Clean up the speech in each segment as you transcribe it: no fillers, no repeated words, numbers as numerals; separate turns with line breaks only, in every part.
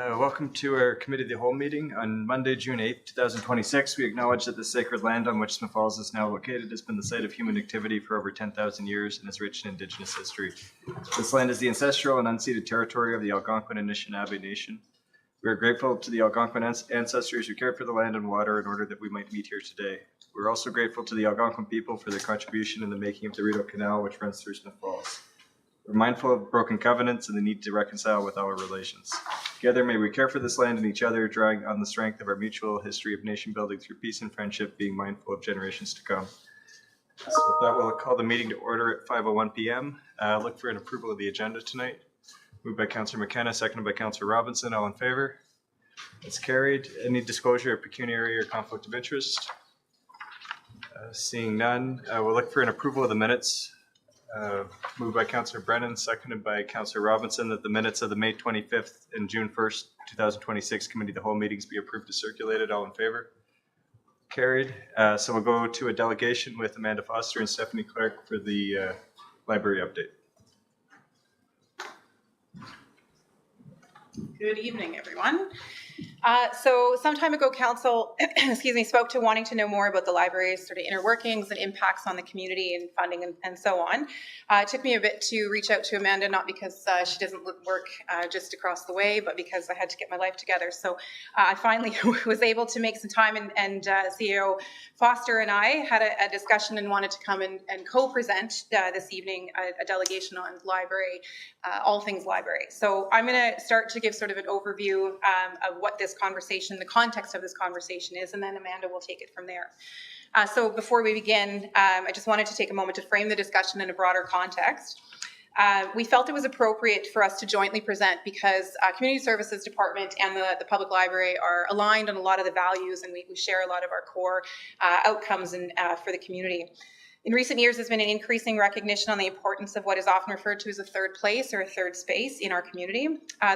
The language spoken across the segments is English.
Welcome to our Committee of the Whole meeting. On Monday, June 8th, 2026, we acknowledge that the sacred land on which Smith Falls is now located has been the site of human activity for over 10,000 years and is rich in Indigenous history. This land is the ancestral and unceded territory of the Algonquin and Anishinaabe Nation. We are grateful to the Algonquin ancestors who cared for the land and water in order that we might meet here today. We're also grateful to the Algonquin people for their contribution in the making of the Rideau Canal, which runs through Smith Falls. We're mindful of broken covenants and the need to reconcile with our relations. Together, may we care for this land and each other, drawing on the strength of our mutual history of nation building through peace and friendship, being mindful of generations to come. So with that, we'll call the meeting to order at 5:01 p.m. Look for an approval of the agenda tonight. Moved by Councillor McKenna, seconded by Councillor Robinson. All in favor? It's carried. Any disclosure of pecuniary or conflict of interest? Seeing none, we'll look for an approval of the minutes. Moved by Councillor Brennan, seconded by Councillor Robinson, that the minutes of the May 25th and June 1st, 2026 Committee of the Whole meetings be approved as circulated. All in favor? Carried. So we'll go to a delegation with Amanda Foster and Stephanie Clark for the library update.
Good evening, everyone. So some time ago, Council spoke to wanting to know more about the library's sort of inner workings and impacts on the community and funding and so on. It took me a bit to reach out to Amanda, not because she doesn't work just across the way, but because I had to get my life together. So I finally was able to make some time, and CEO Foster and I had a discussion and wanted to come and co-present this evening a delegation on library, all things library. So I'm going to start to give sort of an overview of what this conversation, the context of this conversation is, and then Amanda will take it from there. So before we begin, I just wanted to take a moment to frame the discussion in a broader context. We felt it was appropriate for us to jointly present because Community Services Department and the Public Library are aligned on a lot of the values, and we share a lot of our core outcomes for the community. In recent years, there's been an increasing recognition on the importance of what is often referred to as a third place or a third space in our community.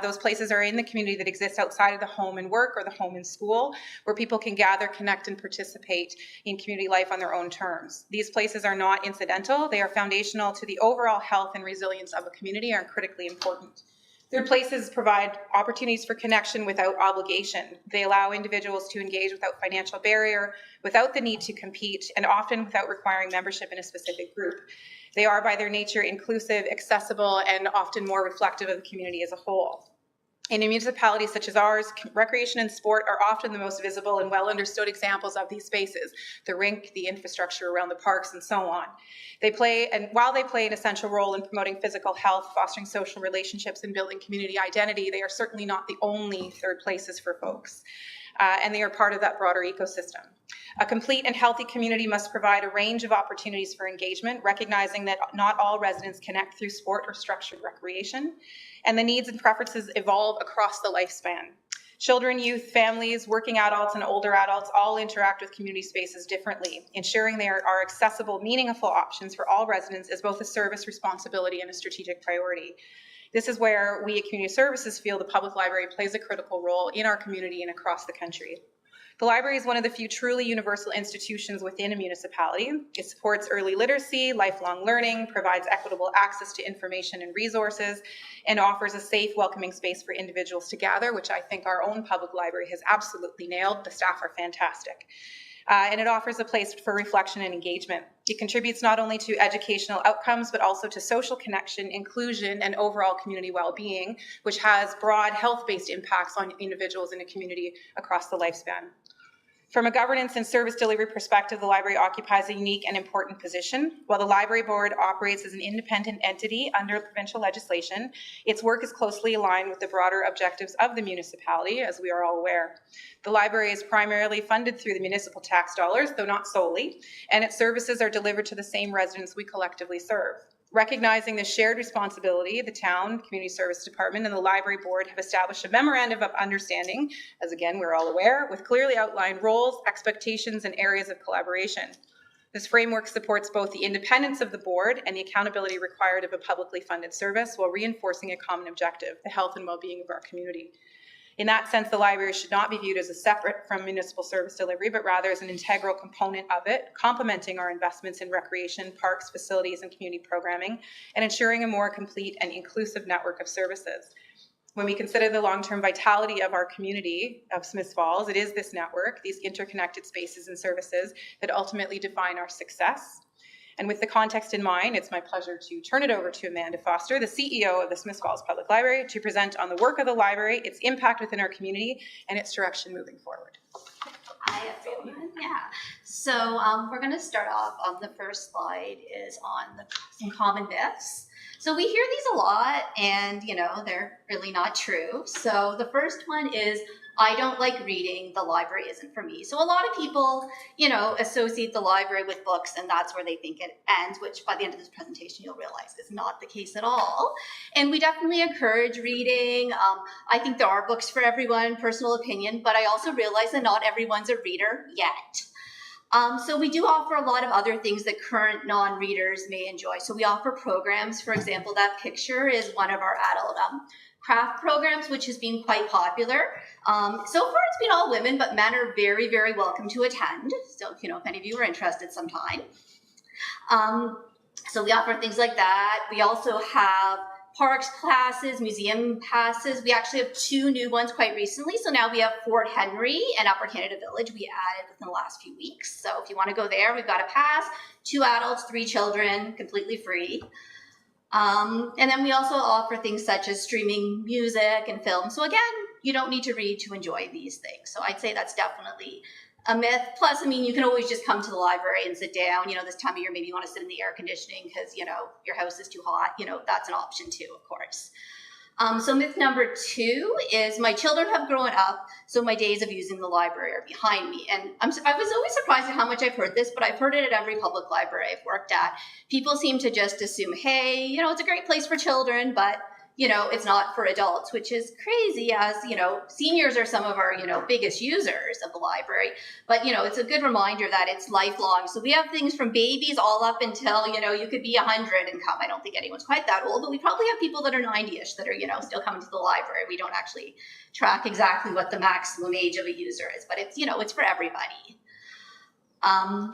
Those places are in the community that exist outside of the home and work or the home and school, where people can gather, connect, and participate in community life on their own terms. These places are not incidental. They are foundational to the overall health and resilience of a community and are critically important. Third places provide opportunities for connection without obligation. They allow individuals to engage without financial barrier, without the need to compete, and often without requiring membership in a specific group. They are by their nature inclusive, accessible, and often more reflective of the community as a whole. In municipalities such as ours, recreation and sport are often the most visible and well-understood examples of these spaces, the rink, the infrastructure around the parks, and so on. While they play an essential role in promoting physical health, fostering social relationships, and building community identity, they are certainly not the only third places for folks, and they are part of that broader ecosystem. A complete and healthy community must provide a range of opportunities for engagement, recognizing that not all residents connect through sport or structured recreation, and the needs and preferences evolve across the lifespan. Children, youth, families, working adults, and older adults all interact with community spaces differently. Ensuring there are accessible, meaningful options for all residents is both a service responsibility and a strategic priority. This is where we at Community Services feel the public library plays a critical role in our community and across the country. The library is one of the few truly universal institutions within a municipality. It supports early literacy, lifelong learning, provides equitable access to information and resources, and offers a safe, welcoming space for individuals to gather, which I think our own public library has absolutely nailed. The staff are fantastic. And it offers a place for reflection and engagement. It contributes not only to educational outcomes, but also to social connection, inclusion, and overall community well-being, which has broad health-based impacts on individuals in a community across the lifespan. From a governance and service delivery perspective, the library occupies a unique and important position. While the library board operates as an independent entity under provincial legislation, its work is closely aligned with the broader objectives of the municipality, as we are all aware. The library is primarily funded through the municipal tax dollars, though not solely, and its services are delivered to the same residents we collectively serve. Recognizing the shared responsibility, the town, Community Service Department, and the Library Board have established a memorandum of understanding, as again we're all aware, with clearly outlined roles, expectations, and areas of collaboration. This framework supports both the independence of the board and the accountability required of a publicly funded service while reinforcing a common objective, the health and well-being of our community. In that sense, the library should not be viewed as a separate from municipal service delivery, but rather as an integral component of it, complementing our investments in recreation, parks, facilities, and community programming, and ensuring a more complete and inclusive network of services. When we consider the long-term vitality of our community of Smiths Falls, it is this network, these interconnected spaces and services that ultimately define our success. And with the context in mind, it's my pleasure to turn it over to Amanda Foster, the CEO of the Smiths Falls Public Library, to present on the work of the library, its impact within our community, and its direction moving forward.
Hi, everyone. Yeah. So we're going to start off on the first slide is on some common myths. So we hear these a lot and, they're really not true. So the first one is, I don't like reading, the library isn't for me. So a lot of people, associate the library with books and that's where they think it ends, which by the end of this presentation, you'll realize is not the case at all. And we definitely encourage reading. I think there are books for everyone, personal opinion, but I also realize that not everyone's a reader yet. So we do offer a lot of other things that current non-readers may enjoy. So we offer programs. For example, that picture is one of our adult craft programs, which has been quite popular. So far, it's been all women, but men are very, very welcome to attend. So, if any of you are interested sometime. So we offer things like that. We also have parks classes, museum passes. We actually have 2 new ones quite recently. So now we have Fort Henry and Upper Canada Village we added within the last few weeks. So if you want to go there, we've got a pass, 2 adults, 3 children, completely free. And then we also offer things such as streaming music and film. So again, you don't need to read to enjoy these things. So I'd say that's definitely a myth. Plus, you can always just come to the library and sit down. This time of year, maybe you want to sit in the air conditioning because, your house is too hot. That's an option too, of course. So myth number 2 is my children have grown up, so my days of using the library are behind me. And I was always surprised at how much I've heard this, but I've heard it at every public library I've worked at. People seem to just assume, hey, it's a great place for children, but it's not for adults, which is crazy as, seniors are some of our, biggest users of the library. But, it's a good reminder that it's lifelong. So we have things from babies all up until, you could be 100 and come. I don't think anyone's quite that old, but we probably have people that are 90-ish that are, still coming to the library. We don't actually track exactly what the maximum age of a user is, but it's, it's for everybody.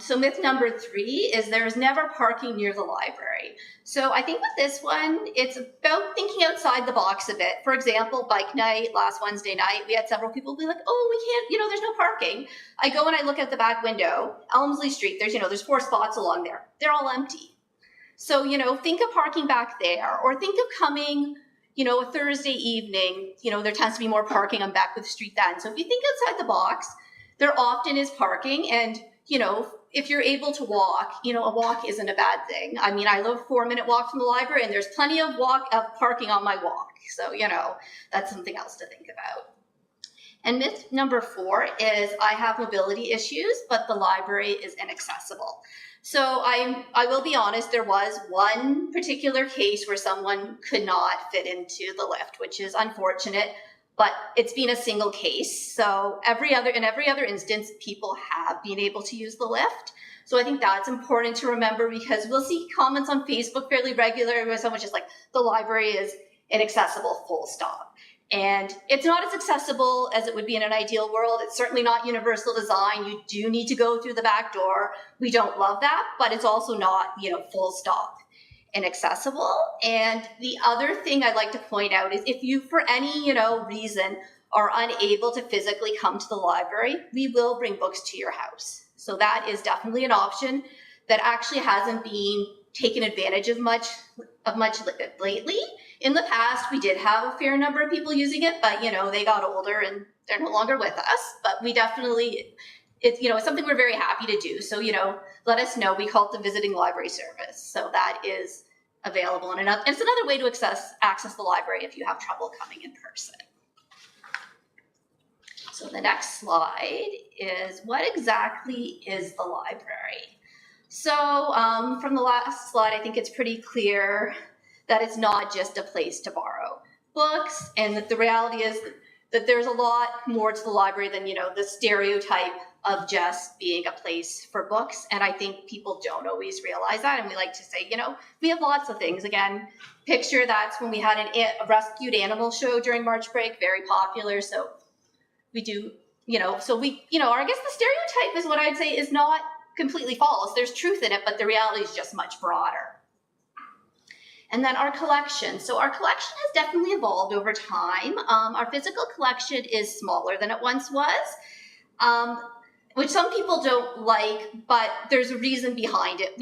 So myth number 3 is there's never parking near the library. So I think with this one, it's about thinking outside the box a bit. For example, bike night last Wednesday night, we had several people be like, oh, we can't, there's no parking. I go and I look at the back window, Elmsley Street, there's 4 spots along there. They're all empty. So, think of parking back there, or think of coming, a Thursday evening, there tends to be more parking on Beckwith Street then. So if you think outside the box, there often is parking, and if you're able to walk, a walk isn't a bad thing. I live a 4-minute walk from the library and there's plenty of parking on my walk. So, that's something else to think about. And myth number 4 is I have mobility issues, but the library is inaccessible. So I will be honest, there was one particular case where someone could not fit into the lift, which is unfortunate. But it's been a single case. So in every other instance, people have been able to use the lift. So I think that's important to remember because we'll see comments on Facebook fairly regularly where someone's just like, the library is inaccessible, full stop. And it's not as accessible as it would be in an ideal world. It's certainly not universal design. You do need to go through the back door. We don't love that, but it's also not, full stop inaccessible. And the other thing I'd like to point out is if you, for any, reason, are unable to physically come to the library, we will bring books to your house. So that is definitely an option that actually hasn't been taken advantage of much lately. In the past, we did have a fair number of people using it, but, they got older and they're no longer with us. But we definitely, it's something we're very happy to do. So, let us know. We call it the visiting library service. So that is available. And it's another way to access the library if you have trouble coming in person. So the next slide is what exactly is the library? So from the last slide, I think it's pretty clear that it's not just a place to borrow books, and that the reality is that there's a lot more to the library than, the stereotype of just being a place for books. And I think people don't always realize that. And we like to say, we have lots of things. Again, picture that's when we had a rescued animal show during March break, very popular. So we do, so we, I guess the stereotype is what I'd say is not completely false. There's truth in it, but the reality is just much broader. And then our collection. So our collection has definitely evolved over time. Our physical collection is smaller than it once was, which some people don't like, but there's a reason behind it.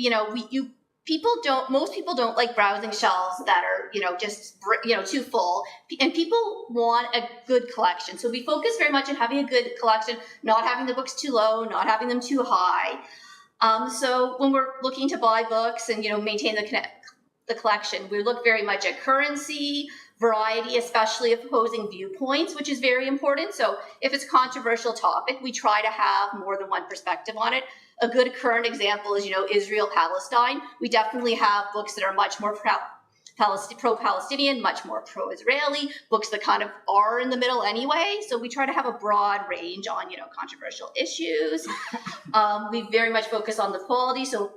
Most people don't like browsing shelves that are, just, too full. And people want a good collection. So we focus very much on having a good collection, not having the books too low, not having them too high. So when we're looking to buy books and, maintain the collection, we look very much at currency, variety, especially opposing viewpoints, which is very important. So if it's a controversial topic, we try to have more than one perspective on it. A good current example is, Israel, Palestine. We definitely have books that are much more pro-Palestinian, much more pro-Israeli, books that kind of are in the middle anyway. So we try to have a broad range on, controversial issues. We very much focus on the quality. So,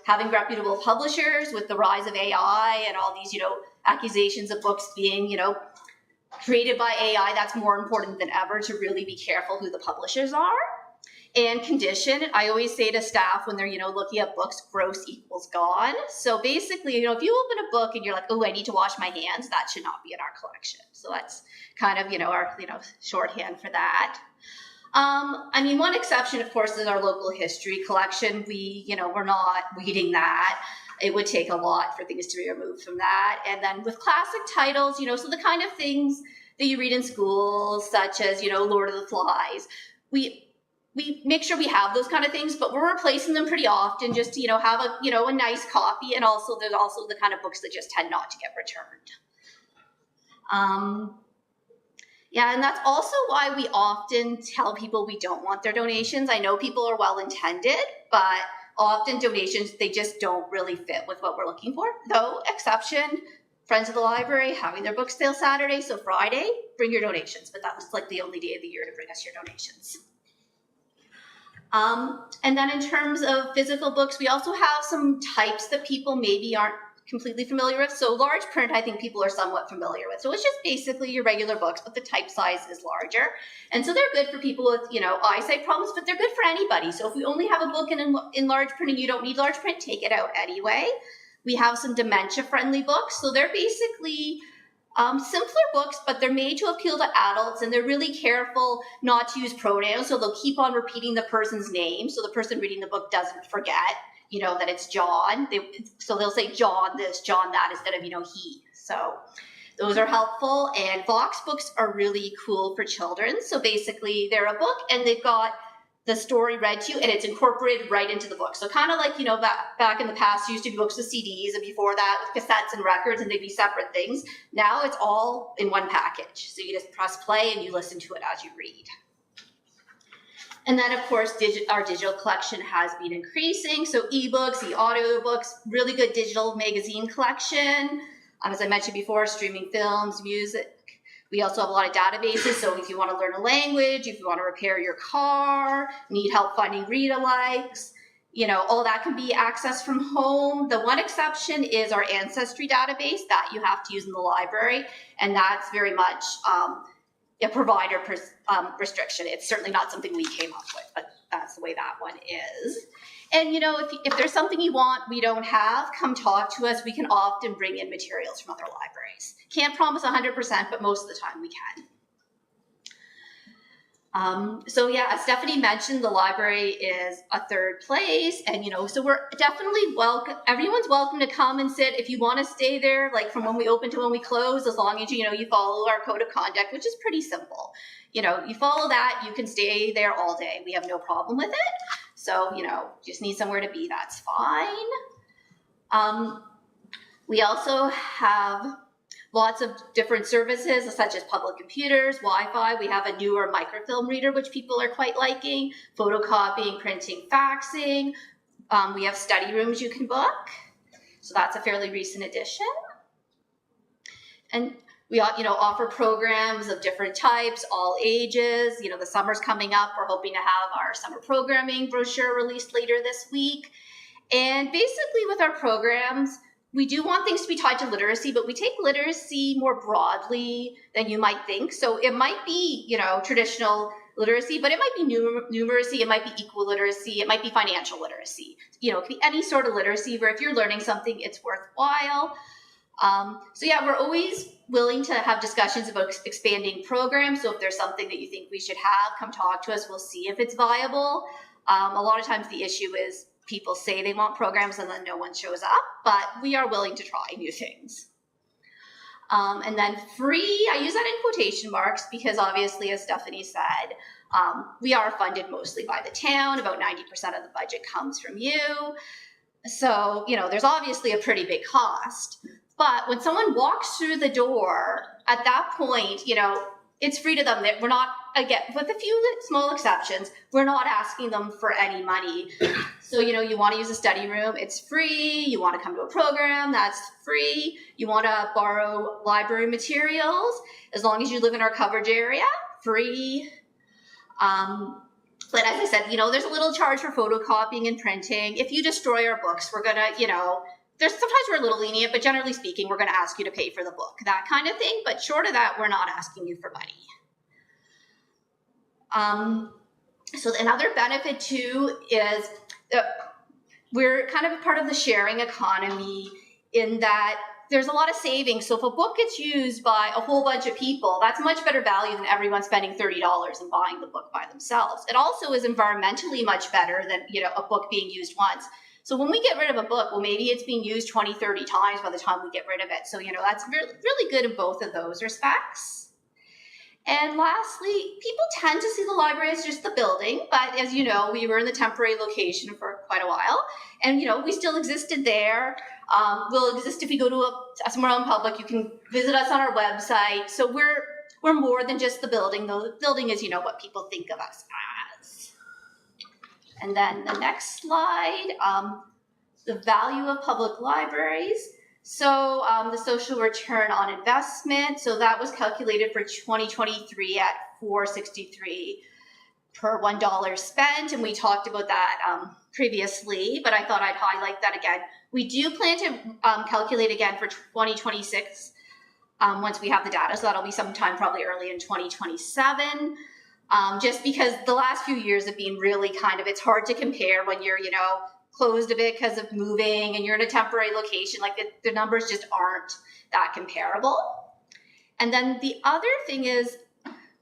having reputable publishers with the rise of AI and all these, accusations of books being, created by AI, that's more important than ever to really be careful who the publishers are. And condition, I always say to staff when they're, looking at books, gross equals gone. So basically, if you open a book and you're like, oh, I need to wash my hands, that should not be in our collection. So that's kind of, our, shorthand for that. One exception, of course, is our local history collection. We're not reading that. It would take a lot for things to be removed from that. And then with classic titles, so the kind of things that you read in schools, such as, Lord of the Flies, we make sure we have those kind of things, but we're replacing them pretty often just to, have a nice copy. And also there's also the kind of books that just tend not to get returned. And that's also why we often tell people we don't want their donations. I know people are well-intended, but often donations, they just don't really fit with what we're looking for. Though, exception, Friends of the Library having their book sale Saturday, so Friday, bring your donations. But that was like the only day of the year to bring us your donations. And then in terms of physical books, we also have some types that people maybe aren't completely familiar with. So large print, I think people are somewhat familiar with. So it's just basically your regular books, but the type size is larger. And so they're good for people with, eyesight problems, but they're good for anybody. So if we only have a book in large print and you don't need large print, take it out anyway. We have some dementia-friendly books. So they're basically simpler books, but they're made to appeal to adults, and they're really careful not to use pronouns. So they'll keep on repeating the person's name so the person reading the book doesn't forget, that it's John. So they'll say John this, John that, instead of, he. So those are helpful. And Vox books are really cool for children. So basically they're a book and they've got the story read to you and it's incorporated right into the book. So kind of like, back in the past, used to be books with CDs, and before that with cassettes and records, and they'd be separate things. Now it's all in one package. So you just press play and you listen to it as you read. And then, of course, our digital collection has been increasing. So ebooks, e-audiobooks, really good digital magazine collection. As I mentioned before, streaming films, music. We also have a lot of databases. So if you want to learn a language, if you want to repair your car, need help finding read-alikes, all that can be accessed from home. The one exception is our Ancestry database that you have to use in the library. And that's very much a provider restriction. It's certainly not something we came up with, but that's the way that one is. And, if there's something you want we don't have, come talk to us. We can often bring in materials from other libraries. Can't promise 100%, but most of the time we can. As Stephanie mentioned, the library is a third place, and so we're definitely welcome. Everyone's welcome to come and sit if you want to stay there, like from when we open to when we close, as long as you follow our code of conduct, which is pretty simple. You follow that, you can stay there all day. We have no problem with it. So just need somewhere to be. That's fine. We also have lots of different services, such as public computers, Wi-Fi. We have a newer microfilm reader, which people are quite liking, photocopying, printing, faxing. We have study rooms you can book. So that's a fairly recent addition. And we offer programs of different types, all ages. The summer's coming up. We're hoping to have our summer programming brochure released later this week. And basically with our programs, we do want things to be tied to literacy, but we take literacy more broadly than you might think. So it might be, traditional literacy, but it might be numeracy, it might be equal literacy, it might be financial literacy. It could be any sort of literacy where if you're learning something, it's worthwhile. So yeah, we're always willing to have discussions about expanding programs. So if there's something that you think we should have, come talk to us. We'll see if it's viable. A lot of times the issue is people say they want programs and then no one shows up, but we are willing to try new things. And then free, I use that in quotation marks because obviously, as Stephanie said, we are funded mostly by the town. About 90% of the budget comes from you. So, there's obviously a pretty big cost. But when someone walks through the door, at that point, it's free to them. We're not, again, with a few small exceptions, we're not asking them for any money. So, you want to use a study room, it's free. You want to come to a program, that's free. You want to borrow library materials, as long as you live in our coverage area, free. But as I said, there's a little charge for photocopying and printing. If you destroy our books, we're going to, there's sometimes we're a little lenient, but generally speaking, we're going to ask you to pay for the book, that kind of thing. But short of that, we're not asking you for money. So another benefit too is we're kind of a part of the sharing economy in that there's a lot of savings. So if a book gets used by a whole bunch of people, that's much better value than everyone spending $30 and buying the book by themselves. It also is environmentally much better than, a book being used once. So when we get rid of a book, well, maybe it's being used 20, 30 times by the time we get rid of it. So, that's really good in both of those respects. And lastly, people tend to see the library as just the building, but as you know, we were in the temporary location for quite a while, and we still existed there. We'll exist if we go to somewhere in public. You can visit us on our website. So we're more than just the building, though the building is, what people think of us as. And then the next slide, the value of public libraries. So the social return on investment, so that was calculated for 2023 at $4.63 per $1 spent, and we talked about that previously, but I thought I'd highlight that again. We do plan to calculate again for 2026 once we have the data, so that'll be sometime probably early in 2027, just because the last few years have been really it's hard to compare when you're, closed a bit because of moving and you're in a temporary location. Like the numbers just aren't that comparable. And then the other thing is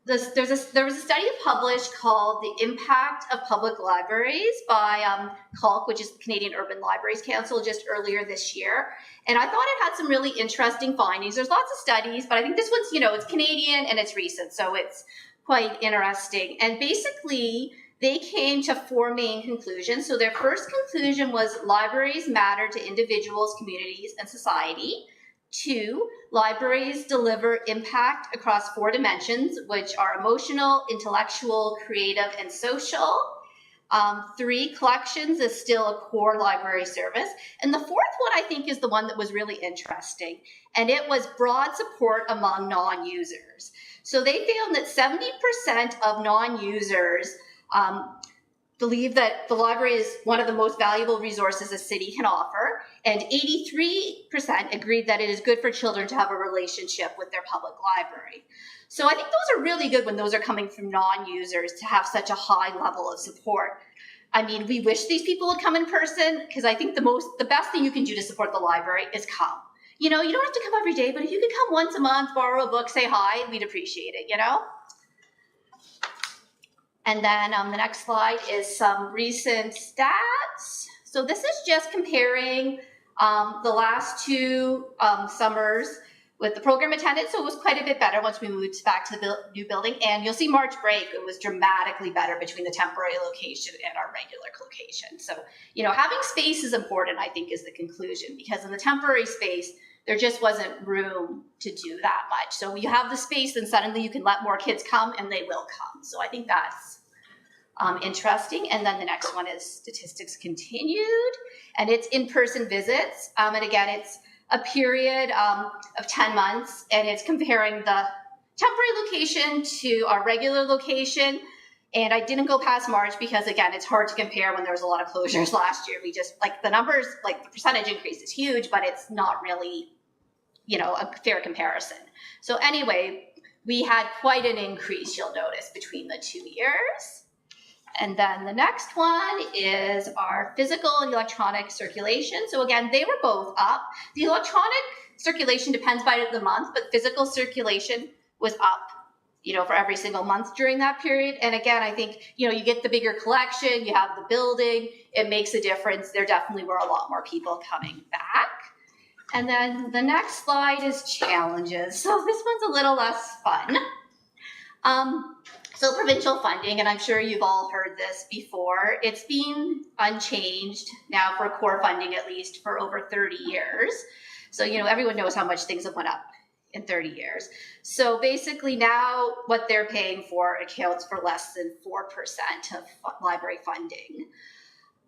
there was a study published called The Impact of Public Libraries by CULC, which is the Canadian Urban Libraries Council, just earlier this year. And I thought it had some really interesting findings. There's lots of studies, but I think this one's, it's Canadian and it's recent, so it's quite interesting. And basically, they came to four main conclusions. So their first conclusion was libraries matter to individuals, communities, and society. 2, libraries deliver impact across 4 dimensions, which are emotional, intellectual, creative, and social. 3, collections is still a core library service. And the fourth one, I think, is the one that was really interesting. And it was broad support among non-users. So they found that 70% of non-users believe that the library is one of the most valuable resources a city can offer, and 83% agreed that it is good for children to have a relationship with their public library. So I think those are really good when those are coming from non-users to have such a high level of support. I mean, we wish these people would come in person because I think the best thing you can do to support the library is come. You don't have to come every day, but if you could come once a month, borrow a book, say hi, we'd appreciate it, And then the next slide is some recent stats. So this is just comparing the last 2 summers with the program attendance. So it was quite a bit better once we moved back to the new building. And you'll see March break, it was dramatically better between the temporary location and our regular location. So, having space is important, I think, is the conclusion, because in the temporary space, there just wasn't room to do that much. So you have the space, and suddenly you can let more kids come, and they will come. So I think that's interesting. And then the next one is statistics continued, and it's in-person visits. And again, it's a period of 10 months, and it's comparing the temporary location to our regular location. And I didn't go past March because, again, it's hard to compare when there was a lot of closures last year. We just, the numbers, the percentage increase is huge, but it's not really, a fair comparison. So anyway, we had quite an increase, you'll notice, between the 2 years. And then the next one is our physical and electronic circulation. So again, they were both up. The electronic circulation depends by the month, but physical circulation was up, for every single month during that period. And again, I think, you get the bigger collection, you have the building, it makes a difference. There definitely were a lot more people coming back. And then the next slide is challenges. So this one's a little less fun. So provincial funding, and I'm sure you've all heard this before, it's been unchanged now for core funding, at least for over 30 years. So, everyone knows how much things have went up in 30 years. So basically now what they're paying for accounts for less than 4% of library funding.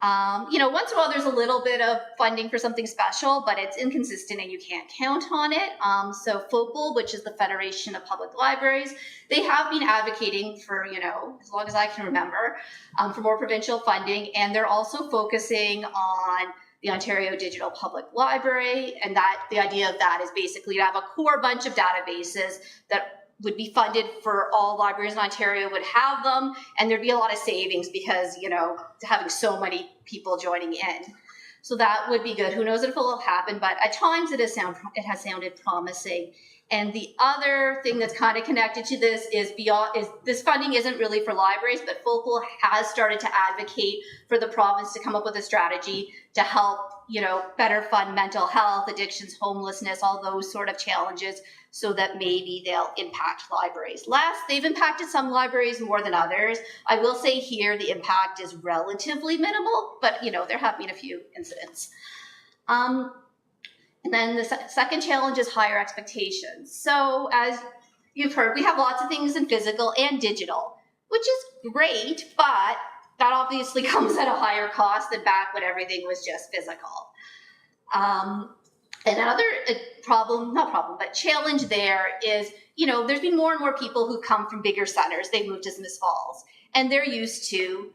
Once in a while there's a little bit of funding for something special, but it's inconsistent and you can't count on it. So FOPL, which is the Federation of Public Libraries, they have been advocating for, as long as I can remember, for more provincial funding. And they're also focusing on the Ontario Digital Public Library. And that the idea of that is basically to have a core bunch of databases that would be funded for all libraries in Ontario would have them, and there'd be a lot of savings because, having so many people joining in. So that would be good. Who knows if it will happen, but at times it has sounded promising. And the other thing that's kind of connected to this is this funding isn't really for libraries, but FOPL has started to advocate for the province to come up with a strategy to help, better fund mental health, addictions, homelessness, all those sort of challenges, so that maybe they'll impact libraries less. They've impacted some libraries more than others. I will say here the impact is relatively minimal, but there have been a few incidents. And then the second challenge is higher expectations. So as you've heard, we have lots of things in physical and digital, which is great, but that obviously comes at a higher cost than back when everything was just physical. And another challenge there is, there's been more and more people who come from bigger centers. They've moved to Smiths Falls, and they're used to,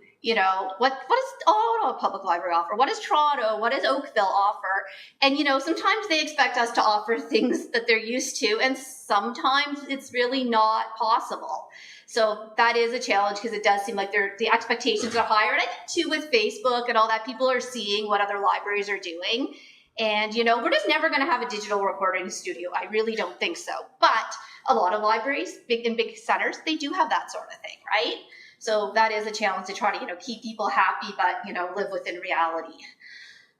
what does Ottawa Public Library offer? What does Toronto? What does Oakville offer? And, sometimes they expect us to offer things that they're used to, and sometimes it's really not possible. So that is a challenge because it does seem like the expectations are higher. And I think, too, with Facebook and all that, people are seeing what other libraries are doing. And, we're just never going to have a digital recording studio. I really don't think so. But a lot of libraries, big centers, they do have that sort of thing, right? So that is a challenge to try to, keep people happy, but, live within reality.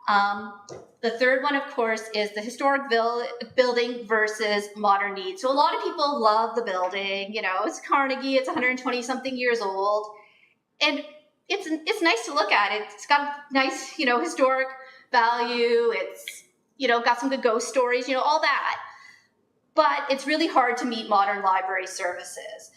The third one, of course, is the historic building versus modern needs. So a lot of people love the building. It's Carnegie. It's 120 something years old. And it's nice to look at. It's got a nice, historic value. It's, got some good ghost stories, all that. But it's really hard to meet modern library services.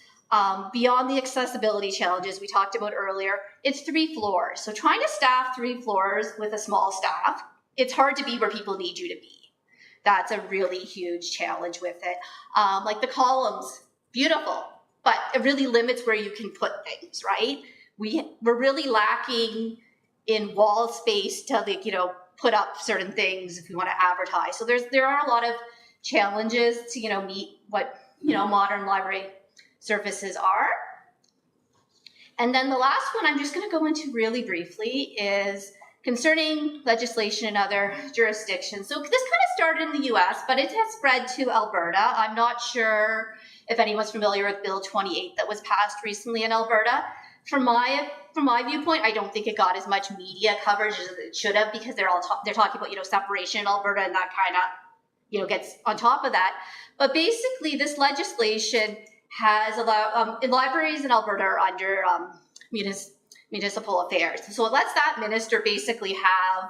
Beyond the accessibility challenges we talked about earlier, it's 3 floors. So trying to staff 3 floors with a small staff, it's hard to be where people need you to be. That's a really huge challenge with it. Like the columns, beautiful, but it really limits where you can put things, right? We're really lacking in wall space to, put up certain things if we want to advertise. So there are a lot of challenges to, meet what, modern library services are. And then the last one I'm just going to go into really briefly is concerning legislation in other jurisdictions. So this kind of started in the US, but it has spread to Alberta. I'm not sure if anyone's familiar with Bill 28 that was passed recently in Alberta. From my viewpoint, I don't think it got as much media coverage as it should have, because they're talking about, separation in Alberta, and that kind of, gets on top of that. But basically, this legislation has allowed libraries in Alberta are under municipal affairs. So it lets that minister basically have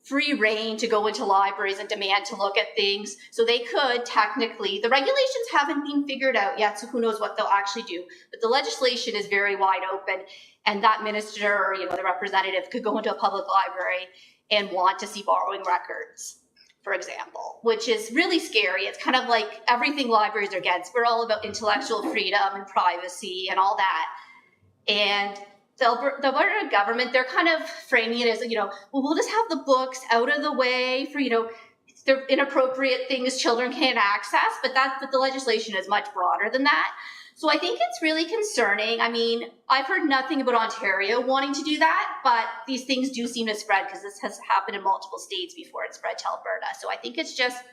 free reign to go into libraries and demand to look at things. So they could technically, the regulations haven't been figured out yet, so who knows what they'll actually do. But the legislation is very wide open, and that minister or, the representative could go into a public library and want to see borrowing records, for example, which is really scary. It's kind of like everything libraries are against. We're all about intellectual freedom and privacy and all that. And the Alberta government, they're kind of framing it as, we'll just have the books out of the way for, they're inappropriate things children can't access, but the legislation is much broader than that. So I think it's really concerning. I mean, I've heard nothing about Ontario wanting to do that, but these things do seem to spread because this has happened in multiple states before it spread to Alberta. So I think it's just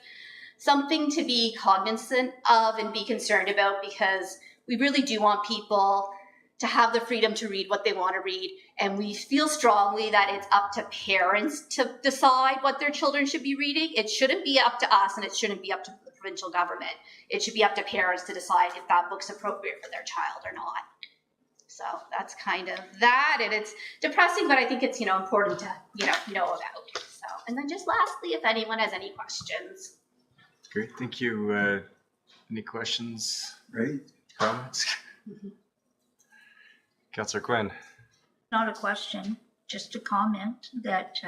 something to be cognizant of and be concerned about, because we really do want people to have the freedom to read what they want to read. And we feel strongly that it's up to parents to decide what their children should be reading. It shouldn't be up to us, and it shouldn't be up to the provincial government. It should be up to parents to decide if that book's appropriate for their child or not. So that's kind of that, and it's depressing, but I think it's, important to, know about. So, and then just lastly, if anyone has any questions.
Great, thank you. Any questions? Right? Comments? Councillor Quinn.
Not a question, just a comment that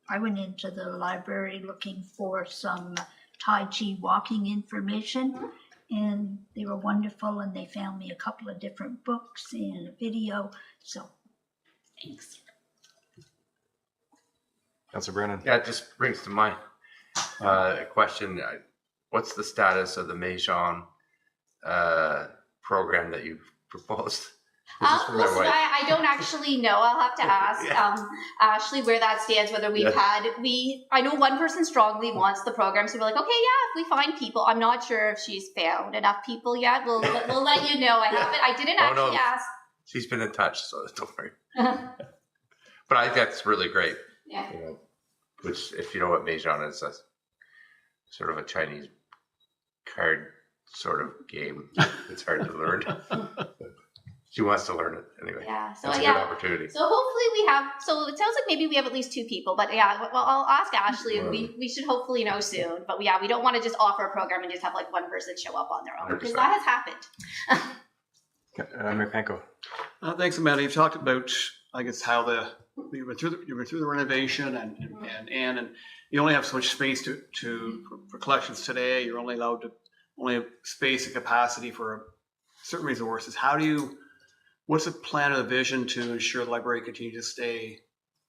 I went into the library looking for some Tai Chi walking information, and they were wonderful, and they found me a couple of different books and a video, so thanks.
Councillor Brennan.
Yeah, it just brings to mind a question. What's the status of the Mejon program that you've proposed?
I don't actually know. I'll have to ask Ashley where that stands, whether we've I know one person strongly wants the program, so we're like, okay, if we find people. I'm not sure if she's found enough people yet. We'll let you know. I didn't actually ask.
She's been in touch, so don't worry. But I think that's really great.
Yeah.
Which, if you know what Mejon is, that's sort of a Chinese card sort of game. It's hard to learn. She wants to learn it anyway.
Yeah, so
that's a good opportunity.
So hopefully we have. So it sounds like maybe we have at least 2 people. But well, I'll ask Ashley. We should hopefully know soon. But we don't want to just offer a program and just have like one person show up on their own, because that has happened.
Mayor Panko.
Thanks, Amanda. You've talked about, I guess, how you went through the renovation and you only have so much space for collections today. You're only allowed to have space and capacity for certain resources. What's the plan or the vision to ensure the library continues to stay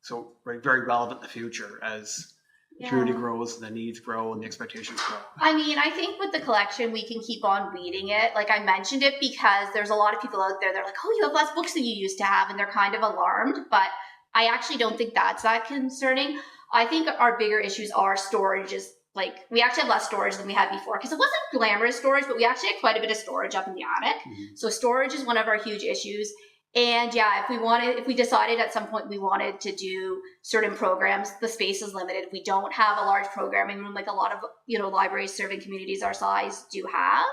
so very relevant in the future as the community grows and the needs grow and the expectations grow?
I mean, I think with the collection, we can keep on weeding it. Like I mentioned it because there's a lot of people out there, they're like, oh, you have less books than you used to have, and they're kind of alarmed. But I actually don't think that's that concerning. I think our bigger issues are storages. Like we actually have less storage than we had before, because it wasn't glamorous storage, but we actually had quite a bit of storage up in the attic. Mm-hmm. So storage is one of our huge issues. And if we decided at some point we wanted to do certain programs, the space is limited. We don't have a large programming room like a lot of, libraries serving communities our size do have.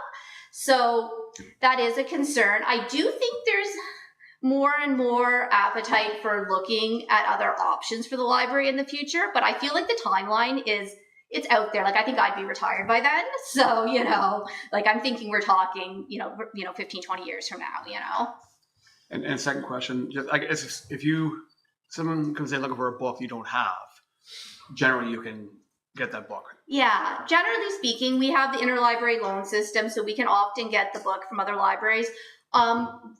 So that is a concern. I do think there's more and more appetite for looking at other options for the library in the future, but I feel like the timeline it's out there. Like I think I'd be retired by then. So, I'm thinking we're talking, 15, 20 years from now,
And second question, just I guess if someone comes in looking for a book you don't have, generally you can get that book.
Yeah, generally speaking, we have the interlibrary loan system, so we can often get the book from other libraries.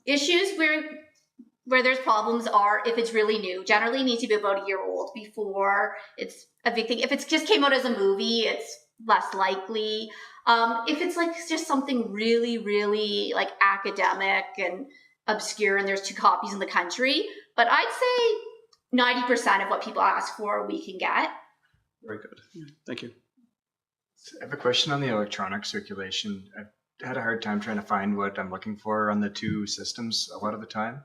Issues where there's problems are if it's really new. Generally, it needs to be about a year old before it's a big thing. If it's just came out as a movie, it's less likely. If it's like just something really, really like academic and obscure, and there's 2 copies in the country, but I'd say 90% of what people ask for we can get.
Very good. Thank you.
I have a question on the electronic circulation. I've had a hard time trying to find what I'm looking for on the 2 systems a lot of the time.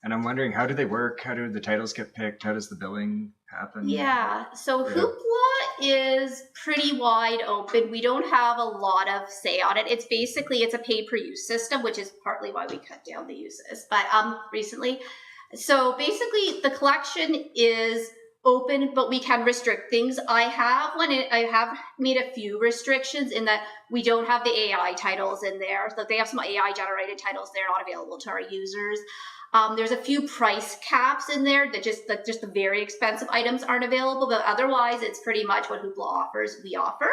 And I'm wondering, how do they work? How do the titles get picked? How does the billing happen?
Yeah, so Hoopla is pretty wide open. We don't have a lot of say on it. It's a pay-per-use system, which is partly why we cut down the uses, but recently. So basically, the collection is open, but we can restrict things. I have made a few restrictions in that we don't have the AI titles in there. So they have some AI generated titles. They're not available to our users. There's a few price caps in there that just the very expensive items aren't available, but otherwise it's pretty much what Hoopla offers, we offer.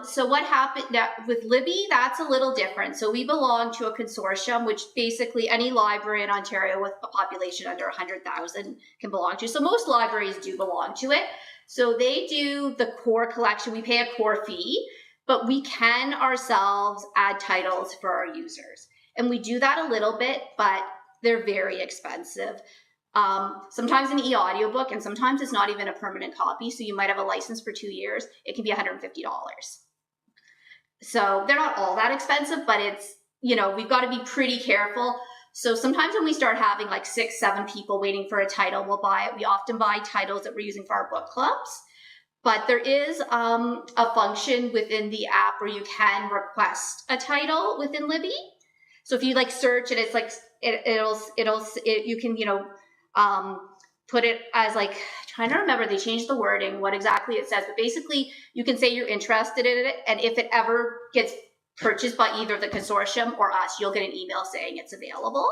So what happened now with Libby, that's a little different. So we belong to a consortium, which basically any library in Ontario with a population under 100,000 can belong to. So most libraries do belong to it. So they do the core collection. We pay a core fee, but we can ourselves add titles for our users. And we do that a little bit, but they're very expensive. Sometimes an e-audiobook, and sometimes it's not even a permanent copy. So you might have a license for 2 years. It can be $150. So they're not all that expensive, but it's, we've got to be pretty careful. So sometimes when we start having like 6, 7 people waiting for a title, we'll buy it. We often buy titles that we're using for our book clubs. But there is a function within the app where you can request a title within Libby. So if you like search and it's like, you can, put it as like, trying to remember, they changed the wording, what exactly it says, but basically you can say you're interested in it. And if it ever gets purchased by either the consortium or us, you'll get an email saying it's available.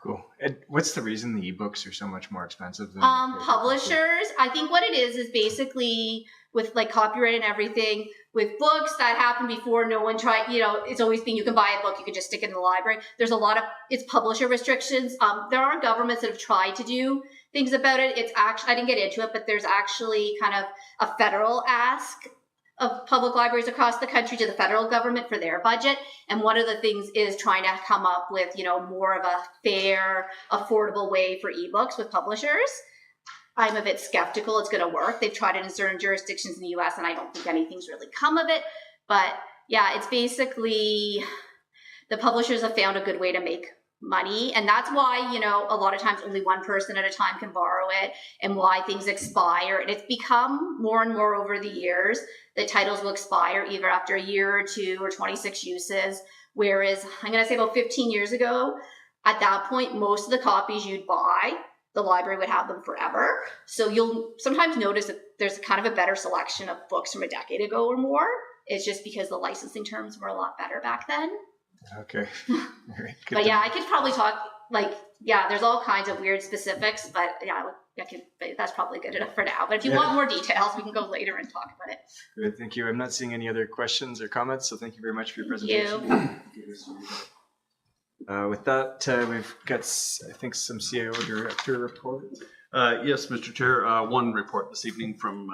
Cool. And what's the reason the ebooks are so much more expensive than
Publishers? I think what it is basically with like copyright and everything, with books that happened before, no one tried, it's always been, you can buy a book, you can just stick it in the library. There's a lot of, it's publisher restrictions. There are governments that have tried to do things about it. It's actually, I didn't get into it, but there's actually kind of a federal ask of public libraries across the country to the federal government for their budget. And one of the things is trying to come up with, more of a fair, affordable way for ebooks with publishers. I'm a bit skeptical it's going to work. They've tried it in certain jurisdictions in the US and I don't think anything's really come of it. But yeah, it's basically the publishers have found a good way to make money. And that's why, a lot of times only one person at a time can borrow it and why things expire. And it's become more and more over the years that titles will expire either after a year or 2 or 26 uses. Whereas I'm going to say about 15 years ago, at that point, most of the copies you'd buy, the library would have them forever. So you'll sometimes notice that there's kind of a better selection of books from a decade ago or more. It's just because the licensing terms were a lot better back then.
Okay. All right. Good
But
to
yeah,
know.
I could probably talk there's all kinds of weird specifics, but yeah, that's probably good enough for now. But if you want more details, we can go later and talk about it.
Good, thank you. I'm not seeing any other questions or comments, so thank you very much for your
Thank
presentation. With that, we've got, I think, some CIO director report.
Yes, Mr. Chair, one report this evening from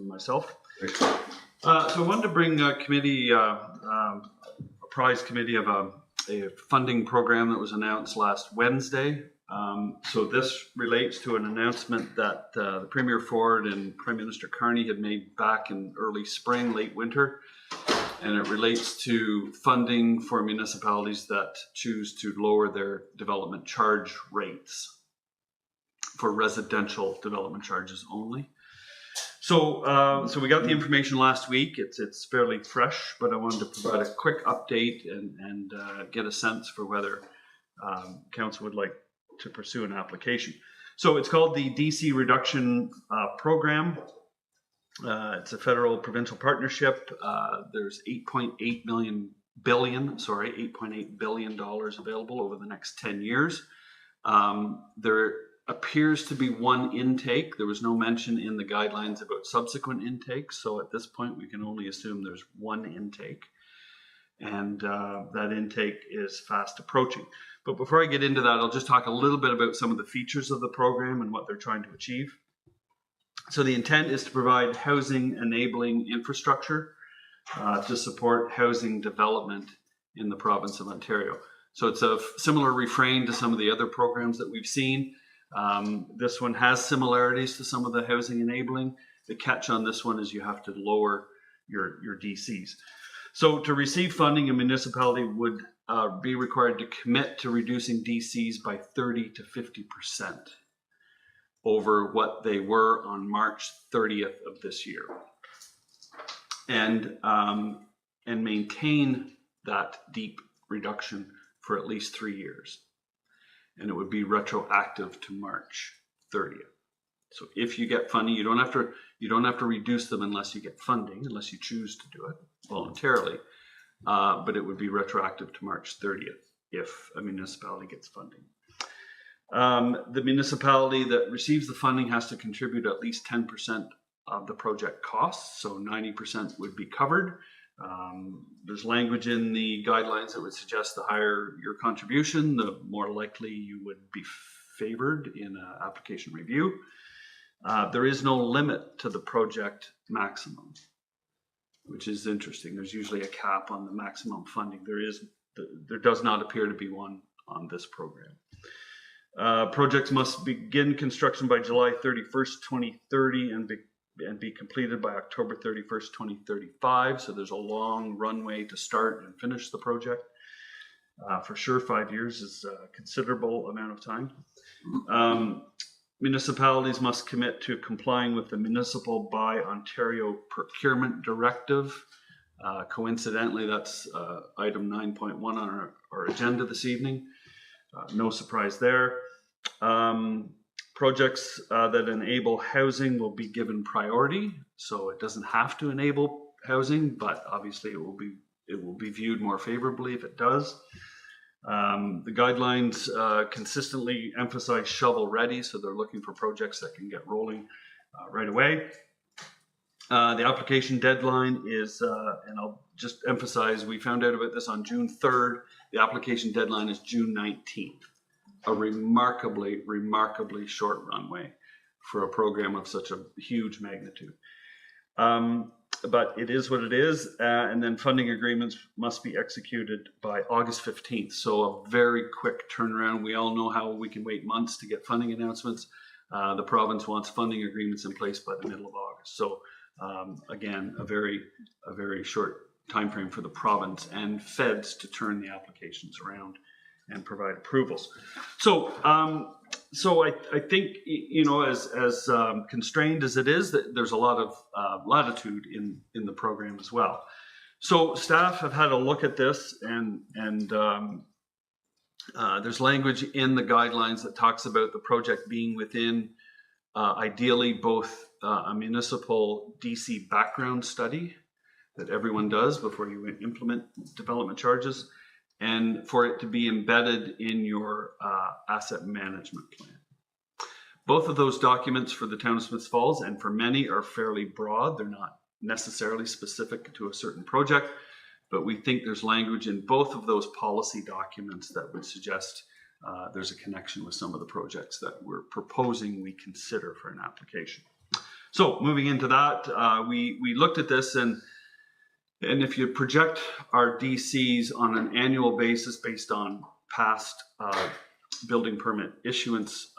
myself. So I wanted to bring a committee, a prize committee of a funding program that was announced last Wednesday. So this relates to an announcement that the Premier Ford and Prime Minister Carney had made back in early spring, late winter. And it relates to funding for municipalities that choose to lower their development charge rates for residential development charges only. So we got the information last week. It's fairly fresh, but I wanted to provide a quick update and get a sense for whether council would like to pursue an application. So it's called the DC Reduction Program. It's a federal provincial partnership. There's $8.8 billion available over the next 10 years. There appears to be one intake. There was no mention in the guidelines about subsequent intakes. So at this point, we can only assume there's one intake. And that intake is fast approaching. But before I get into that, I'll just talk a little bit about some of the features of the program and what they're trying to achieve. So the intent is to provide housing enabling infrastructure to support housing development in the province of Ontario. So it's a similar refrain to some of the other programs that we've seen. This one has similarities to some of the housing enabling. The catch on this one is you have to lower your DCs. So to receive funding, a municipality would be required to commit to reducing DCs by 30 to 50%. Over what they were on March 30th of this year, and maintain that deep reduction for at least 3 years, and it would be retroactive to March 30th. So if you get funding, you don't have to reduce them unless you get funding, unless you choose to do it voluntarily, but it would be retroactive to March 30th if a municipality gets funding. The municipality that receives the funding has to contribute at least 10% of the project costs, so 90% would be covered. There's language in the guidelines that would suggest the higher your contribution, the more likely you would be favored in an application review. There is no limit to the project maximum, which is interesting. There's usually a cap on the maximum funding. There does not appear to be one on this program. Projects must begin construction by July 31st, 2030 and and be completed by October 31st, 2035. So there's a long runway to start and finish the project. For sure, 5 years is a considerable amount of time. Municipalities must commit to complying with the Municipal by Ontario Procurement Directive. Coincidentally, that's item 9.1 on our agenda this evening. No surprise there. Projects that enable housing will be given priority. So it doesn't have to enable housing, but obviously it will be viewed more favorably if it does. The guidelines consistently emphasize shovel ready, so they're looking for projects that can get rolling right away. The application deadline is, and I'll just emphasize, we found out about this on June 3rd. The application deadline is June 19th. A remarkably short runway for a program of such a huge magnitude. But it is what it is, and then funding agreements must be executed by August 15th. So a very quick turnaround. We all know how we can wait months to get funding announcements. The province wants funding agreements in place by the middle of August. So again, a very short time frame for the province and feds to turn the applications around and provide approvals. So I think, you know, as constrained as it is, that there's a lot of latitude in the program as well. So staff have had a look at this, and there's language in the guidelines that talks about the project being within ideally both a municipal DC background study that everyone does before you implement development charges, and for it to be embedded in your asset management plan. Both of those documents for the town of Smiths Falls and for many are fairly broad. They're not necessarily specific to a certain project, but we think there's language in both of those policy documents that would suggest there's a connection with some of the projects that we're proposing we consider for an application. So moving into that, we looked at this, and if you project our DCs on an annual basis based on past building permit issuance,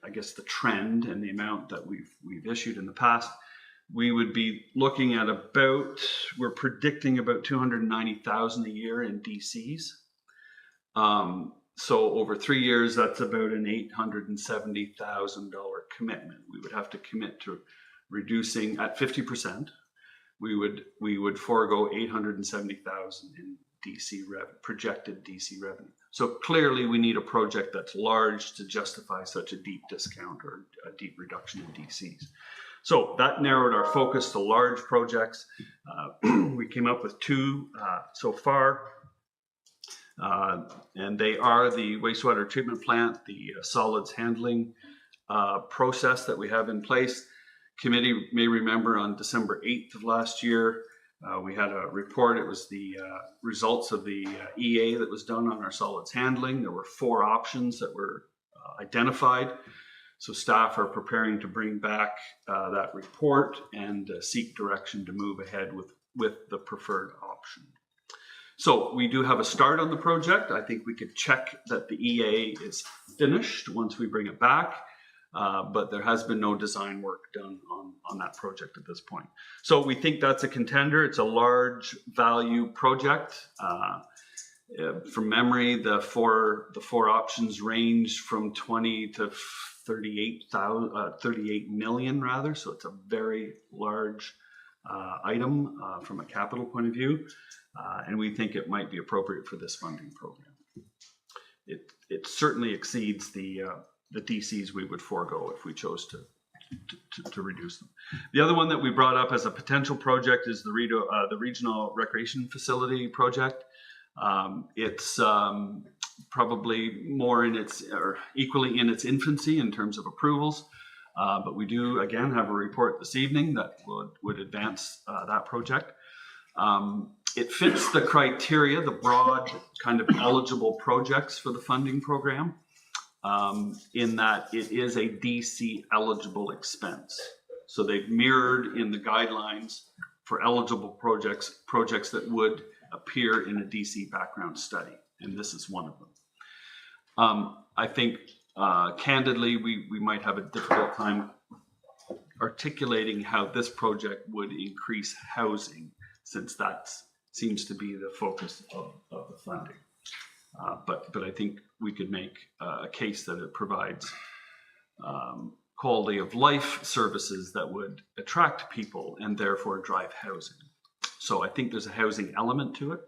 I guess the trend and the amount that we've issued in the past, we would be looking at we're predicting about 290,000 a year in DCs. So over 3 years, that's about an $870,000 commitment. We would have to commit to reducing at 50%. We would forego 870,000 in projected DC revenue. So clearly we need a project that's large to justify such a deep discount or a deep reduction in DCs. So that narrowed our focus to large projects. We came up with two so far, and they are the wastewater treatment plant, the solids handling process that we have in place. Committee may remember on December 8th of last year, we had a report. It was the results of the EA that was done on our solids handling. There were 4 options that were identified. So staff are preparing to bring back that report and seek direction to move ahead with the preferred option. So we do have a start on the project. I think we could check that the EA is finished once we bring it back. But there has been no design work done on that project at this point. So we think that's a contender. It's a large value project. From memory, the four options range from 20 to 38 million rather. So it's a very large item from a capital point of view. And we think it might be appropriate for this funding program. It certainly exceeds the DCs we would forego if we chose to reduce them. The other one that we brought up as a potential project is the Regional Recreation Facility project. It's probably more or equally in its infancy in terms of approvals, but we do again have a report this evening that would advance that project. It fits the criteria, the broad kind of eligible projects for the funding program. In that it is a DC eligible expense. So they've mirrored in the guidelines for eligible projects that would appear in a DC background study, and this is one of them. I think candidly we might have a difficult time articulating how this project would increase housing, since that seems to be the focus of the funding. But I think we could make a case that it provides quality of life services that would attract people and therefore drive housing. So I think there's a housing element to it,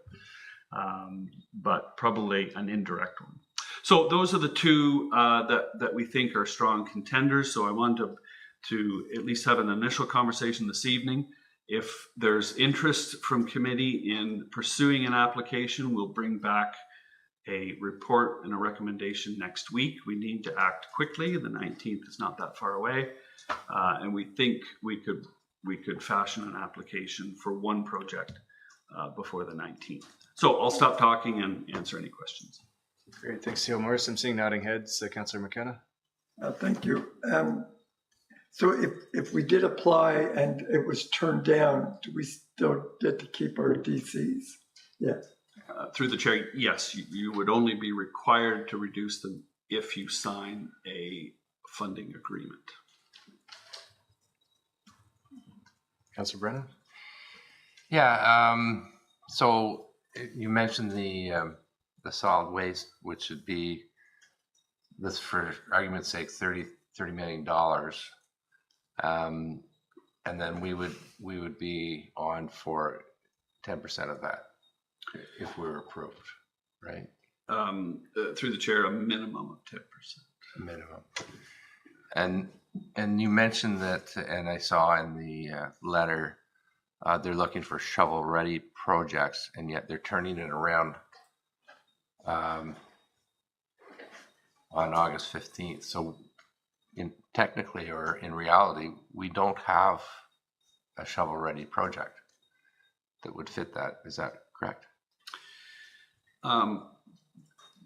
but probably an indirect one. So those are the two that we think are strong contenders. So I wanted to at least have an initial conversation this evening. If there's interest from committee in pursuing an application, we'll bring back a report and a recommendation next week. We need to act quickly. The 19th is not that far away. And we think we could fashion an application for one project before the 19th. So I'll stop talking and answer any questions.
Great, thanks, CEO Morris. I'm seeing nodding heads. Councillor McKenna.
Thank you. So if we did apply and it was turned down, do we still get to keep our DCs? Yes.
Through the chair, yes, you would only be required to reduce them if you sign a funding agreement.
Councillor Brennan.
Yeah. So you mentioned the solid waste, which would be, this for argument's sake, $30 million. And then we would be on for 10% of that if we were approved, right?
Through the chair, a minimum of 10%.
Minimum. And you mentioned that, and I saw in the letter, they're looking for shovel-ready projects, and yet they're turning it around on August 15th. So technically, or in reality, we don't have a shovel-ready project that would fit that. Is that correct?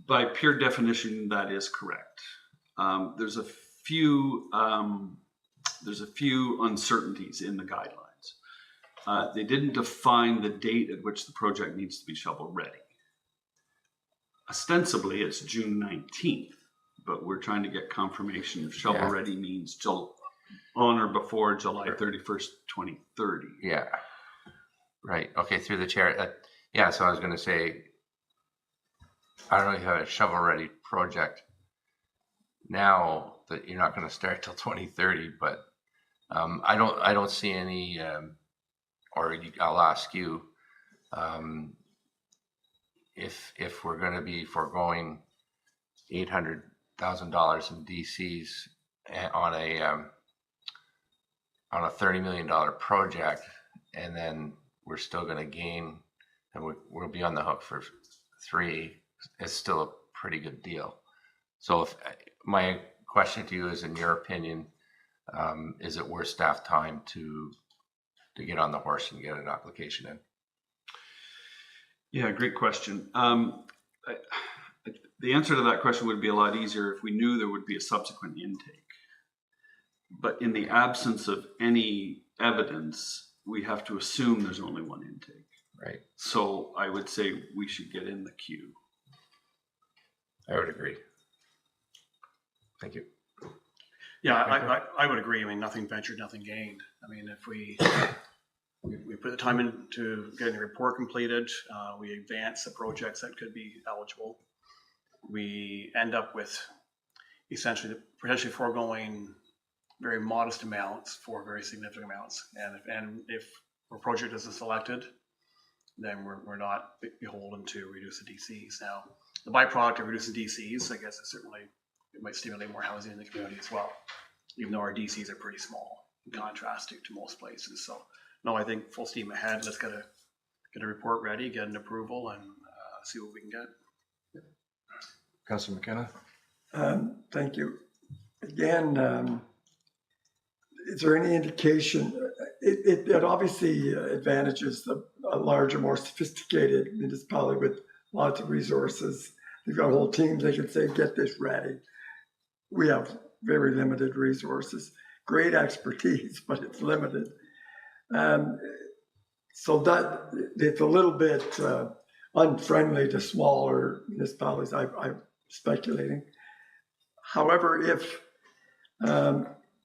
By pure definition, that is correct. There's a few uncertainties in the guidelines. They didn't define the date at which the project needs to be shovel ready. Ostensibly, it's June 19th, but we're trying to get confirmation if shovel ready means on or before July 31st, 2030.
Yeah. Right. Okay. Through the chair. Yeah. So I was going to say, I don't know if you have a shovel-ready project now that you're not going to start till 2030, but I don't see any. I'll ask you if we're going to be foregoing $800,000 in DCs on a $30 million project, and then we're still going to gain, and we'll be on the hook for 3. It's still a pretty good deal. So if my question to you is, in your opinion, is it worth staff time to get on the horse and get an application in?
Yeah, great question. The answer to that question would be a lot easier if we knew there would be a subsequent intake. But in the absence of any evidence, we have to assume there's only one intake.
Right.
So I would say we should get in the queue.
I would agree. Thank you.
Yeah, I would agree. I mean, nothing ventured, nothing gained. I mean, if we put the time into getting the report completed, we advance the projects that could be eligible. We end up with essentially potentially foregoing very modest amounts for very significant amounts. And if a project isn't selected, then we're not beholden to reduce the DCs. Now, the byproduct of reducing DCs, I guess, is certainly it might stimulate more housing in the community as well, even though our DCs are pretty small in contrast to most places. So, no, I think full steam ahead. Let's get a report ready, get an approval, and see what we can get.
Councillor McKenna.
Thank you. Again, is there any indication? It obviously advantages a larger, more sophisticated municipality with lots of resources. They've got a whole team. They can say, get this ready. We have very limited resources, great expertise, but it's limited. So that it's a little bit unfriendly to smaller municipalities, I'm speculating. However, if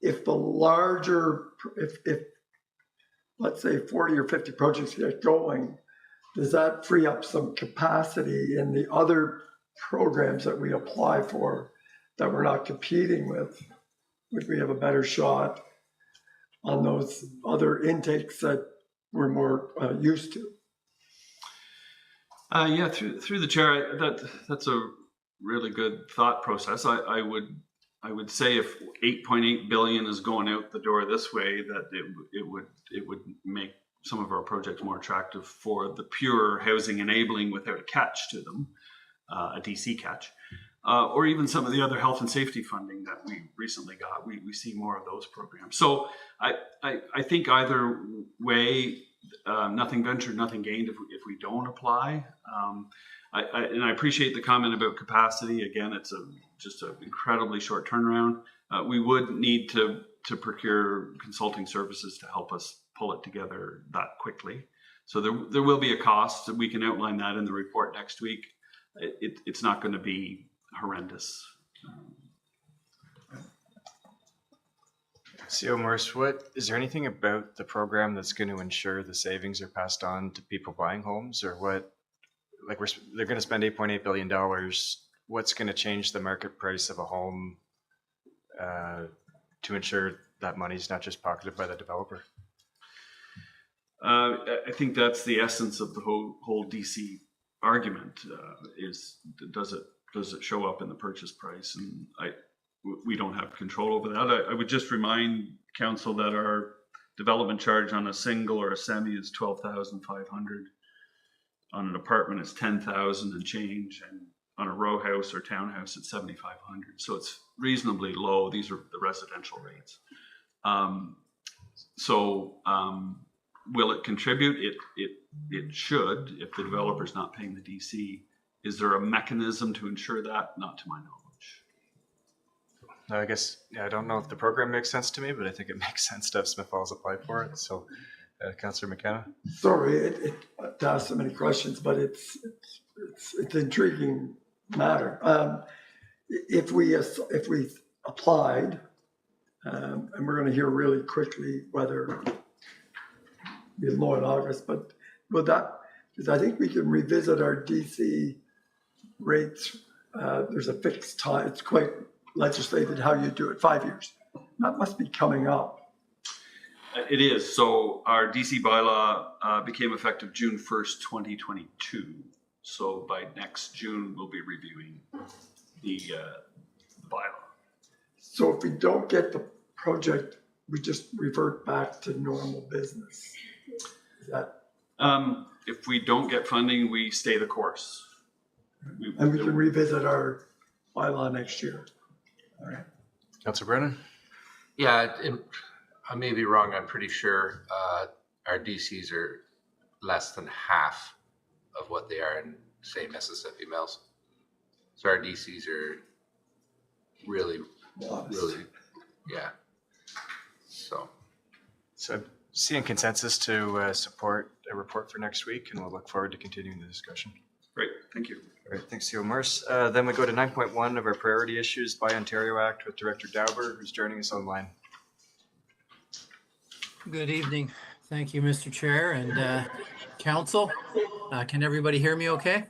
if the larger, if let's say 40 or 50 projects get going, does that free up some capacity in the other programs that we apply for that we're not competing with? Would we have a better shot on those other intakes that we're more used to?
Yeah, through the chair, that's a really good thought process. I would say if 8.8 billion is going out the door this way, that it would make some of our projects more attractive for the pure housing enabling without a catch to them, a DC catch, or even some of the other health and safety funding that we recently got. We see more of those programs. So I think either way, nothing ventured, nothing gained if we don't apply. And I appreciate the comment about capacity. Again, it's just an incredibly short turnaround. We would need to procure consulting services to help us pull it together that quickly. So there will be a cost. We can outline that in the report next week. It's not going to be horrendous.
CO Morse, is there anything about the program that's going to ensure the savings are passed on to people buying homes, or what? Like they're going to spend $8.8 billion. What's going to change the market price of a home to ensure that money's not just pocketed by the developer?
I think that's the essence of the whole DC argument. Is does it show up in the purchase price? And we don't have control over that. I would just remind council that our development charge on a single or a semi is $12,500. On an apartment, it's $10,000 and change, and on a row house or townhouse, it's $7,500. So it's reasonably low. These are the residential rates. Will it contribute? It should, if the developer's not paying the DC. Is there a mechanism to ensure that? Not to my knowledge.
I guess, I don't know if the program makes sense to me, but I think it makes sense to have Smith Falls apply for it. So, Councillor McKenna?
Sorry, to ask so many questions, but it's intriguing matter. If we applied, and we're going to hear really quickly whether we'll know in August, but will that, because I think we can revisit our DC rates. There's a fixed time. It's quite legislated how you do it, 5 years. That must be coming up.
It is. So our DC bylaw became effective June 1st, 2022. So by next June, we'll be reviewing the bylaw.
So if we don't get the project, we just revert back to normal business. Is that?
If we don't get funding, we stay the course.
And we can revisit our bylaw next year. All right.
Councillor Brennan?
Yeah, I may be wrong. I'm pretty sure our DCs are less than half of what they are in, say, Mississippi Mills. So our DCs are really, yeah. So
I'm seeing consensus to support a report for next week, and we'll look forward to continuing the discussion.
Great, thank you.
All right, thanks, CO Morse. Then we go to 9.1 of our priority issues, Buy Ontario Act, with Director Dauber, who's joining us online.
Good evening. Thank you, Mr. Chair and Council. Can everybody hear me okay?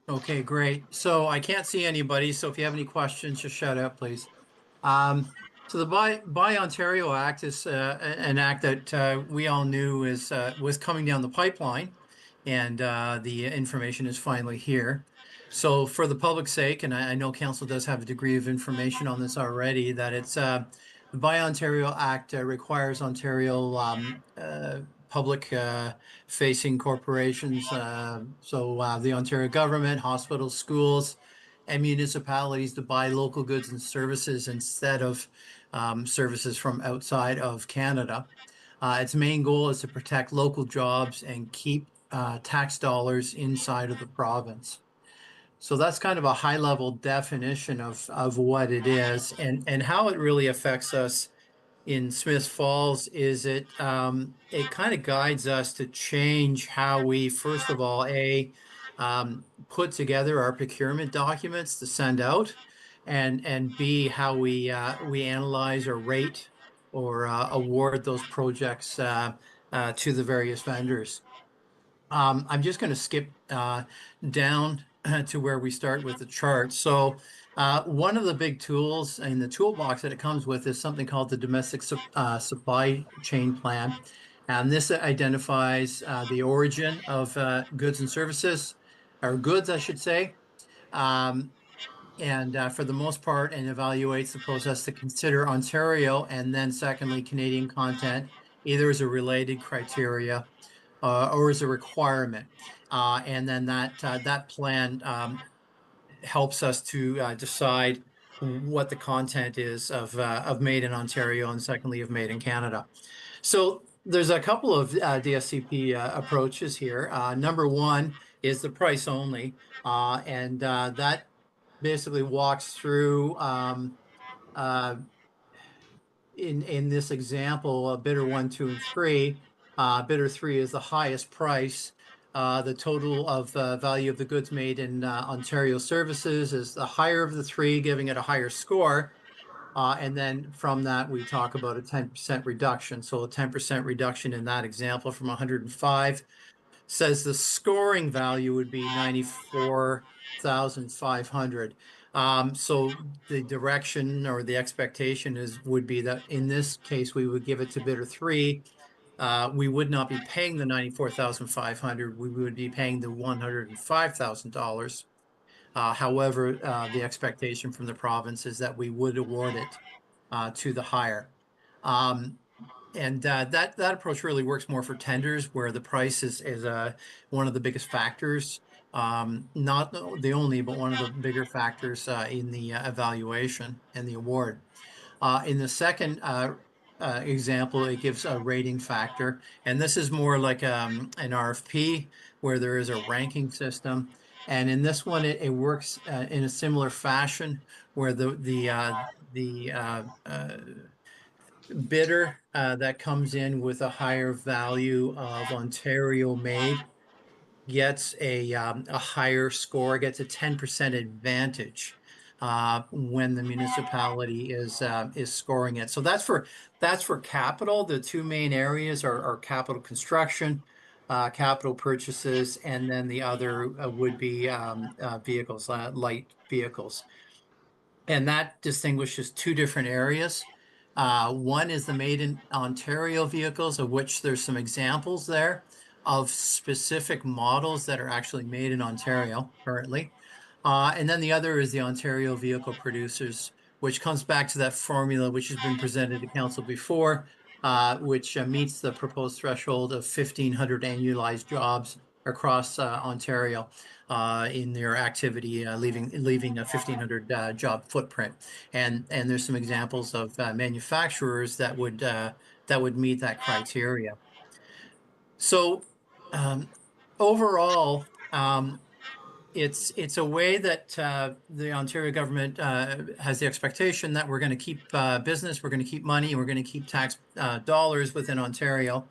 Okay, great. So I can't see anybody, so if you have any questions, just shout out, please. So the Buy Ontario Act is an act that we all knew was coming down the pipeline, and the information is finally here. So for the public's sake, and I know Council does have a degree of information on this already, that it's the Buy Ontario Act requires Ontario public facing corporations, so the Ontario government, hospitals, schools, and municipalities to buy local goods and services instead of services from outside of Canada. Its main goal is to protect local jobs and keep tax dollars inside of the province. So that's kind of a high level definition of what it is, and how it really affects us in Smith Falls is it kind of guides us to change how we, first of all, put together our procurement documents to send out, and B, how we analyze or rate or award those projects to the various vendors. I'm just going to skip down to where we start with the chart. So one of the big tools in the toolbox that it comes with is something called the Domestic Supply Chain Plan. And this identifies the origin of goods and services, or goods, I should say. And for the most part, and evaluates the process to consider Ontario and then secondly, Canadian content, either as a related criteria or as a requirement. And then that plan helps us to decide what the content is of Made in Ontario and secondly of Made in Canada. So there's a couple of DSCP approaches here. Number one is the price only, and that basically walks through in this example, bidder 1, 2, and 3. Bidder 3 is the highest price. The total of value of the goods made in Ontario services is the higher of the three, giving it a higher score. And then from that, we talk about a 10% reduction. So a 10% reduction in that example from 105 says the scoring value would be 94,500. So the direction or the expectation would be that in this case, we would give it to bidder 3. We would not be paying the 94,500. We would be paying the $105,000. However, the expectation from the province is that we would award it to the higher. And that approach really works more for tenders where the price is one of the biggest factors, not the only, but one of the bigger factors in the evaluation and the award. In the second example, it gives a rating factor, and this is more like an RFP where there is a ranking system. And in this one, it works in a similar fashion where the bidder that comes in with a higher value of Ontario made gets a higher score, gets a 10% advantage when the municipality is scoring it. So that's for capital. The two main areas are capital construction, capital purchases, and then the other would be vehicles, light vehicles. And that distinguishes two different areas. One is the Made in Ontario vehicles, of which there's some examples there of specific models that are actually made in Ontario currently. And then the other is the Ontario vehicle producers, which comes back to that formula which has been presented to council before, which meets the proposed threshold of 1,500 annualized jobs across Ontario in their activity, leaving a 1,500 job footprint. And there's some examples of manufacturers that would meet that criteria. So overall, it's a way that the Ontario government has the expectation that we're going to keep business, we're going to keep money, and we're going to keep tax dollars within Ontario.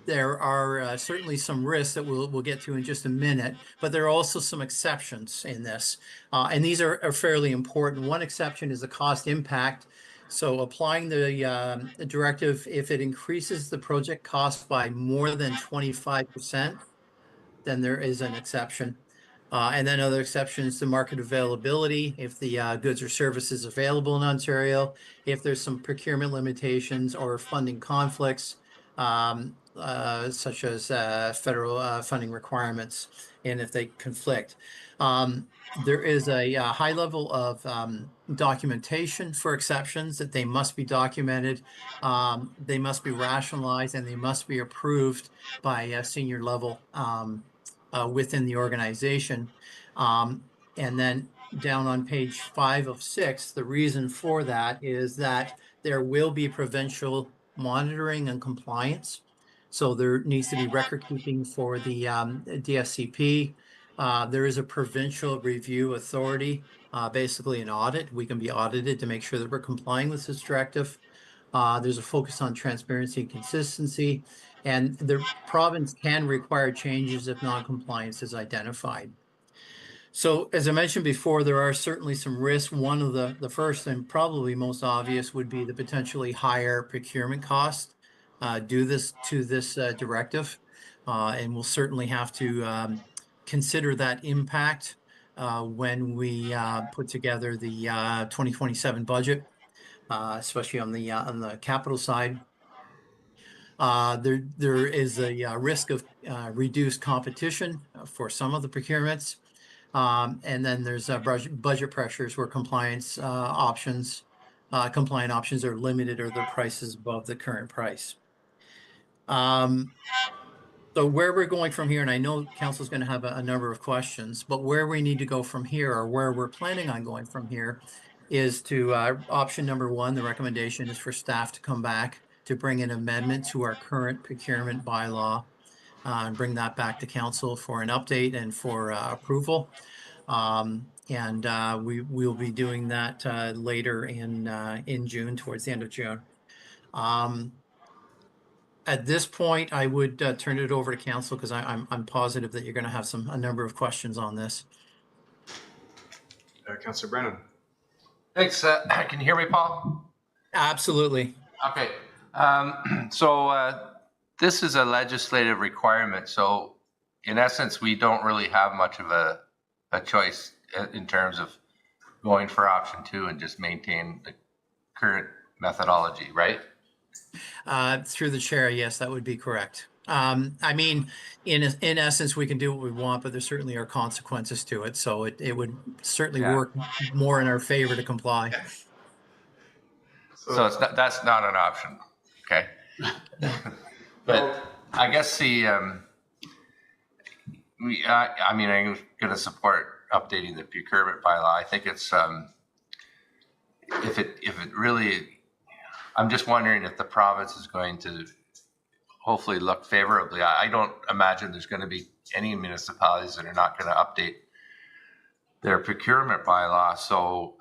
There are certainly some risks that we'll get to in just a minute, but there are also some exceptions in this. And these are fairly important. One exception is the cost impact. So applying the directive, if it increases the project cost by more than 25%, then there is an exception. And then other exceptions to market availability, if the goods or services available in Ontario, if there's some procurement limitations or funding conflicts, such as federal funding requirements, and if they conflict. There is a high level of documentation for exceptions, that they must be documented, they must be rationalized, and they must be approved by a senior level within the organization. And then down on page 5 of 6, the reason for that is that there will be provincial monitoring and compliance. So there needs to be record keeping for the DSCP. There is a provincial review authority, basically an audit. We can be audited to make sure that we're complying with this directive. There's a focus on transparency and consistency, and the province can require changes if non-compliance is identified. So as I mentioned before, there are certainly some risks. One of the first and probably most obvious would be the potentially higher procurement cost due to this directive. And we'll certainly have to consider that impact when we put together the 2027 budget, especially on the capital side. There is a risk of reduced competition for some of the procurements. And then there's budget pressures where compliant options are limited or the price is above the current price. So where we're going from here, and I know council's going to have a number of questions, but where we need to go from here, or where we're planning on going from here, is to option number one. The recommendation is for staff to come back to bring an amendment to our current procurement bylaw and bring that back to council for an update and for approval. We will be doing that later in June, towards the end of June. At this point, I would turn it over to council because I'm positive that you're going to have a number of questions on this.
Councillor Brennan.
Thanks. Can you hear me, Paul?
Absolutely.
Okay. So this is a legislative requirement. So in essence, we don't really have much of a choice in terms of going for option two and just maintain the current methodology, right?
Through the chair, yes, that would be correct. I mean, in essence, we can do what we want, but there certainly are consequences to it. So it would certainly work more in our favor to comply.
So that's not an option. Okay. But I guess I'm going to support updating the procurement bylaw. I think it's if it really, I'm just wondering if the province is going to hopefully look favorably. I don't imagine there's going to be any municipalities that are not going to update their procurement bylaw. So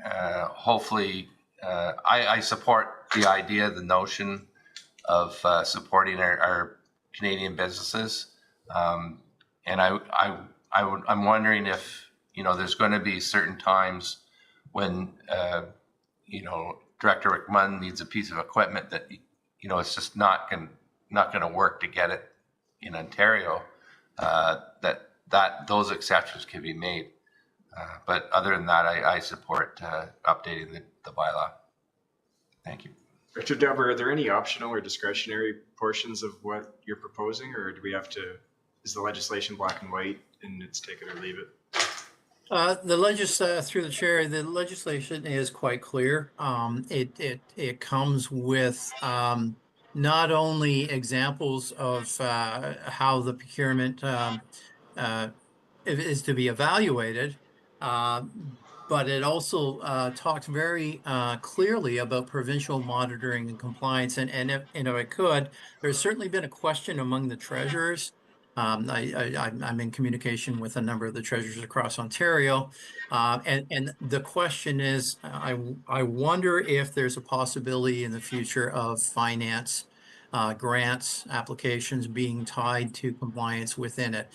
hopefully, I support the idea, the notion of supporting our Canadian businesses, and I'm wondering if there's going to be certain times when Director McMunn needs a piece of equipment that it's just not going to work to get it in Ontario. That those exceptions can be made, but other than that, I support updating the bylaw. Thank you.
Richard Dubber, are there any optional or discretionary portions of what you're proposing, or do we have to? Is the legislation black and white and it's take it or leave it?
Through the chair, the legislation is quite clear. It comes with not only examples of how the procurement is to be evaluated, but it also talks very clearly about provincial monitoring and compliance. And if I could, there's certainly been a question among the treasurers. I'm in communication with a number of the treasurers across Ontario, and the question is, I wonder if there's a possibility in the future of finance grants applications being tied to compliance within it.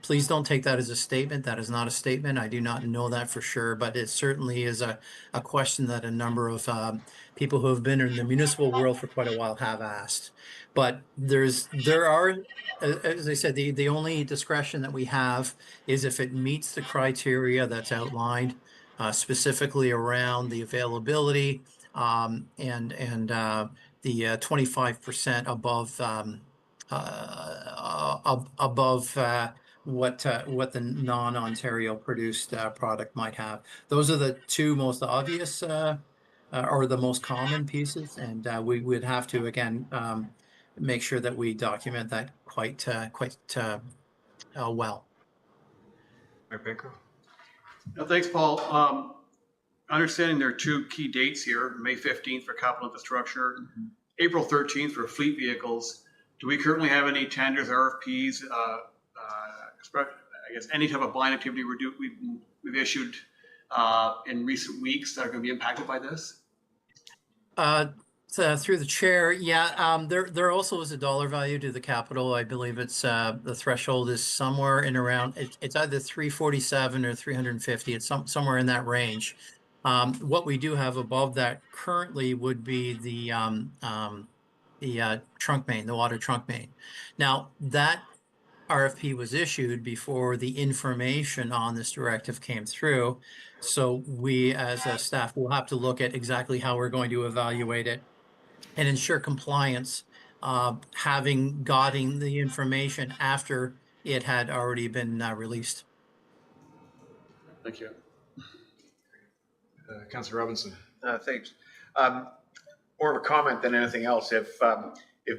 Please don't take that as a statement. That is not a statement. I do not know that for sure, but it certainly is a question that a number of people who have been in the municipal world for quite a while have asked. But there are, as I said, the only discretion that we have is if it meets the criteria that's outlined, specifically around the availability and the 25% above what the non-Ontario produced product might have. Those are the two most obvious or the most common pieces, and we would have to again make sure that we document that quite well.
Mayor Pinko?
No, thanks, Paul. Understanding there are two key dates here, May 15th for capital infrastructure, April 13th for fleet vehicles. Do we currently have any tenders, RFPs, I guess any type of blind activity we've issued in recent weeks that are going to be impacted by this?
Through the chair, there also is a dollar value to the capital. I believe it's the threshold is somewhere in around it's either 347 or 350. It's somewhere in that range. What we do have above that currently would be the trunk main, the water trunk main. Now that RFP was issued before the information on this directive came through. So we as a staff will have to look at exactly how we're going to evaluate it and ensure compliance, having gotten the information after it had already been released.
Thank you.
Councillor Robinson.
Thanks. More of a comment than anything else. If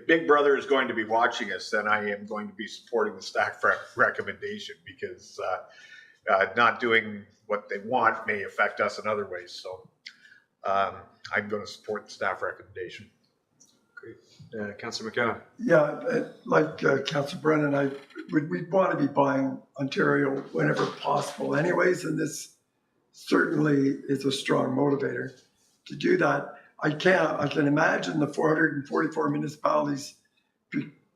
Big Brother is going to be watching us, then I am going to be supporting the staff recommendation, because not doing what they want may affect us in other ways. So I'm going to support the staff recommendation.
Great. Councillor McKenna.
Yeah, like Councillor Brennan, we'd want to be buying Ontario whenever possible anyways, and this certainly is a strong motivator to do that. I can imagine the 444 municipalities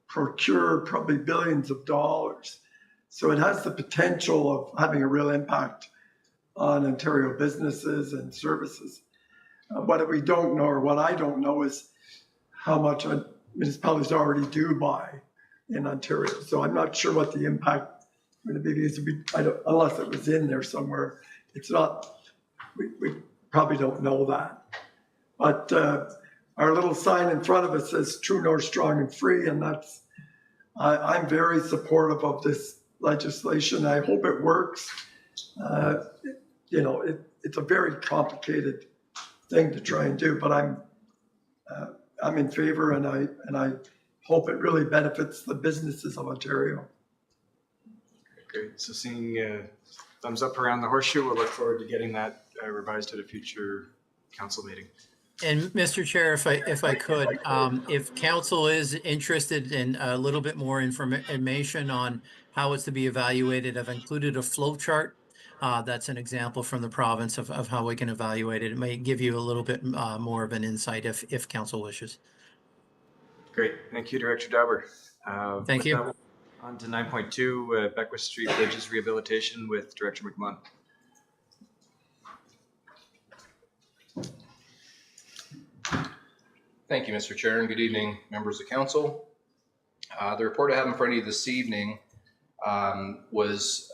procure probably billions of dollars. So it has the potential of having a real impact on Ontario businesses and services. What we don't know, or what I don't know, is how much municipalities already do buy in Ontario. So I'm not sure what the impact is going to be, because unless it was in there somewhere, it's not, we probably don't know that. But our little sign in front of us says True North, strong and free, and that's, I'm very supportive of this legislation. I hope it works. It's a very complicated thing to try and do, but I'm in favor, and I hope it really benefits the businesses of Ontario.
Great. So seeing thumbs up around the horseshoe, we'll look forward to getting that revised at a future council meeting.
And Mr. Chair, if I could, if council is interested in a little bit more information on how it's to be evaluated, I've included a flow chart. That's an example from the province of how we can evaluate it. It may give you a little bit more of an insight if council wishes.
Great. Thank you, Director Dauber.
Thank you.
That, on to 9.2, Beckwith Street Bridges Rehabilitation with Director McMahon.
Thank you, Mr. Chair, and good evening, members of council. The report I have in front of you this evening was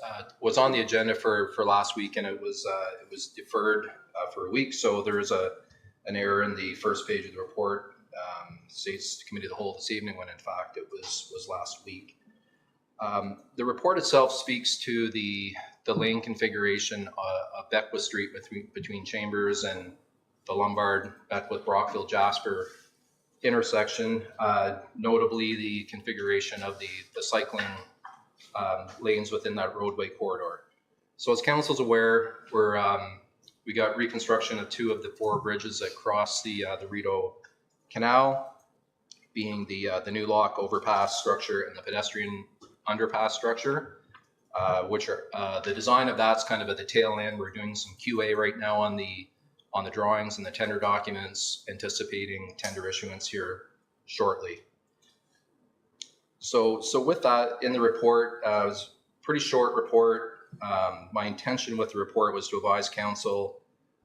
on the agenda for last week, and it was deferred for a week. So there is an error in the first page of the report. States the committee of the whole this evening, when in fact it was last week. The report itself speaks to the lane configuration of Beckwith Street between Chambers and the Lombard, Beckwith, Brockville, Jasper intersection, notably the configuration of the cycling lanes within that roadway corridor. So as council's aware, we got reconstruction of 2 of the 4 bridges that cross the Rideau Canal, being the new lock overpass structure and the pedestrian underpass structure, which are the design of that's kind of at the tail end. We're doing some QA right now on the drawings and the tender documents, anticipating tender issuance here shortly. So with that, in the report, it was a pretty short report. My intention with the report was to advise council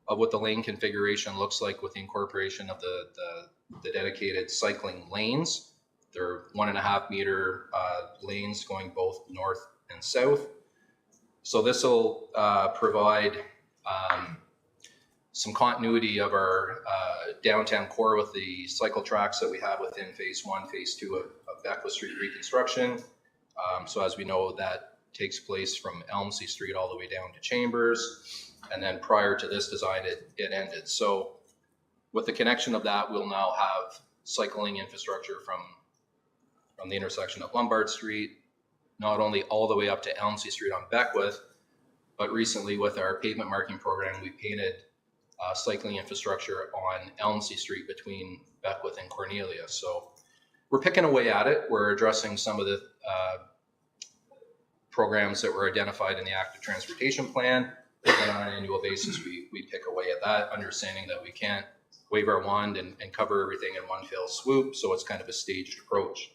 of what the lane configuration looks like with the incorporation of the dedicated cycling lanes. They're 1.5 meter lanes going both north and south. So this will provide some continuity of our downtown core with the cycle tracks that we have within phase 1, phase 2 of Beckwith Street reconstruction. So as we know, that takes place from Elmsey Street all the way down to Chambers. And then prior to this design, it ended. So with the connection of that, we'll now have cycling infrastructure from the intersection of Lombard Street, not only all the way up to Elmsey Street on Beckwith, but recently with our pavement marking program, we painted cycling infrastructure on Elmsey Street between Beckwith and Cornelia. So we're picking away at it. We're addressing some of the programs that were identified in the active transportation plan. And on an annual basis, we pick away at that, understanding that we can't wave our wand and cover everything in one fell swoop. So it's kind of a staged approach.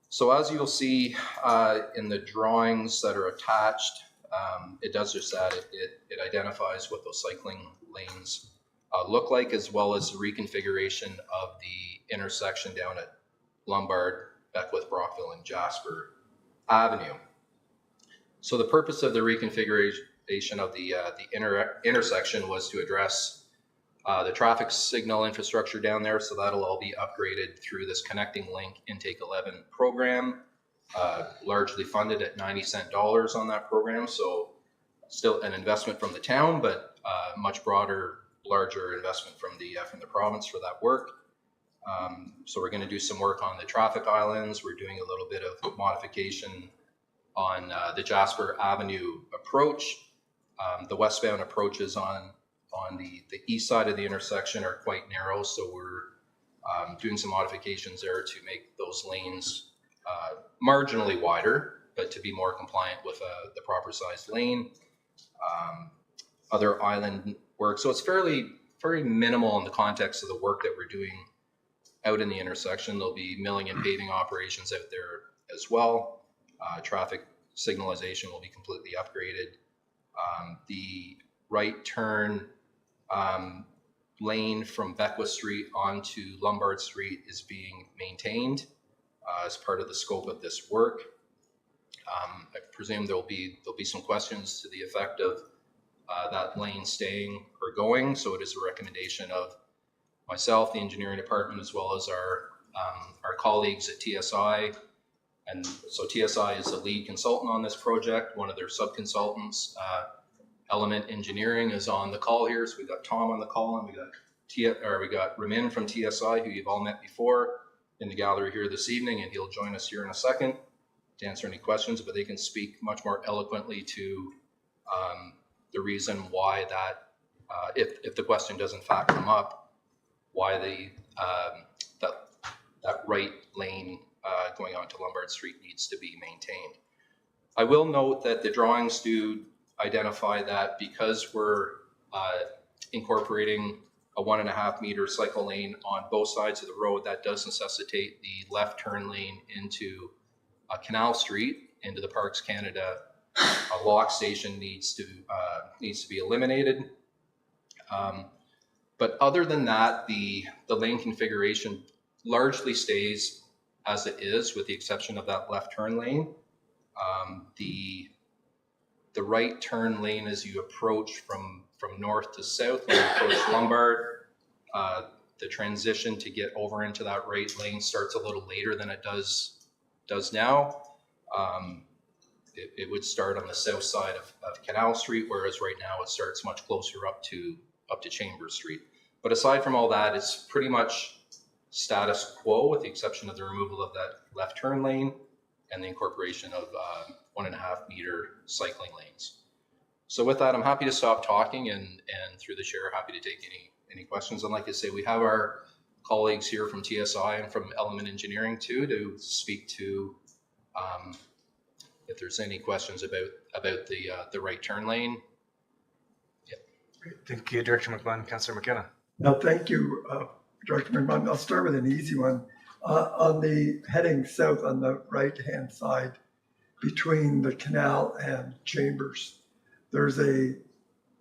So as you'll see in the drawings that are attached, it does just that. It identifies what those cycling lanes look like, as well as the reconfiguration of the intersection down at Lombard, Beckwith, Brockville, and Jasper Avenue. So the purpose of the reconfiguration of the intersection was to address the traffic signal infrastructure down there. So that'll all be upgraded through this Connecting Link Intake 11 program, largely funded at 90 cent dollars on that program. So still an investment from the town, but much broader, larger investment from the province for that work. So we're going to do some work on the traffic islands. We're doing a little bit of modification on the Jasper Avenue approach. The westbound approaches on the east side of the intersection are quite narrow, so we're doing some modifications there to make those lanes marginally wider, but to be more compliant with the proper sized lane. Other island work, so it's very minimal in the context of the work that we're doing out in the intersection. There'll be milling and paving operations out there as well. Traffic signalization will be completely upgraded. The right turn lane from Beckwith Street onto Lombard Street is being maintained as part of the scope of this work. I presume there'll be some questions to the effect of that lane staying or going. So it is a recommendation of myself, the engineering department, as well as our colleagues at TSI. And so TSI is the lead consultant on this project. One of their sub-consultants, Element Engineering, is on the call here. So we got Tom on the call, and we got Ramin from TSI, who you've all met before, in the gallery here this evening, and he'll join us here in a second to answer any questions. But they can speak much more eloquently to the reason why that, if the question does in fact come up, why that right lane going on to Lombard Street needs to be maintained. I will note that the drawings do identify that because we're incorporating a 1.5 meter cycle lane on both sides of the road, that does necessitate the left turn lane into Canal Street, into the Parks Canada lock station needs to be eliminated. But other than that, the lane configuration largely stays as it is, with the exception of that left turn lane. The right turn lane as you approach from north to south, when you approach Lombard, the transition to get over into that right lane starts a little later than it does now. It would start on the south side of Canal Street, whereas right now it starts much closer up to Chambers Street. But aside from all that, it's pretty much status quo, with the exception of the removal of that left turn lane and the incorporation of 1.5 meter cycling lanes. So with that, I'm happy to stop talking, and through the chair, happy to take any questions. And like I say, we have our colleagues here from TSI and from Element Engineering too, to speak to if there's any questions about the right turn lane. Yep.
Great. Thank you, Director McMahon. Councillor McKenna.
No, thank you, Director McMahon. I'll start with an easy one. On the heading south on the right-hand side, between the canal and Chambers, there's a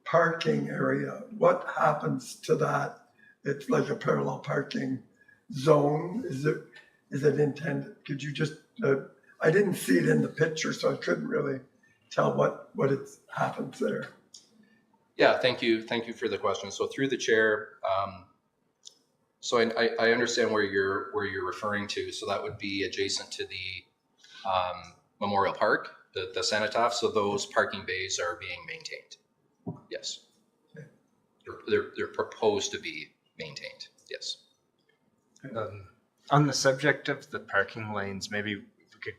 parking area. What happens to that? It's like a parallel parking zone. Is it intended? Could you just, I didn't see it in the picture, so I couldn't really tell what happens there.
Yeah, thank you for the question. So through the chair, so I understand where you're referring to. So that would be adjacent to the Memorial Park, the cenotaph. So those parking bays are being maintained. Yes, they're proposed to be maintained. Yes.
On the subject of the parking lanes, maybe if we could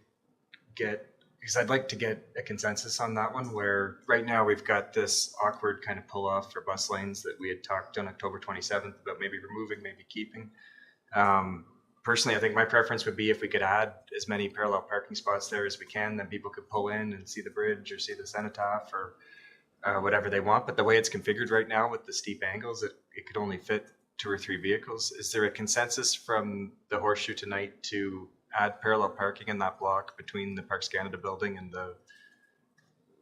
get, because I'd like to get a consensus on that one, where right now we've got this awkward kind of pull off for bus lanes that we had talked on October 27th about maybe removing, maybe keeping. Personally, I think my preference would be if we could add as many parallel parking spots there as we can, then people could pull in and see the bridge or see the cenotaph or whatever they want. But the way it's configured right now with the steep angles, it could only fit 2 or 3 vehicles. Is there a consensus from the Horseshoe tonight to add parallel parking in that block between the Parks Canada building and the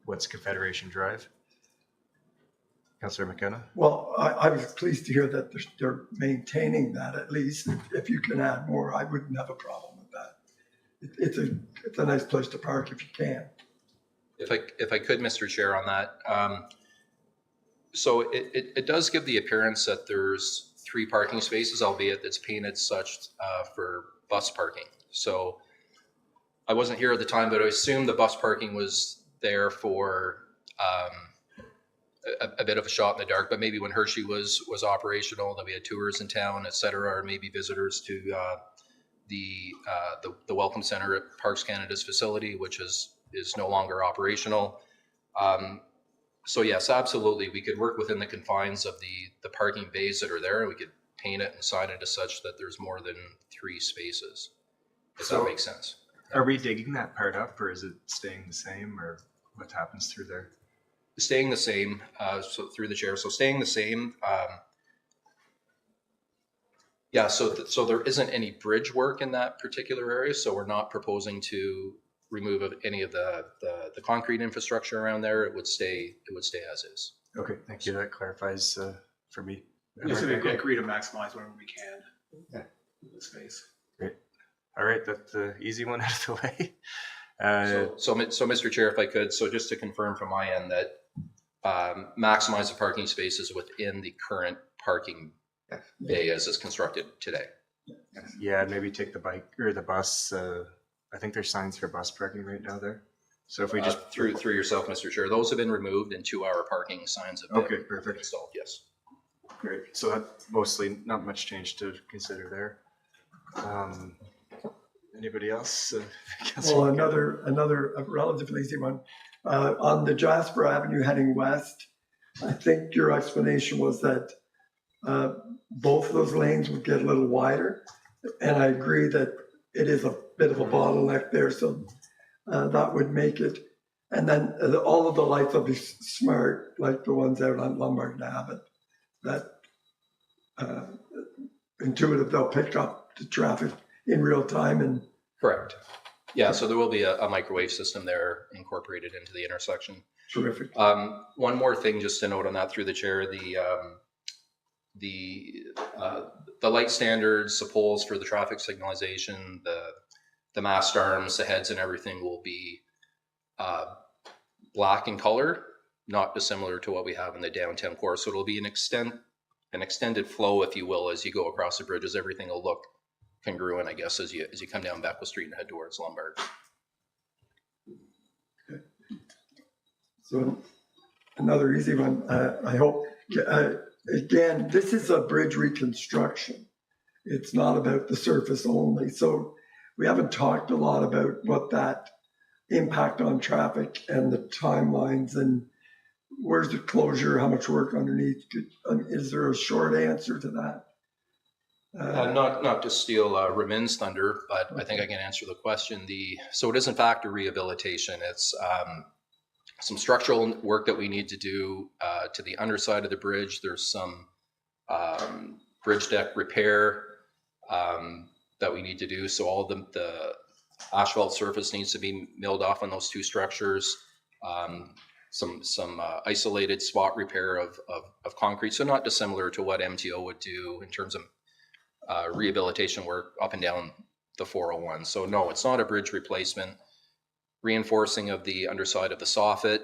what's Confederation Drive? Councillor McKenna?
Well, I was pleased to hear that they're maintaining that at least. If you can add more, I wouldn't have a problem with that. It's a nice place to park if you can.
If I could, Mr. Chair, on that. So it does give the appearance that there's 3 parking spaces, albeit it's painted such for bus parking. So I wasn't here at the time, but I assume the bus parking was there for a bit of a shot in the dark. But maybe when Hershey was operational, that we had tours in town, et cetera, or maybe visitors to the Welcome Center at Parks Canada's facility, which is no longer operational. So yes, absolutely, we could work within the confines of the parking bays that are there, and we could paint it and sign it as such that there's more than 3 spaces, if that makes sense.
Are we digging that part up, or is it staying the same, or what happens through there?
Staying the same, so through the chair, so staying the same. Yeah, so there isn't any bridge work in that particular area, so we're not proposing to remove any of the concrete infrastructure around there. It would stay as is.
Okay, thank you. That clarifies for me.
Yes, we agree to maximize whatever we can.
Yeah.
The space.
Great. All right, that's the easy one out of the way.
So Mr. Chair, if I could, so just to confirm from my end that maximize the parking spaces within the current parking bay as is constructed today.
Yeah, maybe take the bike or the bus. I think there's signs for bus parking right now there. So if we just
through yourself, Mr. Chair, those have been removed and 2-hour parking signs have been
perfect.
installed. Yes.
Great. So that mostly not much change to consider there. Anybody else?
Well, another relatively easy one. On the Jasper Avenue heading west, I think your explanation was that both of those lanes would get a little wider. And I agree that it is a bit of a bottleneck there. So that would make it. And then all of the lights will be smart, like the ones out on Lombard Ave. That intuitive, they'll pick up the traffic in real time. And
correct. Yeah, so there will be a microwave system there incorporated into the intersection.
Terrific.
One more thing just to note on that through the chair, the light standards, the poles for the traffic signalization, the mast arms, the heads and everything will be black in color, not dissimilar to what we have in the downtown core. So it'll be an extended flow, if you will, as you go across the bridges. Everything will look congruent, I guess, as you come down Beckwith Street and head towards Lombard.
Okay. So another easy one. I hope. Again, this is a bridge reconstruction. It's not about the surface only. So we haven't talked a lot about what that impact on traffic and the timelines and where's the closure, how much work underneath. Is there a short answer to that?
Not to steal Ramin's thunder, but I think I can answer the question. So it is in fact a rehabilitation. It's some structural work that we need to do to the underside of the bridge. There's some bridge deck repair that we need to do. So all the asphalt surface needs to be milled off on those 2 structures. Some isolated spot repair of concrete. So not dissimilar to what MTO would do in terms of rehabilitation work up and down the 401. So no, it's not a bridge replacement. Reinforcing of the underside of the soffit,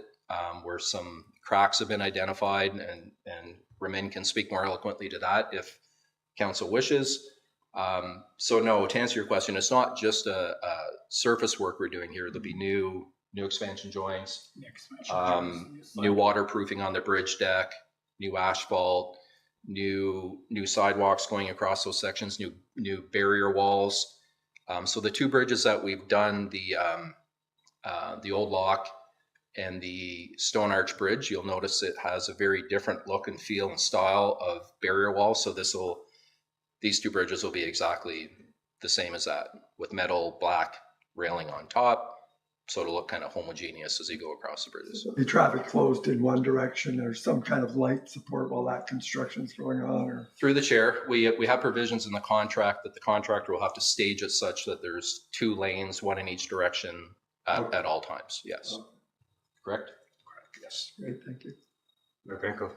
where some cracks have been identified, and Ramin can speak more eloquently to that if council wishes. So no, to answer your question, it's not just a surface work we're doing here. There'll be new expansion joints, new waterproofing on the bridge deck, new asphalt, new sidewalks going across those sections, new barrier walls. So the 2 bridges that we've done, the Old Lock and the Stone Arch Bridge, you'll notice it has a very different look and feel and style of barrier walls. So these 2 bridges will be exactly the same as that, with metal black railing on top, so it'll look kind of homogeneous as you go across the bridges.
Be traffic closed in one direction or some kind of light support while that construction's going on, or?
Through the chair, we have provisions in the contract that the contractor will have to stage it such that there's 2 lanes, 1 in each direction at all times. Yes. Correct? Yes.
Great, thank you.
Mayor Benko.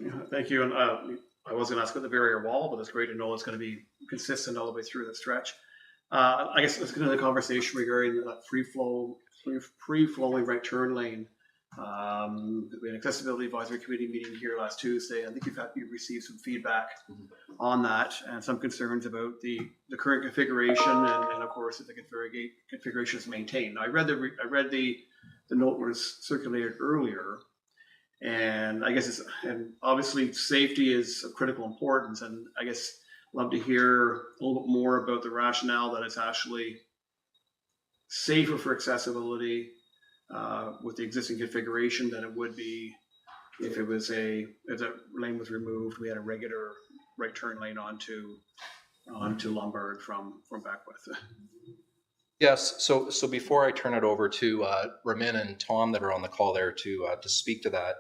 Yeah, thank you. And I was going to ask about the barrier wall, but it's great to know it's going to be consistent all the way through the stretch. I guess let's get into the conversation regarding that free-flowing right turn lane. We had an accessibility advisory committee meeting here last Tuesday. I think you've received some feedback on that and some concerns about the current configuration and of course if the configuration is maintained. I read the note was circulated earlier, and I guess and obviously safety is of critical importance, and I guess love to hear a little bit more about the rationale that it's actually safer for accessibility with the existing configuration than it would be if it was if the lane was removed, we had a regular right turn lane onto Lombard from Beckwith.
Yes. So before I turn it over to Ramin and Tom that are on the call there to speak to that,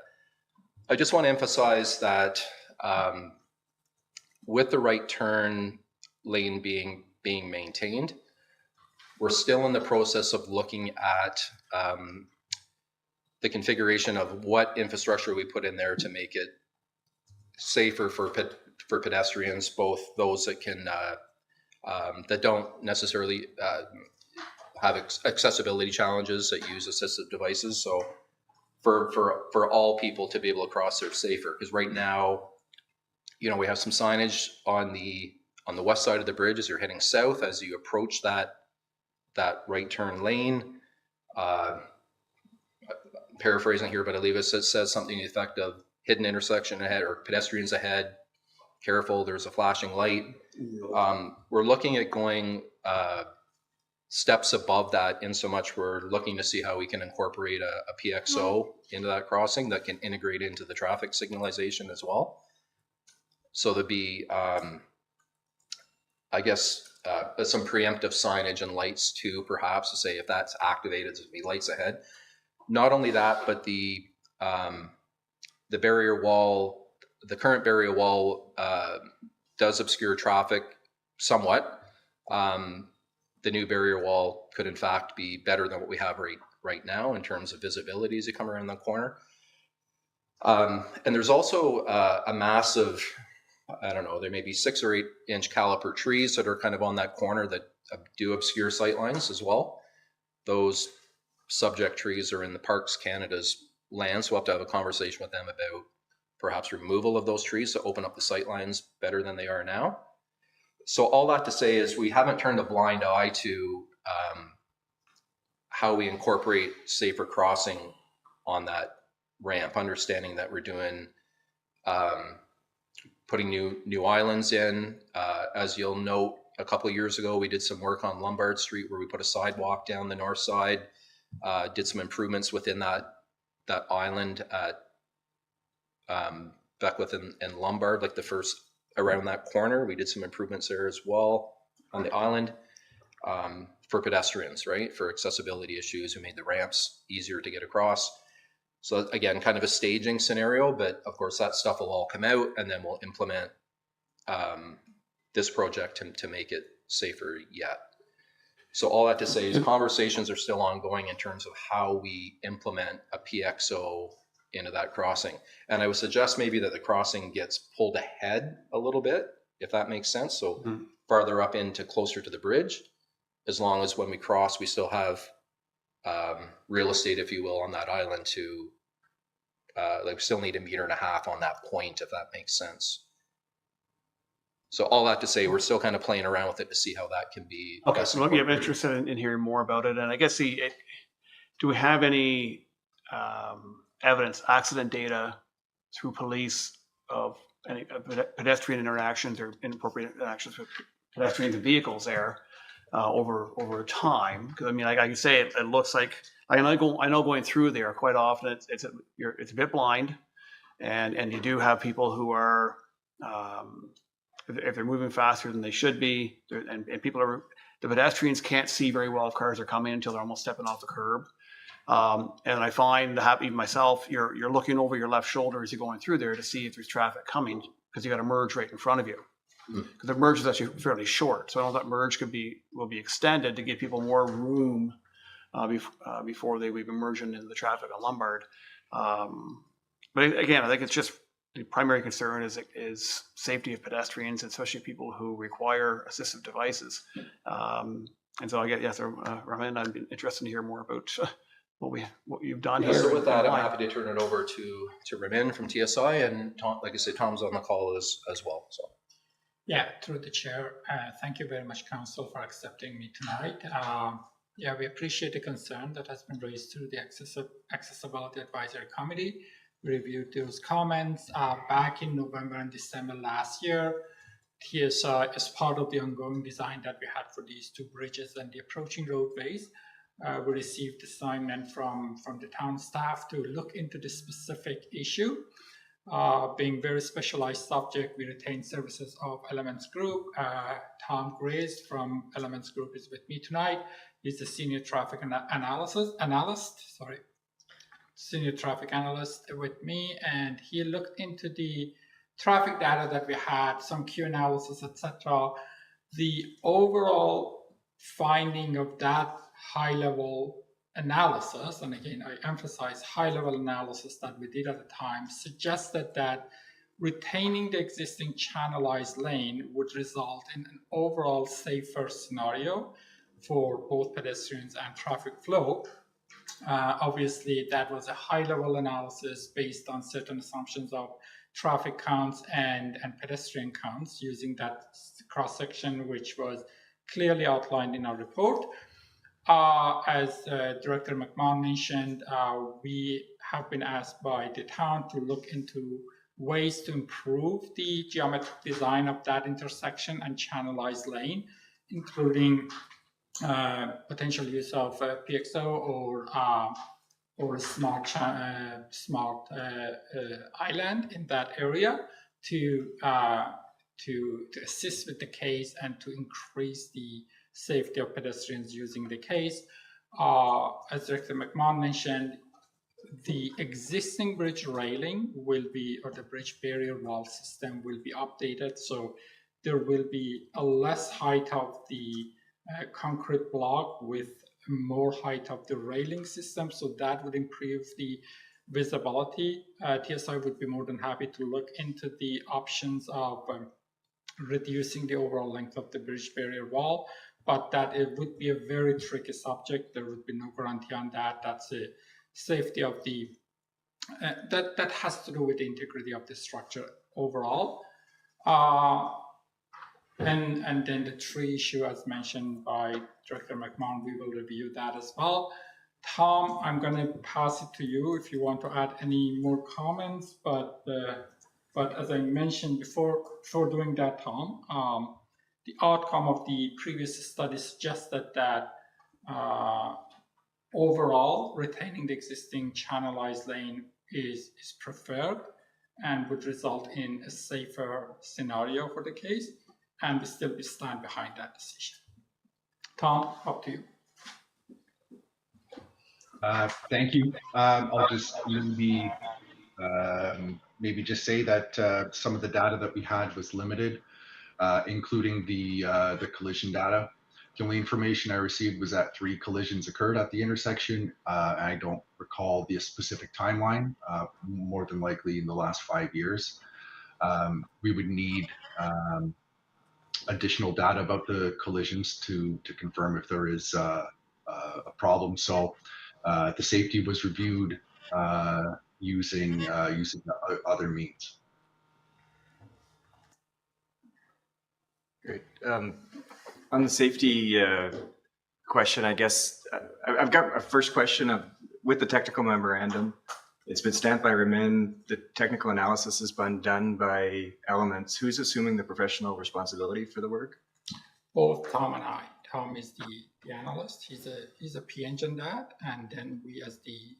I just want to emphasize that with the right turn lane being maintained, we're still in the process of looking at the configuration of what infrastructure we put in there to make it safer for pedestrians, both those that can that don't necessarily have accessibility challenges that use assistive devices. So for all people to be able to cross there safer, because right now, we have some signage on the west side of the bridge as you're heading south. As you approach that right turn lane, paraphrasing here, but I believe it says something to the effect of hidden intersection ahead or pedestrians ahead. Careful, there's a flashing light. We're looking at going steps above that, in so much we're looking to see how we can incorporate a PXO into that crossing that can integrate into the traffic signalization as well. So there'd be, I guess, some preemptive signage and lights too, perhaps, to say if that's activated, there'd be lights ahead. Not only that, but the barrier wall, the current barrier wall does obscure traffic somewhat. The new barrier wall could in fact be better than what we have right now in terms of visibility as you come around the corner. And there's also a massive, I don't know, there may be 6 or 8 inch caliper trees that are kind of on that corner that do obscure sight lines as well. Those subject trees are in the Parks Canada's land, so we'll have to have a conversation with them about perhaps removal of those trees to open up the sight lines better than they are now. So all that to say is we haven't turned a blind eye to how we incorporate safer crossing on that ramp, understanding that we're doing putting new islands in. As you'll note, a couple of years ago, we did some work on Lombard Street where we put a sidewalk down the north side, did some improvements within that island at Beckwith and Lombard, like the first around that corner. We did some improvements there as well on the island for pedestrians, right? For accessibility issues, we made the ramps easier to get across. So again, kind of a staging scenario, but of course that stuff will all come out and then we'll implement this project to make it safer yet. So all that to say is conversations are still ongoing in terms of how we implement a PXO into that crossing. And I would suggest maybe that the crossing gets pulled ahead a little bit, if that makes sense. So farther up into closer to the bridge, as long as when we cross, we still have real estate, if you will, on that island to, like we still need 1.5 meters on that point, if that makes sense. So all that to say, we're still kind of playing around with it to see how that can be.
Okay, so I'm interested in hearing more about it. And I guess do we have any evidence, accident data through police of any pedestrian interactions or inappropriate interactions with pedestrians and vehicles there over time? Because I mean, like I can say, it looks like I know going through there quite often it's a bit blind, and you do have people who are if they're moving faster than they should be, and people are the pedestrians can't see very well if cars are coming until they're almost stepping off the curb. And I find even myself, you're looking over your left shoulder as you're going through there to see if there's traffic coming, because you got a merge right in front of you. Because the merge is actually fairly short, so I know that merge will be extended to give people more room before they would be merging into the traffic on Lombard. But again, I think it's just the primary concern is safety of pedestrians, especially people who require assistive devices. And so I get, yes, Ramin, I'd be interested to hear more about what you've done here.
So with that, I'm happy to turn it over to Ramin from TSI, and Tom, like I said, Tom's on the call as well. So.
Yeah, through the chair. Thank you very much, Council, for accepting me tonight. Yeah, we appreciate the concern that has been raised through the Accessibility Advisory Committee. We reviewed those comments back in November and December last year. TSI, as part of the ongoing design that we had for these two bridges and the approaching roadways, we received assignment from the town staff to look into the specific issue. Being very specialized subject, we retain services of Elements Group. Tom Grace from Elements Group is with me tonight. He's the senior traffic senior traffic analyst with me, and he looked into the traffic data that we had, some Q analysis, etc. The overall finding of that high-level analysis, and again, I emphasize high-level analysis that we did at the time, suggested that retaining the existing channelized lane would result in an overall safer scenario for both pedestrians and traffic flow. Obviously, that was a high-level analysis based on certain assumptions of traffic counts and pedestrian counts using that cross-section, which was clearly outlined in our report. As Director McMahon mentioned, we have been asked by the town to look into ways to improve the geometric design of that intersection and channelized lane, including potential use of PXO or a smart island in that area to assist with the case and to increase the safety of pedestrians using the case. As Director McMahon mentioned, the existing bridge railing will be, or the bridge barrier wall system will be updated. So there will be a less height of the concrete block with more height of the railing system. So that would improve the visibility. TSI would be more than happy to look into the options of reducing the overall length of the bridge barrier wall, but that it would be a very tricky subject. There would be no guarantee on that. That's a safety of the, that has to do with the integrity of the structure overall. And then the tree issue, as mentioned by Director McMahon, we will review that as well. Tom, I'm going to pass it to you if you want to add any more comments, but as I mentioned before doing that, Tom, the outcome of the previous study suggested that overall retaining the existing channelized lane is preferred and would result in a safer scenario for the case, and we still stand behind that decision. Tom, up to you.
Thank you. I'll just maybe just say that some of the data that we had was limited, including the collision data. The only information I received was that 3 collisions occurred at the intersection. I don't recall the specific timeline, more than likely in the last 5 years. We would need additional data about the collisions to confirm if there is a problem. So the safety was reviewed using other means.
Great. On the safety question, I guess I've got a first question of, with the technical memorandum, it's been stamped by Ramin, the technical analysis has been done by Elements. Who's assuming the professional responsibility for the work?
Both Tom and I. Tom is the analyst. He's a PNG in that, and then we as the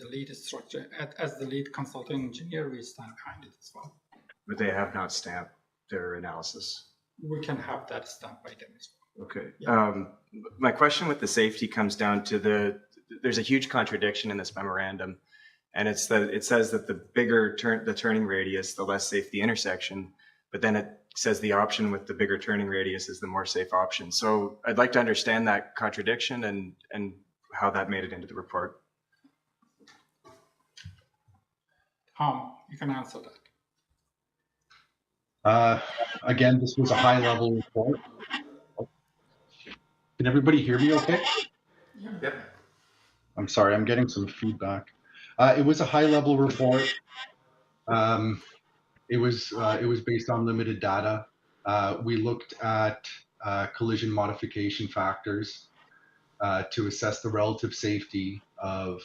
lead structure, as the lead consulting engineer, we stand behind it as well.
But they have not stamped their analysis.
We can have that stamped by them as
Okay. My question with the safety comes down to there's a huge contradiction in this memorandum, and it's that it says that the bigger the turning radius, the less safe the intersection, but then it says the option with the bigger turning radius is the more safe option. So I'd like to understand that contradiction and how that made it into the report.
Tom, you can answer that.
Again, this was a high-level report. Can everybody hear me okay?
Yep.
I'm sorry, I'm getting some feedback. It was a high-level report. It was based on limited data. We looked at collision modification factors to assess the relative safety of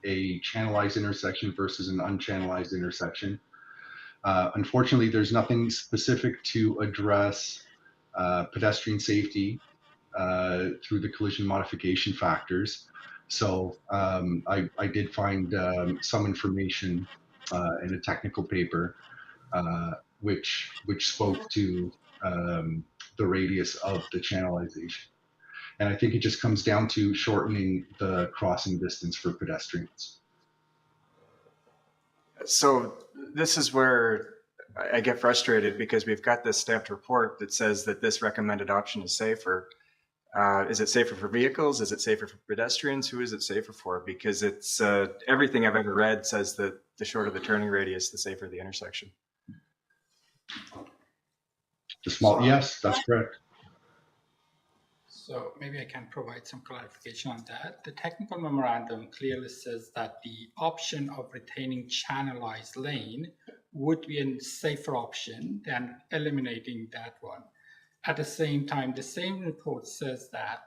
a channelized intersection versus an unchannelized intersection. Unfortunately, there's nothing specific to address pedestrian safety through the collision modification factors. So I did find some information in a technical paper which spoke to the radius of the channelization. And I think it just comes down to shortening the crossing distance for pedestrians.
So this is where I get frustrated, because we've got this stamped report that says that this recommended option is safer. Is it safer for vehicles? Is it safer for pedestrians? Who is it safer for? Because it's everything I've ever read says that the shorter the turning radius, the safer the intersection.
Yes, that's correct.
So maybe I can provide some clarification on that. The technical memorandum clearly says that the option of retaining channelized lane would be a safer option than eliminating that one. At the same time, the same report says that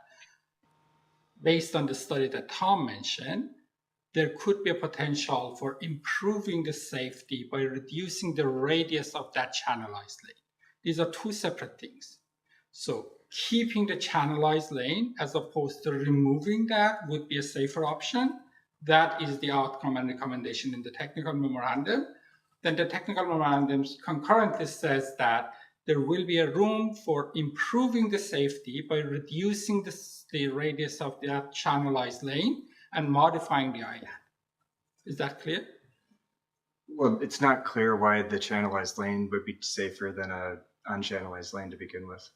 based on the study that Tom mentioned, there could be a potential for improving the safety by reducing the radius of that channelized lane. These are two separate things. So keeping the channelized lane as opposed to removing that would be a safer option. That is the outcome and recommendation in the technical memorandum. Then the technical memorandum concurrently says that there will be a room for improving the safety by reducing the radius of that channelized lane and modifying the island. Is that clear?
Well, it's not clear why the channelized lane would be safer than a unchannelized lane to begin with.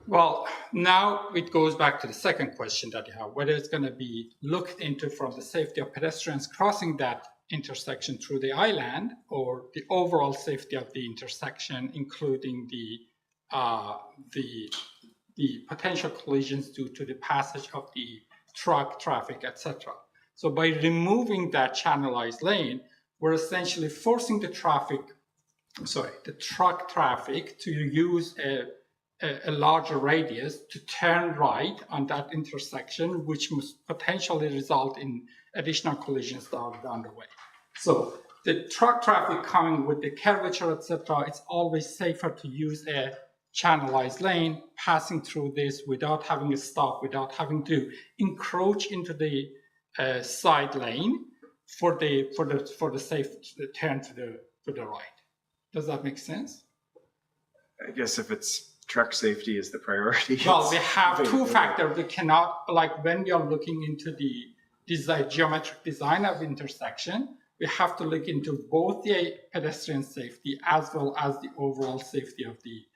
Well, now it goes back to the second question that you have, whether it's going to be looked into from the safety of pedestrians crossing that intersection through the island, or the overall safety of the intersection, including the potential collisions due to the passage of the truck traffic, etc. So by removing that channelized lane, we're essentially forcing the truck traffic to use a larger radius to turn right on that intersection, which must potentially result in additional collisions down the way. So the truck traffic coming with the curvature, etc., it's always safer to use a channelized lane, passing through this without having to stop, without having to encroach into the side lane for the safe turn to the right. Does that make sense?
I guess if it's truck safety is the priority.
Well, we have two factors. We cannot, like when we are looking into the geometric design of intersection, we have to look into both the pedestrian safety as well as the overall safety of the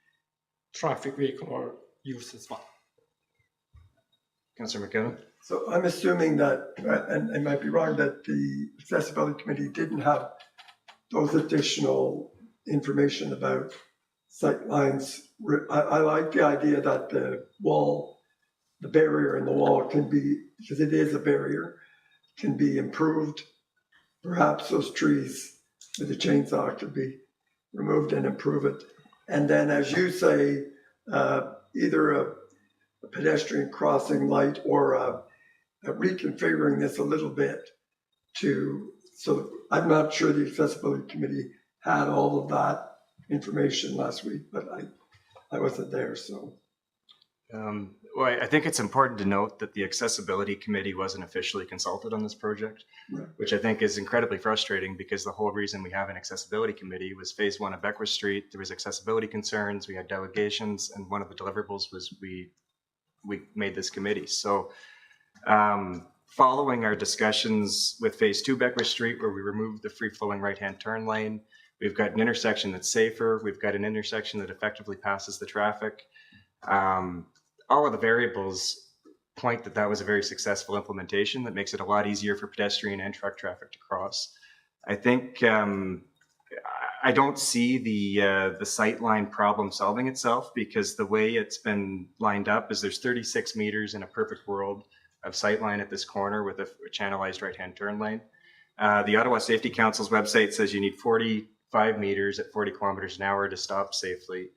traffic vehicle or use as well.
Councillor McKenna?
So I'm assuming that, and I might be wrong, that the Accessibility Committee didn't have those additional information about sight lines. I like the idea that the barrier in the wall can be, because it is a barrier, can be improved. Perhaps those trees with a chainsaw could be removed and improve it. And then, as you say, either a pedestrian crossing light or reconfiguring this a little bit so I'm not sure the Accessibility Committee had all of that information last week, but I wasn't there, so.
Well, I think it's important to note that the accessibility committee wasn't officially consulted on this project,
Right.
which I think is incredibly frustrating because the whole reason we have an accessibility committee was phase one of Beckwith Street. There was accessibility concerns, we had delegations, and one of the deliverables was we made this committee. So following our discussions with phase two Beckwith Street, where we removed the free flowing right-hand turn lane, we've got an intersection that's safer. We've got an intersection that effectively passes the traffic. All of the variables point that was a very successful implementation that makes it a lot easier for pedestrian and truck traffic to cross. I think I don't see the sightline problem solving itself because the way it's been lined up is there's 36 meters in a perfect world of sightline at this corner with a channelized right-hand turn lane. The Ottawa Safety Council's website says you need 45 meters at 40 kilometers an hour to stop safely.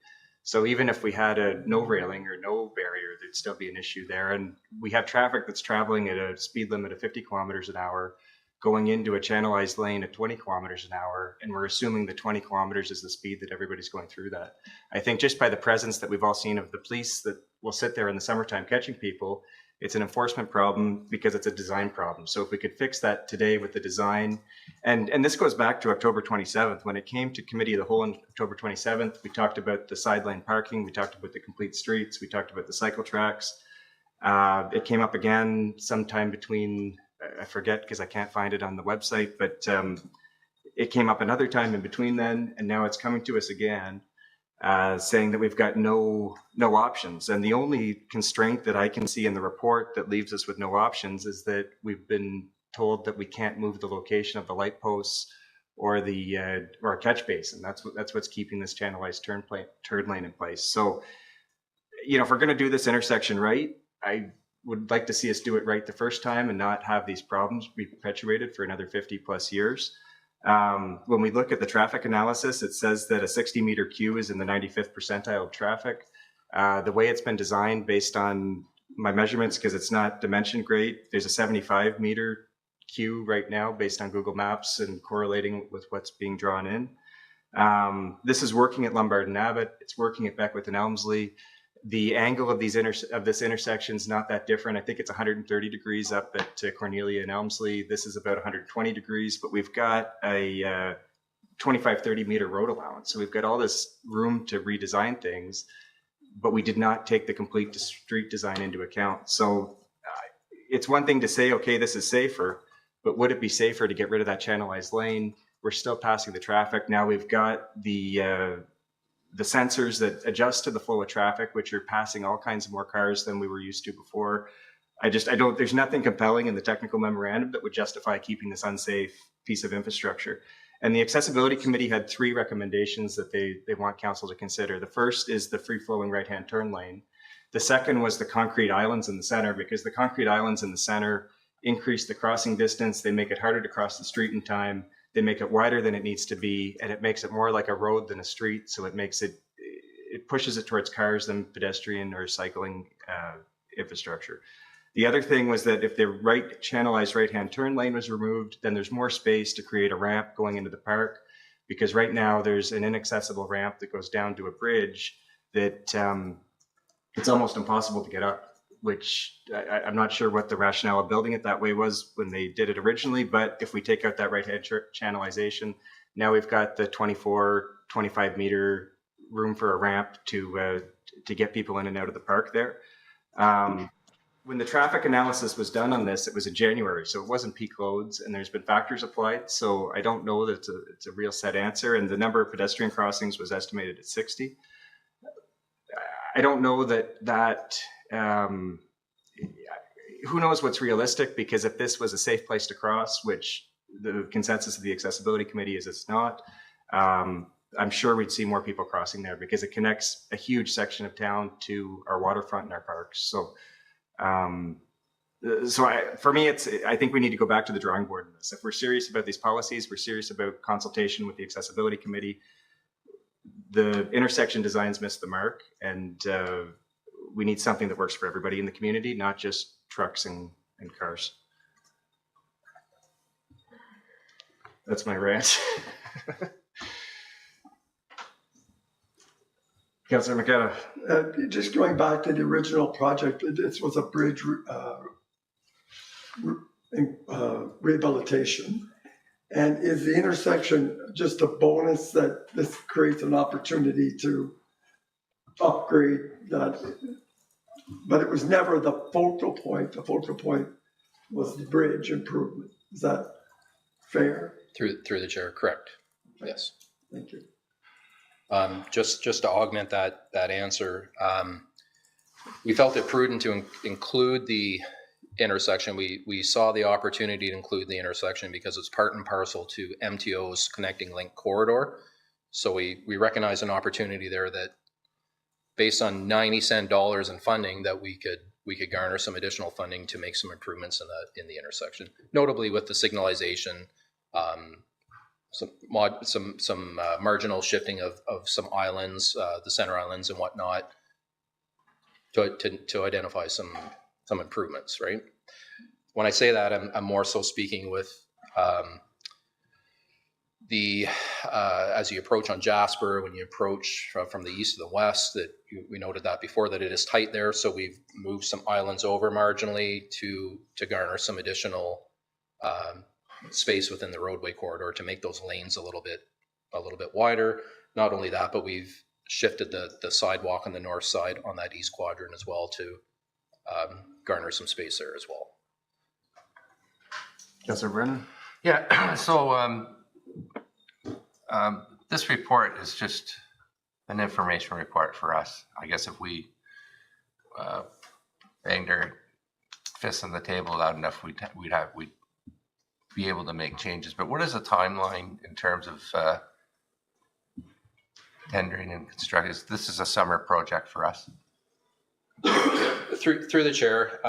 So even if we had no railing or no barrier, there'd still be an issue there. And we have traffic that's traveling at a speed limit of 50 kilometers an hour, going into a channelized lane at 20 kilometers an hour. And we're assuming that 20 kilometers is the speed that everybody's going through that. I think just by the presence that we've all seen of the police that will sit there in the summertime catching people, it's an enforcement problem because it's a design problem. So if we could fix that today with the design, and this goes back to October 27th, when it came to committee of the whole on October 27th, we talked about the sideline parking, we talked about the complete streets, we talked about the cycle tracks. It came up again sometime between, I forget because I can't find it on the website, but it came up another time in between then, and now it's coming to us again. Saying that we've got no options. And the only constraint that I can see in the report that leaves us with no options is that we've been told that we can't move the location of the light posts or or a catch basin. That's what's keeping this channelized turn lane in place. So, if we're going to do this intersection right, I would like to see us do it right the first time and not have these problems be perpetuated for another 50 plus years. When we look at the traffic analysis, it says that a 60-meter queue is in the 95th percentile of traffic. The way it's been designed based on my measurements, because it's not dimension great, there's a 75-meter queue right now based on Google Maps and correlating with what's being drawn in. This is working at Lombard and Abbott. It's working at Beckwith and Elmsley. The angle of this intersection is not that different. I think it's 130 degrees up at Cornelia and Elmsley. This is about 120 degrees, but we've got a 25, 30 meter road allowance. So we've got all this room to redesign things, but we did not take the complete street design into account. So it's one thing to say, okay, this is safer, but would it be safer to get rid of that channelized lane? We're still passing the traffic. Now we've got the sensors that adjust to the flow of traffic, which are passing all kinds of more cars than we were used to before. There's nothing compelling in the technical memorandum that would justify keeping this unsafe piece of infrastructure. And the accessibility committee had 3 recommendations that they want council to consider. The first is the free flowing right-hand turn lane. The second was the concrete islands in the center, because the concrete islands in the center increase the crossing distance. They make it harder to cross the street in time. They make it wider than it needs to be, and it makes it more like a road than a street. So it pushes it towards cars than pedestrian or cycling infrastructure. The other thing was that if the channelized right-hand turn lane was removed, then there's more space to create a ramp going into the park, because right now there's an inaccessible ramp that goes down to a bridge that it's almost impossible to get up, which I'm not sure what the rationale of building it that way was when they did it originally. But if we take out that right-hand channelization, now we've got the 24, 25 meter room for a ramp to get people in and out of the park there. When the traffic analysis was done on this, it was in January, so it wasn't peak loads, and there's been factors applied. So I don't know that it's a real set answer. And the number of pedestrian crossings was estimated at 60. I don't know that who knows what's realistic, because if this was a safe place to cross, which the consensus of the accessibility committee is it's not, I'm sure we'd see more people crossing there because it connects a huge section of town to our waterfront and our parks. So, for me, I think we need to go back to the drawing board in this. If we're serious about these policies, we're serious about consultation with the accessibility committee. The intersection designs missed the mark, and we need something that works for everybody in the community, not just trucks and cars. That's my rant. Councillor McKenna.
Just going back to the original project, this was a bridge rehabilitation. And is the intersection just a bonus that this creates an opportunity to upgrade that? But it was never the focal point. The focal point was the bridge improvement. Is that fair?
Through the chair, correct. Yes.
Thank you.
Just to augment that answer, we felt it prudent to include the intersection. We saw the opportunity to include the intersection because it's part and parcel to MTO's connecting link corridor. So we recognize an opportunity there that, based on 90-cent dollars in funding, that we could garner some additional funding to make some improvements in the intersection, notably with the signalization, some marginal shifting of some islands, the center islands and whatnot, to identify some improvements. Right. When I say that, I'm more so speaking with as you approach on Jasper, when you approach from the east to the west, that we noted that before, that it is tight there. So we've moved some islands over marginally to garner some additional space within the roadway corridor to make those lanes a little bit wider. Not only that, but we've shifted the sidewalk on the north side on that east quadrant as well to garner some space there as well.
Councillor Brennan.
Yeah. So this report is just an information report for us. I guess if we banged our fists on the table loud enough, we'd be able to make changes. But what is the timeline in terms of tendering and construction? This is a summer project for us.
Through the chair,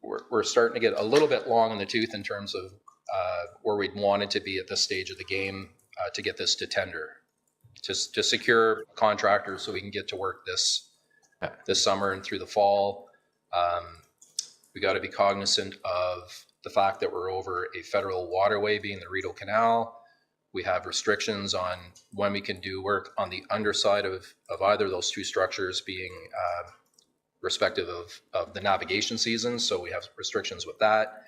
we're starting to get a little bit long in the tooth in terms of where we'd wanted to be at this stage of the game to get this to tender, to secure contractors so we can get to work this summer and through the fall. We got to be cognizant of the fact that we're over a federal waterway, being the Rideau Canal. We have restrictions on when we can do work on the underside of either of those two structures, being respective of the navigation season. So we have restrictions with that.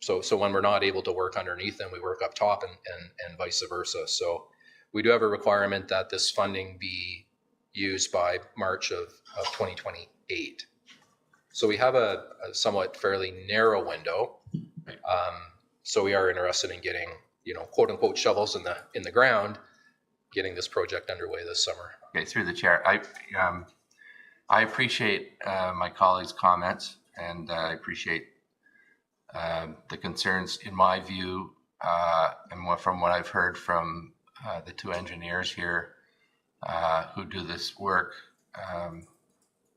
So when we're not able to work underneath them, we work up top and vice versa. So we do have a requirement that this funding be used by March of 2028. So we have a somewhat fairly narrow window. So we are interested in getting, quote unquote, shovels in the ground, getting this project underway this summer.
Okay, through the chair, I appreciate my colleagues' comments, and I appreciate the concerns. In my view, and from what I've heard from the two engineers here who do this work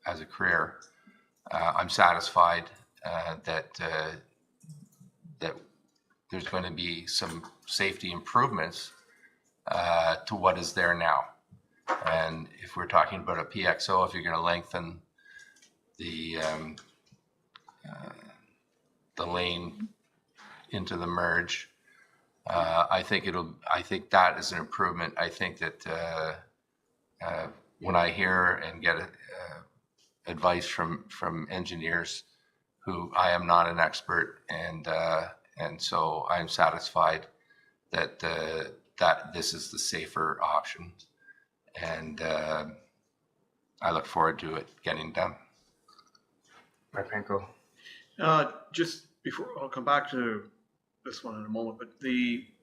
as a career, I'm satisfied that there's going to be some safety improvements to what is there now. And if we're talking about a PXO, if you're going to lengthen the lane into the merge, I think that is an improvement. I think that when I hear and get advice from engineers, who I am not an expert, and so I'm satisfied that this is the safer option, and I look forward to it getting done.
Mark Panko.
Just before, I'll come back to this one in a moment, but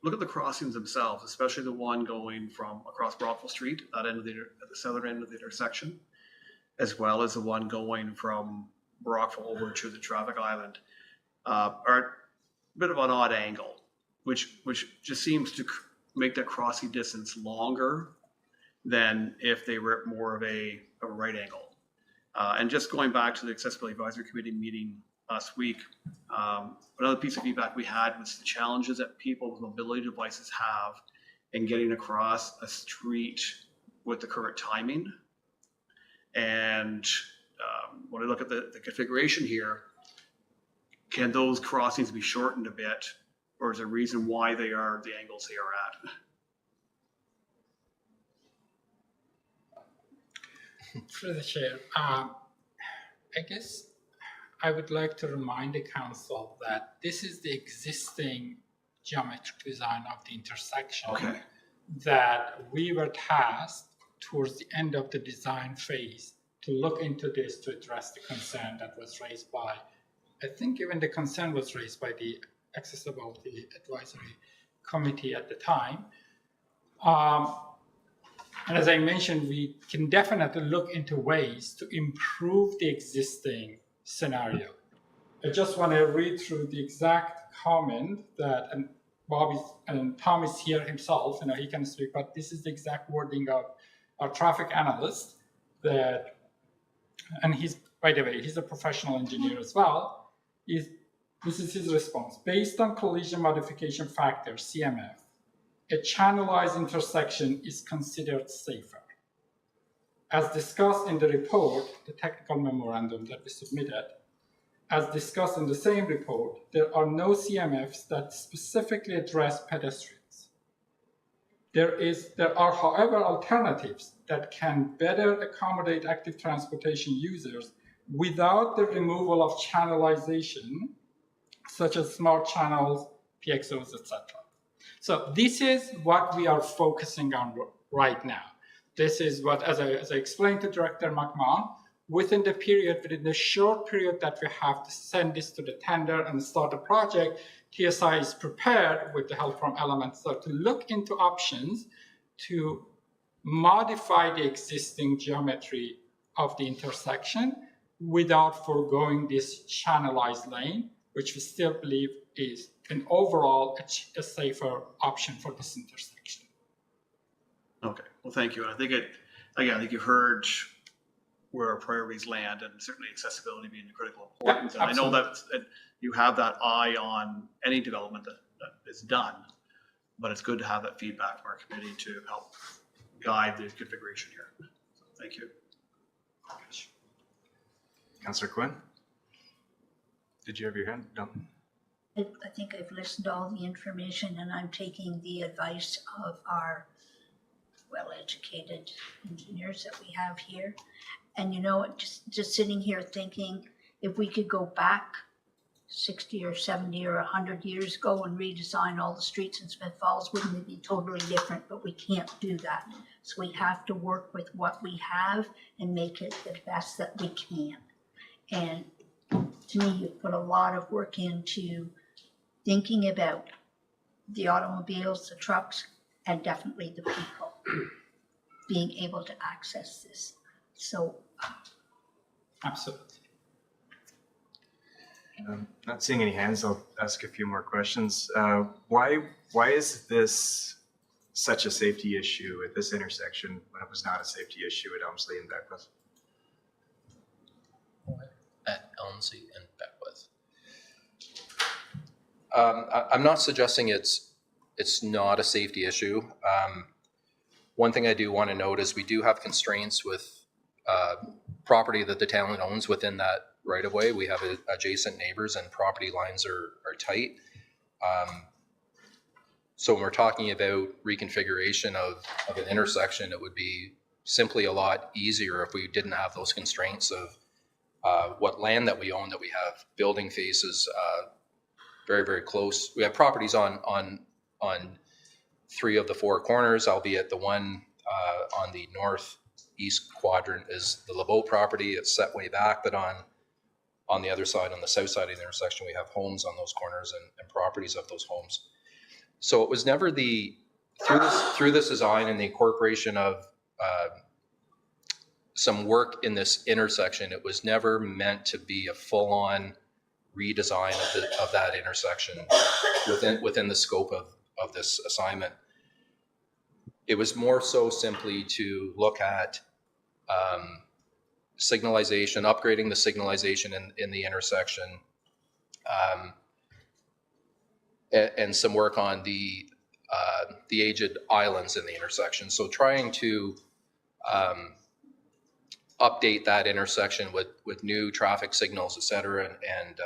look at the crossings themselves, especially the one going from across Brockville Street, at the southern end of the intersection, as well as the one going from Brockville over to the traffic island, are a bit of an odd angle, which just seems to make that crossing distance longer than if they were more of a right angle. And just going back to the Accessibility Advisory Committee meeting last week, another piece of feedback we had was the challenges that people with mobility devices have in getting across a street with the current timing. And when I look at the configuration here, can those crossings be shortened a bit, or is there a reason why they are the angles they are at?
Through the chair, I guess I would like to remind the council that this is the existing geometric design of the intersection that we were tasked towards the end of the design phase to look into this to address the concern that was raised by, I think even the concern was raised by the Accessibility Advisory Committee at the time. And as I mentioned, we can definitely look into ways to improve the existing scenario. I just want to read through the exact comment that, and Bob is, and Tom is here himself, he can speak, but this is the exact wording of our traffic analyst that, and he's, by the way, he's a professional engineer as well. This is his response. Based on collision modification factor, CMF, a channelized intersection is considered safer. As discussed in the report, the technical memorandum that we submitted, as discussed in the same report, there are no CMFs that specifically address pedestrians. There are, however, alternatives that can better accommodate active transportation users without the removal of channelization, such as smart channels, PXOs, etc. So this is what we are focusing on right now. This is what, as I explained to Director McMahon, within the short period that we have to send this to the tender and start the project, TSI is prepared with the help from Elements to look into options to modify the existing geometry of the intersection without foregoing this channelized lane, which we still believe is an overall a safer option for this intersection.
Okay, well, thank you. And I think I think you've heard where our priorities land, and certainly accessibility being the critical importance.
Yeah,
and I know that you have that eye on any development that is done, but it's good to have that feedback from our committee to help guide the configuration here. So thank you.
Councillor Quinn, did you have your hand? No.
I think I've listened to all the information, and I'm taking the advice of our well-educated engineers that we have here. And just sitting here thinking, if we could go back 60 or 70 or 100 years ago and redesign all the streets in Smith Falls, wouldn't it be totally different? But we can't do that. So we have to work with what we have and make it the best that we can. And to me, you've put a lot of work into thinking about the automobiles, the trucks, and definitely the people being able to access this. So,
absolutely.
Not seeing any hands, I'll ask a few more questions. Why is this such a safety issue at this intersection when it was not a safety issue at Elmsley and Beckwith?
At Elmsley and Beckwith. I'm not suggesting it's not a safety issue. One thing I do want to note is we do have constraints with property that the town owns within that right of way. We have adjacent neighbors and property lines are tight. So when we're talking about reconfiguration of an intersection, it would be simply a lot easier if we didn't have those constraints of what land that we own, that we have building faces very, very close. We have properties on 3 of the 4 corners, albeit the one on the northeast quadrant is the LeBeau property. It's set way back, but on the other side, on the south side of the intersection, we have homes on those corners and properties of those homes. So it was never through this design and the incorporation of some work in this intersection, it was never meant to be a full-on redesign of that intersection within the scope of this assignment. It was more so simply to look at signalization, upgrading the signalization in the intersection, and some work on the aged islands in the intersection. So trying to update that intersection with new traffic signals, et cetera, and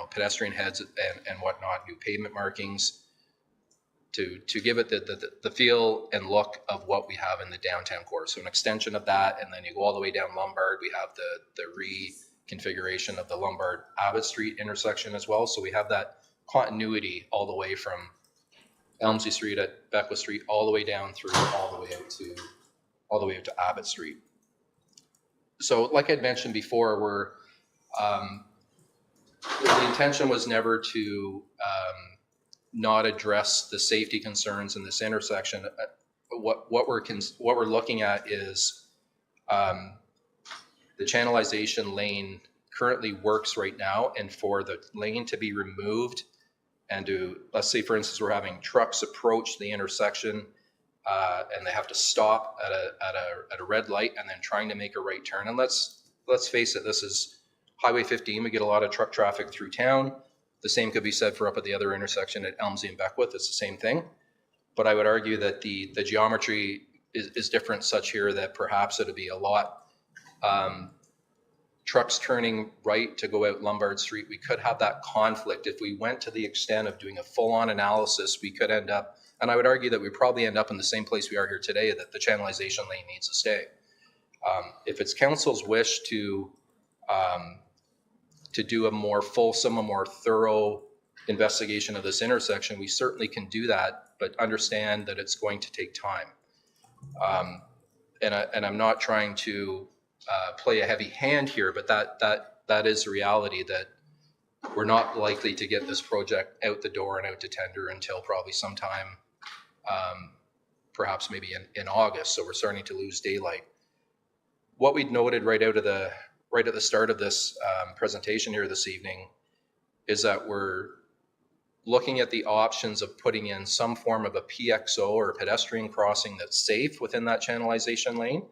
pedestrian heads and whatnot, new pavement markings, to give it the feel and look of what we have in the downtown core. So an extension of that, and then you go all the way down Lombard. We have the reconfiguration of the Lombard Abbott Street intersection as well. So we have that continuity all the way from Elmslie Street at Beckwith Street, all the way down through, all the way out to Abbott Street. So like I'd mentioned before, we're the intention was never to not address the safety concerns in this intersection. What we're looking at is the channelization lane currently works right now, and for the lane to be removed and to, let's say for instance, we're having trucks approach the intersection and they have to stop at a red light and then trying to make a right turn. And let's face it, this is Highway 15. We get a lot of truck traffic through town. The same could be said for up at the other intersection at Elmslie and Beckwith. It's the same thing. But I would argue that the geometry is different such here that perhaps it'd be a lot trucks turning right to go out Lombard Street. We could have that conflict. If we went to the extent of doing a full-on analysis, we could end up, and I would argue that we probably end up in the same place we are here today, that the channelization lane needs to stay. If it's council's wish to do a more fulsome, a more thorough investigation of this intersection, we certainly can do that, but understand that it's going to take time. And I'm not trying to play a heavy hand here, but that is a reality, that we're not likely to get this project out the door and out to tender until probably sometime, perhaps maybe in August. So we're starting to lose daylight. What we'd noted right at the start of this presentation here this evening is that we're looking at the options of putting in some form of a PXO or a pedestrian crossing that's safe within that channelization lane.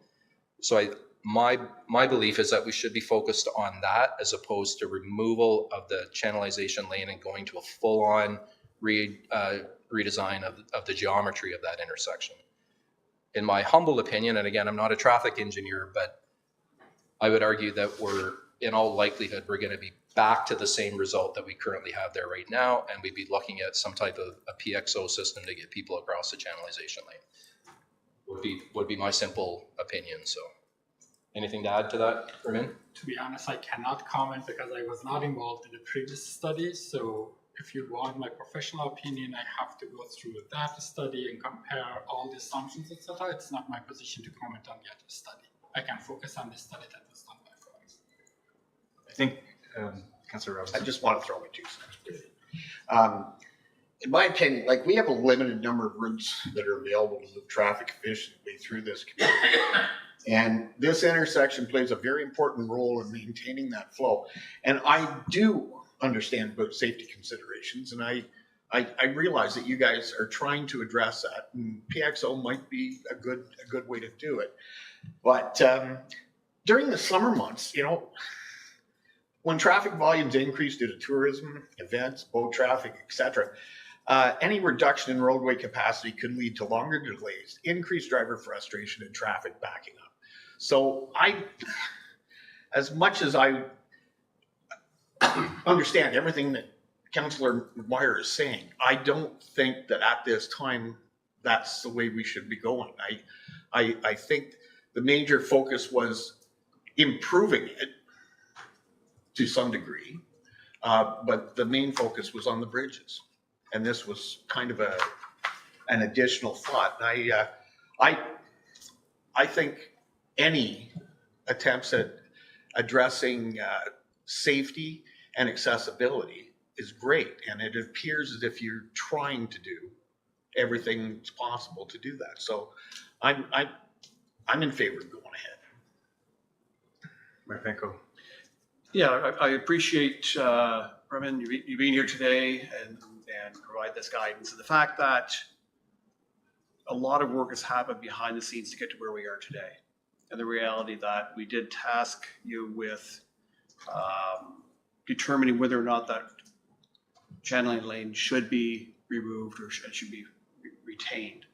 So my belief is that we should be focused on that as opposed to removal of the channelization lane and going to a full-on redesign of the geometry of that intersection. In my humble opinion, and again, I'm not a traffic engineer, but I would argue that in all likelihood, we're going to be back to the same result that we currently have there right now, and we'd be looking at some type of a PXO system to get people across the channelization lane. Would be my simple opinion. So, anything to add to that, Ramin?
To be honest, I cannot comment because I was not involved in the previous study. So, if you want my professional opinion, I have to go through that study and compare all the assumptions, etc. It's not my position to comment on the other study. I can focus on the study that was done by Fox.
I think, Councillor Robinson.
I just want to throw my 2 cents. In my opinion, like, we have a limited number of routes that are available to move traffic efficiently through this community. And this intersection plays a very important role in maintaining that flow. And I do understand about safety considerations, and I realize that you guys are trying to address that, and PXO might be a good way to do it. But during the summer months, when traffic volumes increase due to tourism, events, boat traffic, etc., any reduction in roadway capacity could lead to longer delays, increased driver frustration, and traffic backing up. So as much as I understand everything that Councillor McGuire is saying, I don't think that at this time that's the way we should be going. I think the major focus was improving it to some degree, but the main focus was on the bridges, and this was kind of an additional thought. And I think any attempts at addressing safety and accessibility is great, and it appears as if you're trying to do everything that's possible to do that. So I'm in favor of going ahead.
Marpenko.
Yeah, I appreciate, Ramin, you being here today and provide this guidance. And the fact that a lot of work has happened behind the scenes to get to where we are today. And the reality that we did task you with determining whether or not that channeling lane should be removed or should be retained,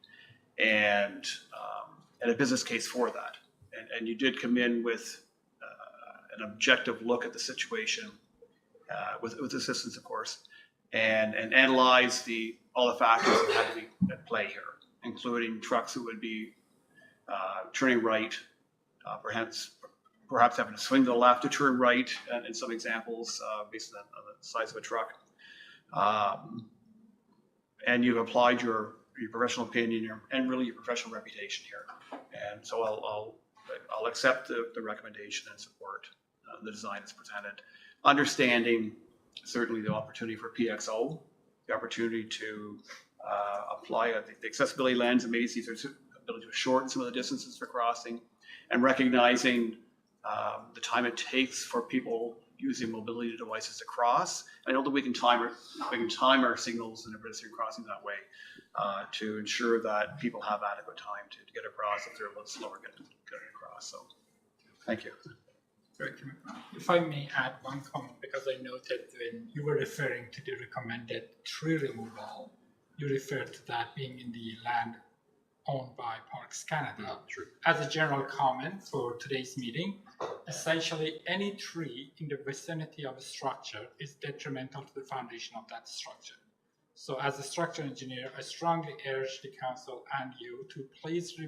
and a business case for that. And you did come in with an objective look at the situation with assistance, of course, and analyze all the factors that had to be at play here, including trucks that would be turning right, perhaps having to swing to the left to turn right, in some examples, based on the size of a truck. And you've applied your professional opinion and really your professional reputation here. And so I'll accept the recommendation and support the design that's presented, understanding certainly the opportunity for PXO, the opportunity to apply the accessibility lens and maybe see if there's ability to shorten some of the distances for crossing, and recognizing the time it takes for people using mobility devices to cross. I know that we can time our signals and pedestrian crossing that way to ensure that people have adequate time to get across if they're a little slower getting across. So, thank you.
If I may add one comment, because I noted when you were referring to the recommended tree removal, you referred to that being in the land owned by Parks Canada.
True.
As a general comment for today's meeting, essentially any tree in the vicinity of a structure is detrimental to the foundation of that structure. So as a structural engineer, I strongly urge the council and you to please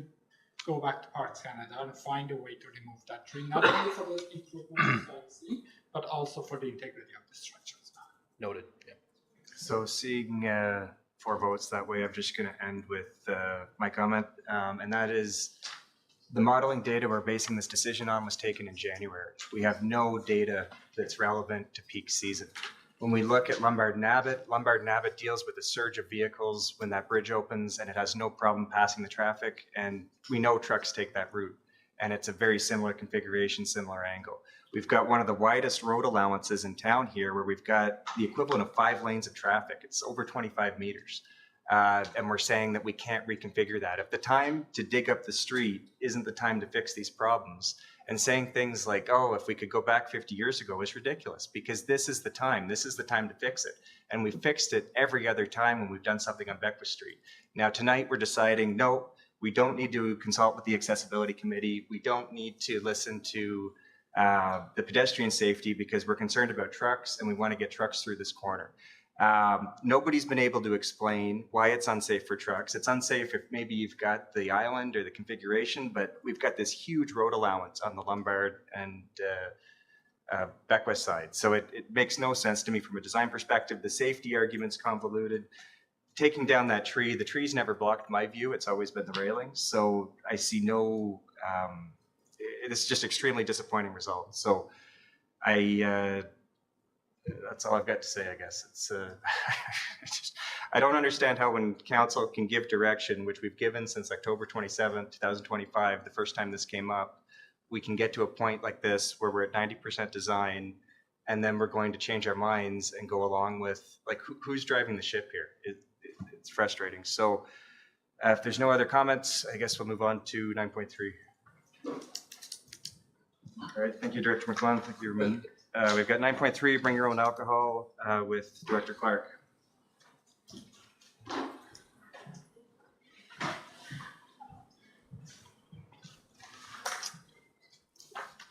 go back to Parks Canada and find a way to remove that tree, not only for the improvement of the but also for the integrity of the structure as well.
Noted. Yeah.
So seeing 4 votes that way, I'm just going to end with my comment, and that is the modeling data we're basing this decision on was taken in January. We have no data that's relevant to peak season. When we look at Lombard and Abbott deals with a surge of vehicles when that bridge opens, and it has no problem passing the traffic, and we know trucks take that route, and it's a very similar configuration, similar angle. We've got one of the widest road allowances in town here, where we've got the equivalent of 5 lanes of traffic. It's over 25 meters. And we're saying that we can't reconfigure that. If the time to dig up the street isn't the time to fix these problems, and saying things like, oh, if we could go back 50 years ago is ridiculous, because this is the time to fix it. And we've fixed it every other time when we've done something on Beckwith Street. Now tonight we're deciding, no, we don't need to consult with the accessibility committee. We don't need to listen to the pedestrian safety because we're concerned about trucks and we want to get trucks through this corner. Nobody's been able to explain why it's unsafe for trucks. It's unsafe if maybe you've got the island or the configuration, but we've got this huge road allowance on the Lombard and Beckwith side. So it makes no sense to me from a design perspective. The safety argument's convoluted. Taking down that tree, the tree's never blocked my view. It's always been the railings. So I see no, it's just extremely disappointing result. So that's all I've got to say, I guess. It's I don't understand how when council can give direction, which we've given since October 27, 2025, the first time this came up, we can get to a point like this where we're at 90% design and then we're going to change our minds and go along with, like, who's driving the ship here? It's frustrating. So if there's no other comments, I guess we'll move on to 9.3. All right, thank you, Director McClellan. Thank you, Ramin. We've got 9.3, bring your own alcohol with Director Clark.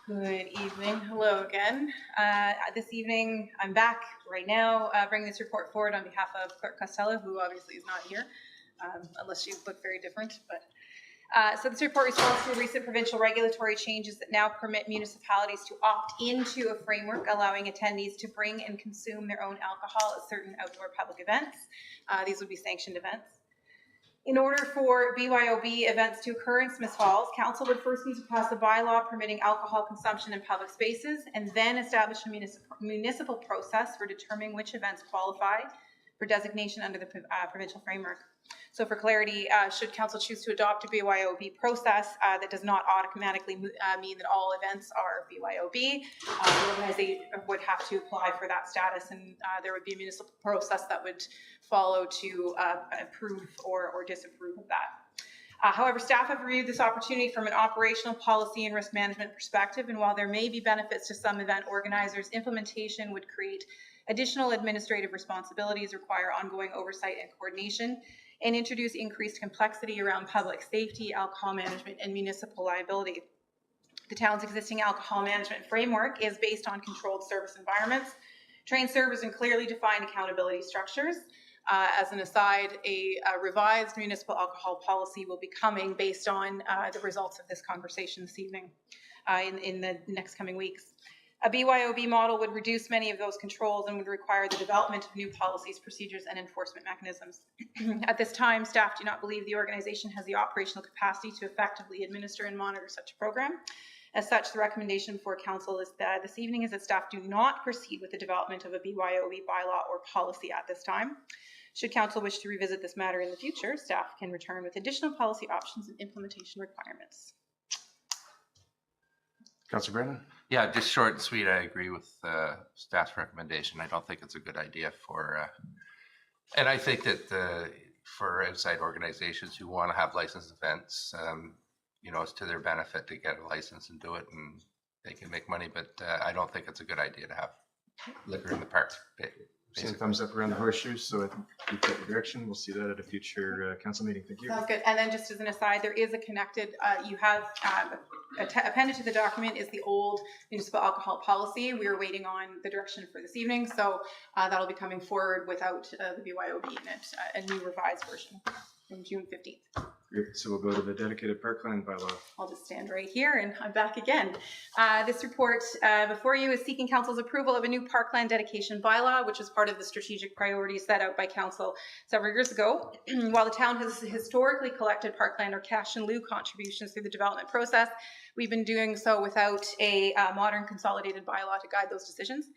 Good evening. Hello again. This evening, I'm back right now, bringing this report forward on behalf of Clerk Costello, who obviously is not here, unless you look very different. But so this report responds to recent provincial regulatory changes that now permit municipalities to opt into a framework allowing attendees to bring and consume their own alcohol at certain outdoor public events. These would be sanctioned events. In order for BYOB events to occur in Smith Falls, Council would first need to pass a bylaw permitting alcohol consumption in public spaces and then establish a municipal process for determining which events qualify for designation under the provincial framework. So for clarity, should Council choose to adopt a BYOB process that does not automatically mean that all events are BYOB, the organization would have to apply for that status, and there would be a municipal process that would follow to approve or disapprove of that. However, staff have reviewed this opportunity from an operational, policy, and risk management perspective, and while there may be benefits to some event organizers, implementation would create additional administrative responsibilities, require ongoing oversight and coordination, and introduce increased complexity around public safety, alcohol management, and municipal liability. The town's existing alcohol management framework is based on controlled service environments, trained servers, and clearly defined accountability structures. As an aside, a revised municipal alcohol policy will be coming based on the results of this conversation this evening in the next coming weeks. A BYOB model would reduce many of those controls and would require the development of new policies, procedures, and enforcement mechanisms. At this time, staff do not believe the organization has the operational capacity to effectively administer and monitor such a program. As such, the recommendation for council is that this evening is that staff do not proceed with the development of a BYOB bylaw or policy at this time. Should council wish to revisit this matter in the future, staff can return with additional policy options and implementation requirements.
Councillor Brennan?
Yeah, just short and sweet. I agree with staff's recommendation. I don't think it's a good idea for, and I think that for outside organizations who want to have licensed events, you know, it's to their benefit to get a license and do it, and they can make money. But I don't think it's a good idea to have liquor in the park.
Seeing thumbs up around the horseshoes, so I think we've got the direction. We'll see that at a future council meeting. Thank you.
Sounds good. And then just as an aside, there is a connected, you have appended to the document is the old municipal alcohol policy. We are waiting on the direction for this evening, so that'll be coming forward without the BYOB in it, a new revised version from June 15th.
Great. So we'll go to the dedicated parkland bylaw.
I'll just stand right here and I'm back again. This report before you is seeking council's approval of a new parkland dedication bylaw, which is part of the strategic priorities set out by council several years ago. While the town has historically collected parkland or cash in lieu contributions through the development process, we've been doing so without a modern consolidated bylaw to guide those decisions.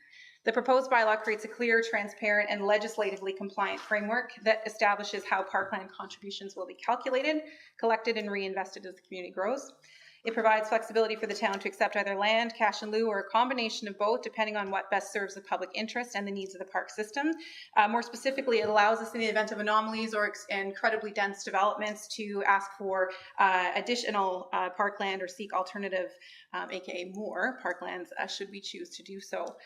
The proposed bylaw creates a clear, transparent, and legislatively compliant framework that establishes how parkland contributions will be calculated, collected, and reinvested as the community grows. It provides flexibility for the town to accept either land, cash in lieu, or a combination of both, depending on what best serves the public interest and the needs of the park system. More specifically, it allows us in the event of anomalies or incredibly dense developments to ask for additional parkland or seek alternative, aka more parklands, should we choose to do so.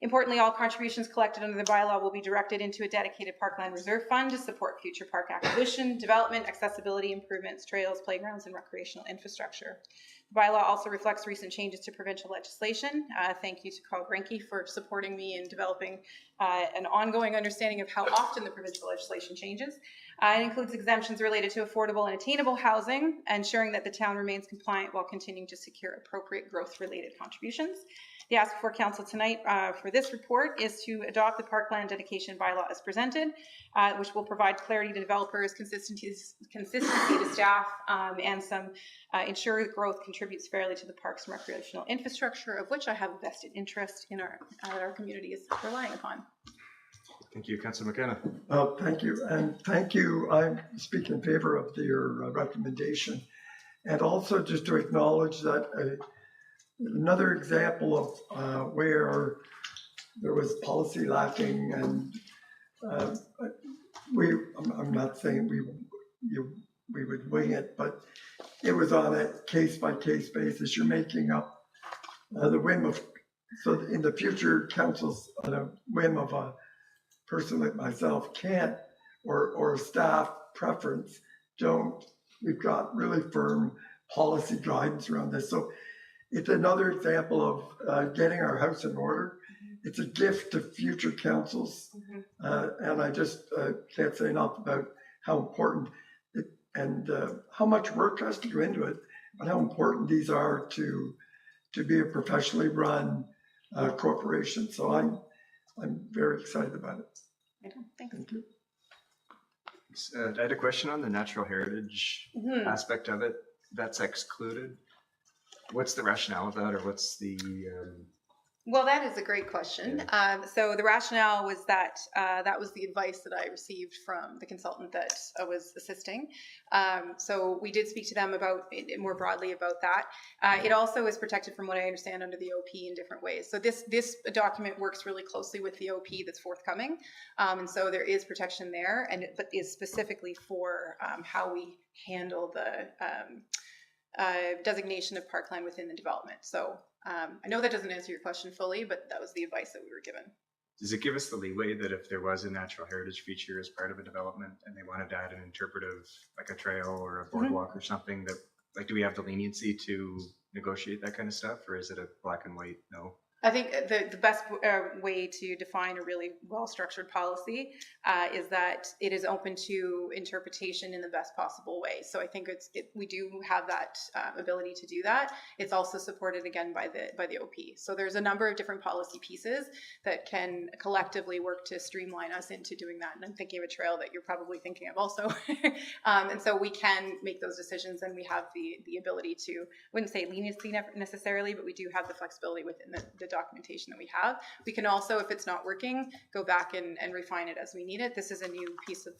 Importantly, all contributions collected under the bylaw will be directed into a dedicated parkland reserve fund to support future park acquisition, development, accessibility improvements, trails, playgrounds, and recreational infrastructure. The bylaw also reflects recent changes to provincial legislation. Thank you to Carl Grenke for supporting me in developing an ongoing understanding of how often the provincial legislation changes. It includes exemptions related to affordable and attainable housing, ensuring that the town remains compliant while continuing to secure appropriate growth-related contributions. The ask before council tonight for this report is to adopt the parkland dedication bylaw as presented, which will provide clarity to developers, consistency to staff, and some ensure that growth contributes fairly to the parks and recreational infrastructure, of which I have a vested interest in our community is relying upon.
Thank you, Councillor McKenna.
Thank you, and thank you. I speak in favor of your recommendation, and also just to acknowledge that another example of where there was policy lacking, and I'm not saying we would wing it, but it was on a case-by-case basis. You're making up the whim of, so in the future, council's whim of a person like myself can't, or staff preference don't. We've got really firm policy guidance around this. So it's another example of getting our house in order. It's a gift to future councils. And I just can't say enough about how important it, and how much work has to go into it, but how important these are to be a professionally run corporation. So I'm very excited about it.
Thanks.
Thank you.
I had a question on the natural heritage aspect of it. That's excluded. What's the rationale of that, or what's the...
Well, that is a great question. So the rationale was that that was the advice that I received from the consultant that I was assisting. So we did speak to them about more broadly about that. It also is protected from what I understand under the OP in different ways. So this document works really closely with the OP that's forthcoming. And so there is protection there, but is specifically for how we handle the designation of parkland within the development. So I know that doesn't answer your question fully, but that was the advice that we were given.
Does it give us the leeway that if there was a natural heritage feature as part of a development and they wanted to add an interpretive, like a trail or a boardwalk or something, that, like, do we have the leniency to negotiate that kind of stuff, or is it a black and white no?
I think the best way to define a really well-structured policy is that it is open to interpretation in the best possible way. So I think we do have that ability to do that. It's also supported again by the OP. So there's a number of different policy pieces that can collectively work to streamline us into doing that. And I'm thinking of a trail that you're probably thinking of also. And so we can make those decisions, and we have the ability to, I wouldn't say leniency necessarily, but we do have the flexibility within the documentation that we have. We can also, if it's not working, go back and refine it as we need it. This is a new piece of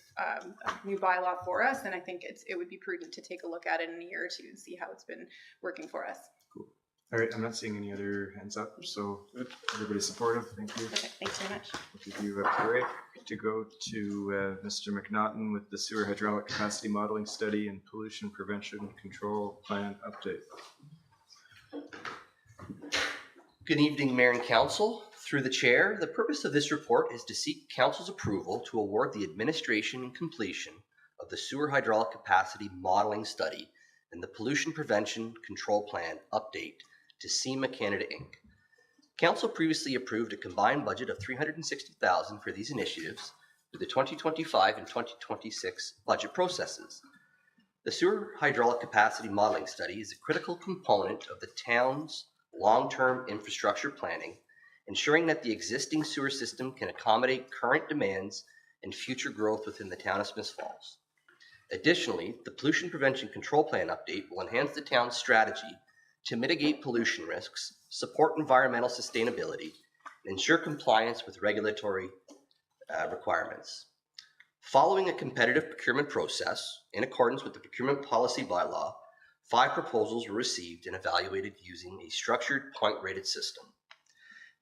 new bylaw for us, and I think it would be prudent to take a look at it in a year or two and see how it's been working for us.
Cool. All right, I'm not seeing any other hands up, so everybody's supportive. Thank you.
Okay, thanks very much.
We'll give you a break to go to Mr. McNaughton with the sewer hydraulic capacity modeling study and pollution prevention control plan update.
Good evening, Mayor and Council. Through the Chair, the purpose of this report is to seek Council's approval to award the administration and completion of the sewer hydraulic capacity modeling study and the pollution prevention control plan update to SEMA Canada Inc. Council previously approved a combined budget of $360,000 for these initiatives through the 2025 and 2026 budget processes. The sewer hydraulic capacity modeling study is a critical component of the town's long-term infrastructure planning, ensuring that the existing sewer system can accommodate current demands and future growth within the town of Smiths Falls. Additionally, the pollution prevention control plan update will enhance the town's strategy to mitigate pollution risks, support environmental sustainability, and ensure compliance with regulatory requirements. Following a competitive procurement process, in accordance with the procurement policy bylaw, 5 proposals were received and evaluated using a structured point-rated system.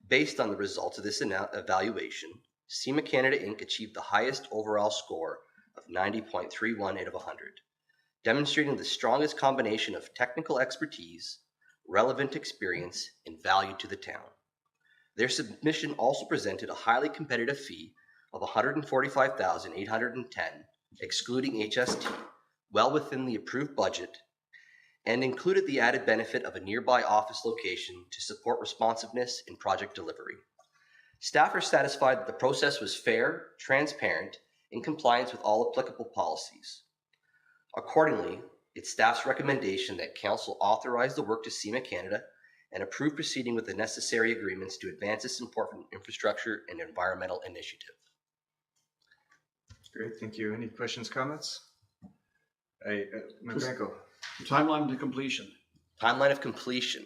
Based on the results of this evaluation, SEMA Canada Inc. achieved the highest overall score of 90.31 out of 100, demonstrating the strongest combination of technical expertise, relevant experience, and value to the town. Their submission also presented a highly competitive fee of $145,810, excluding HST, well within the approved budget, and included the added benefit of a nearby office location to support responsiveness in project delivery. Staff are satisfied that the process was fair, transparent, in compliance with all applicable policies. Accordingly, it's staff's recommendation that Council authorize the work to SEMA Canada and approve proceeding with the necessary agreements to advance this important infrastructure and environmental initiative.
Great, thank you. Any questions, comments? McGrankle.
Timeline to completion.
Timeline of completion.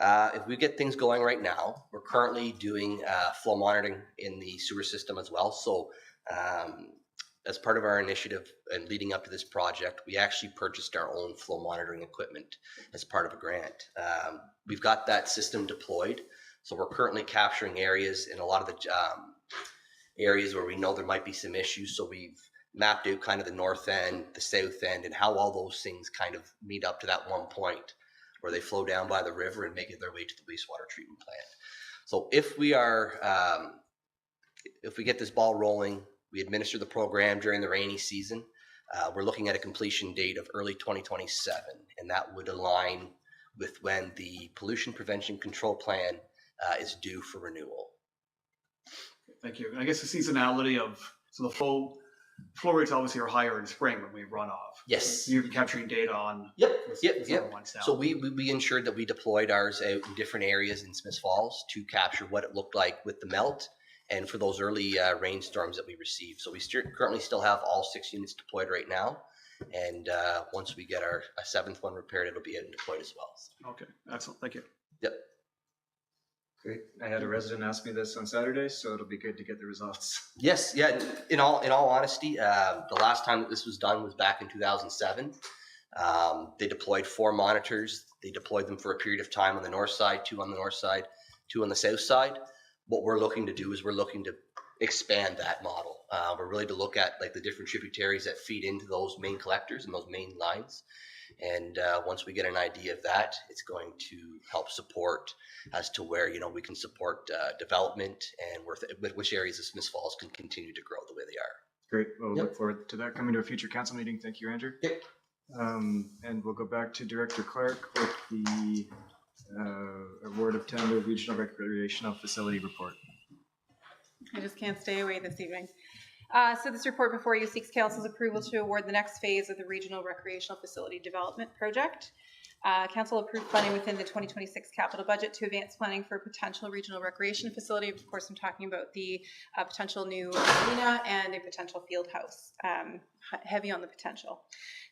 If we get things going right now, we're currently doing flow monitoring in the sewer system as well. So as part of our initiative and leading up to this project, we actually purchased our own flow monitoring equipment as part of a grant. We've got that system deployed. So we're currently capturing areas in a lot of the areas where we know there might be some issues. So we've mapped out kind of the north end, the south end, and how all those things kind of meet up to that one point where they flow down by the river and make it their way to the wastewater treatment plant. So if we get this ball rolling, we administer the program during the rainy season, we're looking at a completion date of early 2027, and that would align with when the pollution prevention control plan is due for renewal.
Thank you. And I guess the seasonality so the flow rates obviously are higher in spring when we run off.
Yes.
You're capturing data on.
Yep.
Ones now.
So we ensured that we deployed ours out in different areas in Smiths Falls to capture what it looked like with the melt and for those early rainstorms that we received. So we currently still have all 6 units deployed right now. And once we get our 7th one repaired, it'll be out and deployed as well.
Okay, excellent. Thank you.
Yep.
Great. I had a resident ask me this on Saturday, so it'll be good to get the results.
Yes, yeah. In all honesty, the last time that this was done was back in 2007. They deployed 4 monitors. They deployed them for a period of time on the north side, 2 on the north side, 2 on the south side. What we're looking to do is we're looking to expand that model. We're really to look at like the different tributaries that feed into those main collectors and those main lines. And once we get an idea of that, it's going to help support as to where, we can support development and which areas of Smiths Falls can continue to grow the way they are.
Great. We'll look forward to that coming to a future council meeting. Thank you, Andrew.
Yep.
And we'll go back to Director Clark with the Award of tender regional recreational facility report.
I just can't stay away this evening. So this report before you seeks council's approval to award the next phase of the Regional Recreational Facility Development Project. Council approved funding within the 2026 capital budget to advance planning for a potential regional recreation facility. Of course, I'm talking about the potential new arena and a potential field house. Heavy on the potential.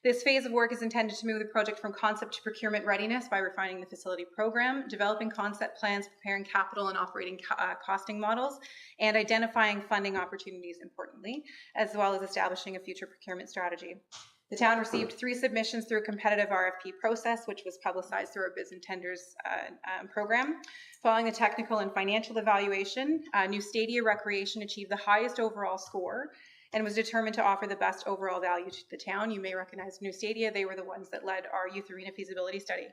This phase of work is intended to move the project from concept to procurement readiness by refining the facility program, developing concept plans, preparing capital and operating costing models, and identifying funding opportunities, importantly, as well as establishing a future procurement strategy. The town received 3 submissions through a competitive RFP process, which was publicized through our bids and tenders program. Following the technical and financial evaluation, New Stadia Recreation achieved the highest overall score and was determined to offer the best overall value to the town. You may recognize New Stadia. They were the ones that led our youth arena feasibility study.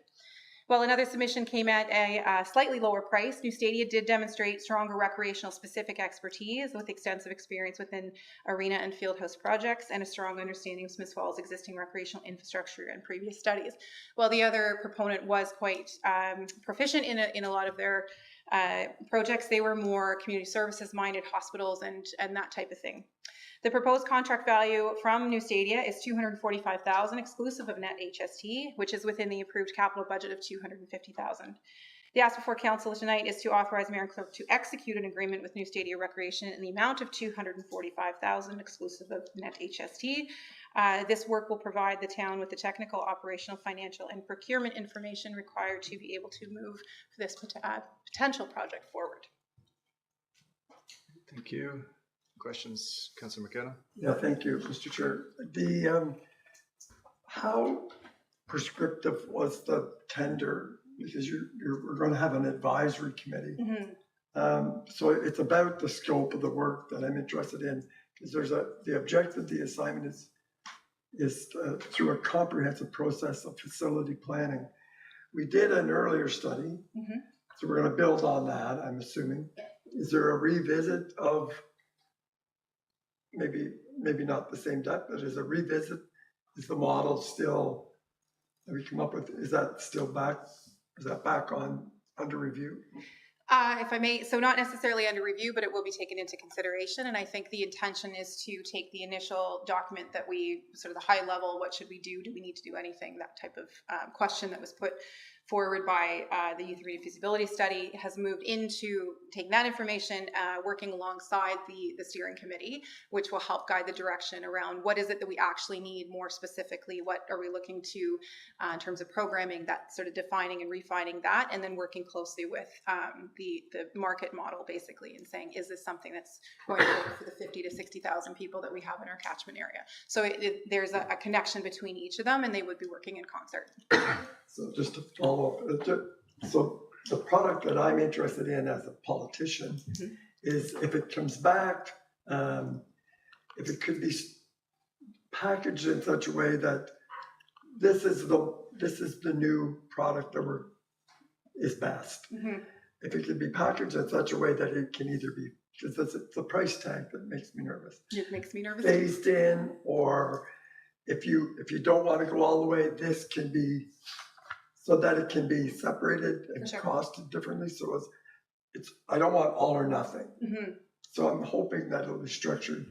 While another submission came at a slightly lower price, New Stadia did demonstrate stronger recreational specific expertise with extensive experience within arena and field house projects and a strong understanding of Smith Falls' existing recreational infrastructure and previous studies. While the other proponent was quite proficient in a lot of their projects, they were more community services minded, hospitals and that type of thing. The proposed contract value from New Stadia is $245,000 exclusive of net HST, which is within the approved capital budget of $250,000. The ask before council tonight is to authorize Mayor and Clerk to execute an agreement with New Stadia Recreation in the amount of $245,000 exclusive of net HST. This work will provide the town with the technical, operational, financial, and procurement information required to be able to move this potential project forward.
Thank you. Questions, Councillor McKenna?
Yeah, thank you, Mr. Chair. The how prescriptive was the tender? Because we're going to have an advisory committee. Mm-hmm. So it's about the scope of the work that I'm interested in, because there's the objective of the assignment is through a comprehensive process of facility planning. We did an earlier study, mm-hmm. So we're going to build on that, I'm assuming. Is there a revisit of maybe not the same depth, but is a revisit? Is the model still that we come up with? Is that still back? Is that back on under review?
If I may, so not necessarily under review, but it will be taken into consideration. And I think the intention is to take the initial document that we sort of the high level, what should we do? Do we need to do anything? That type of question that was put forward by the Youth Arena Feasibility Study has moved into taking that information, working alongside the steering committee, which will help guide the direction around what is it that we actually need more specifically, what are we looking to in terms of programming, that sort of defining and refining that, and then working closely with the market model basically and saying, is this something that's going to work for the 50 to 60,000 people that we have in our catchment area? So there's a connection between each of them and they would be working in concert.
So just to follow up, so the product that I'm interested in as a politician mm-hmm. is if it comes back, if it could be packaged in such a way that this is the new product that is best. Mm-hmm. If it could be packaged in such a way that it can either be, because it's the price tag that makes me nervous.
It makes me nervous.
Phased in, or if you don't want to go all the way, this can be so that it can be separated and sure. costed differently. So it's I don't want all or nothing. Mm-hmm. So I'm hoping that it'll be structured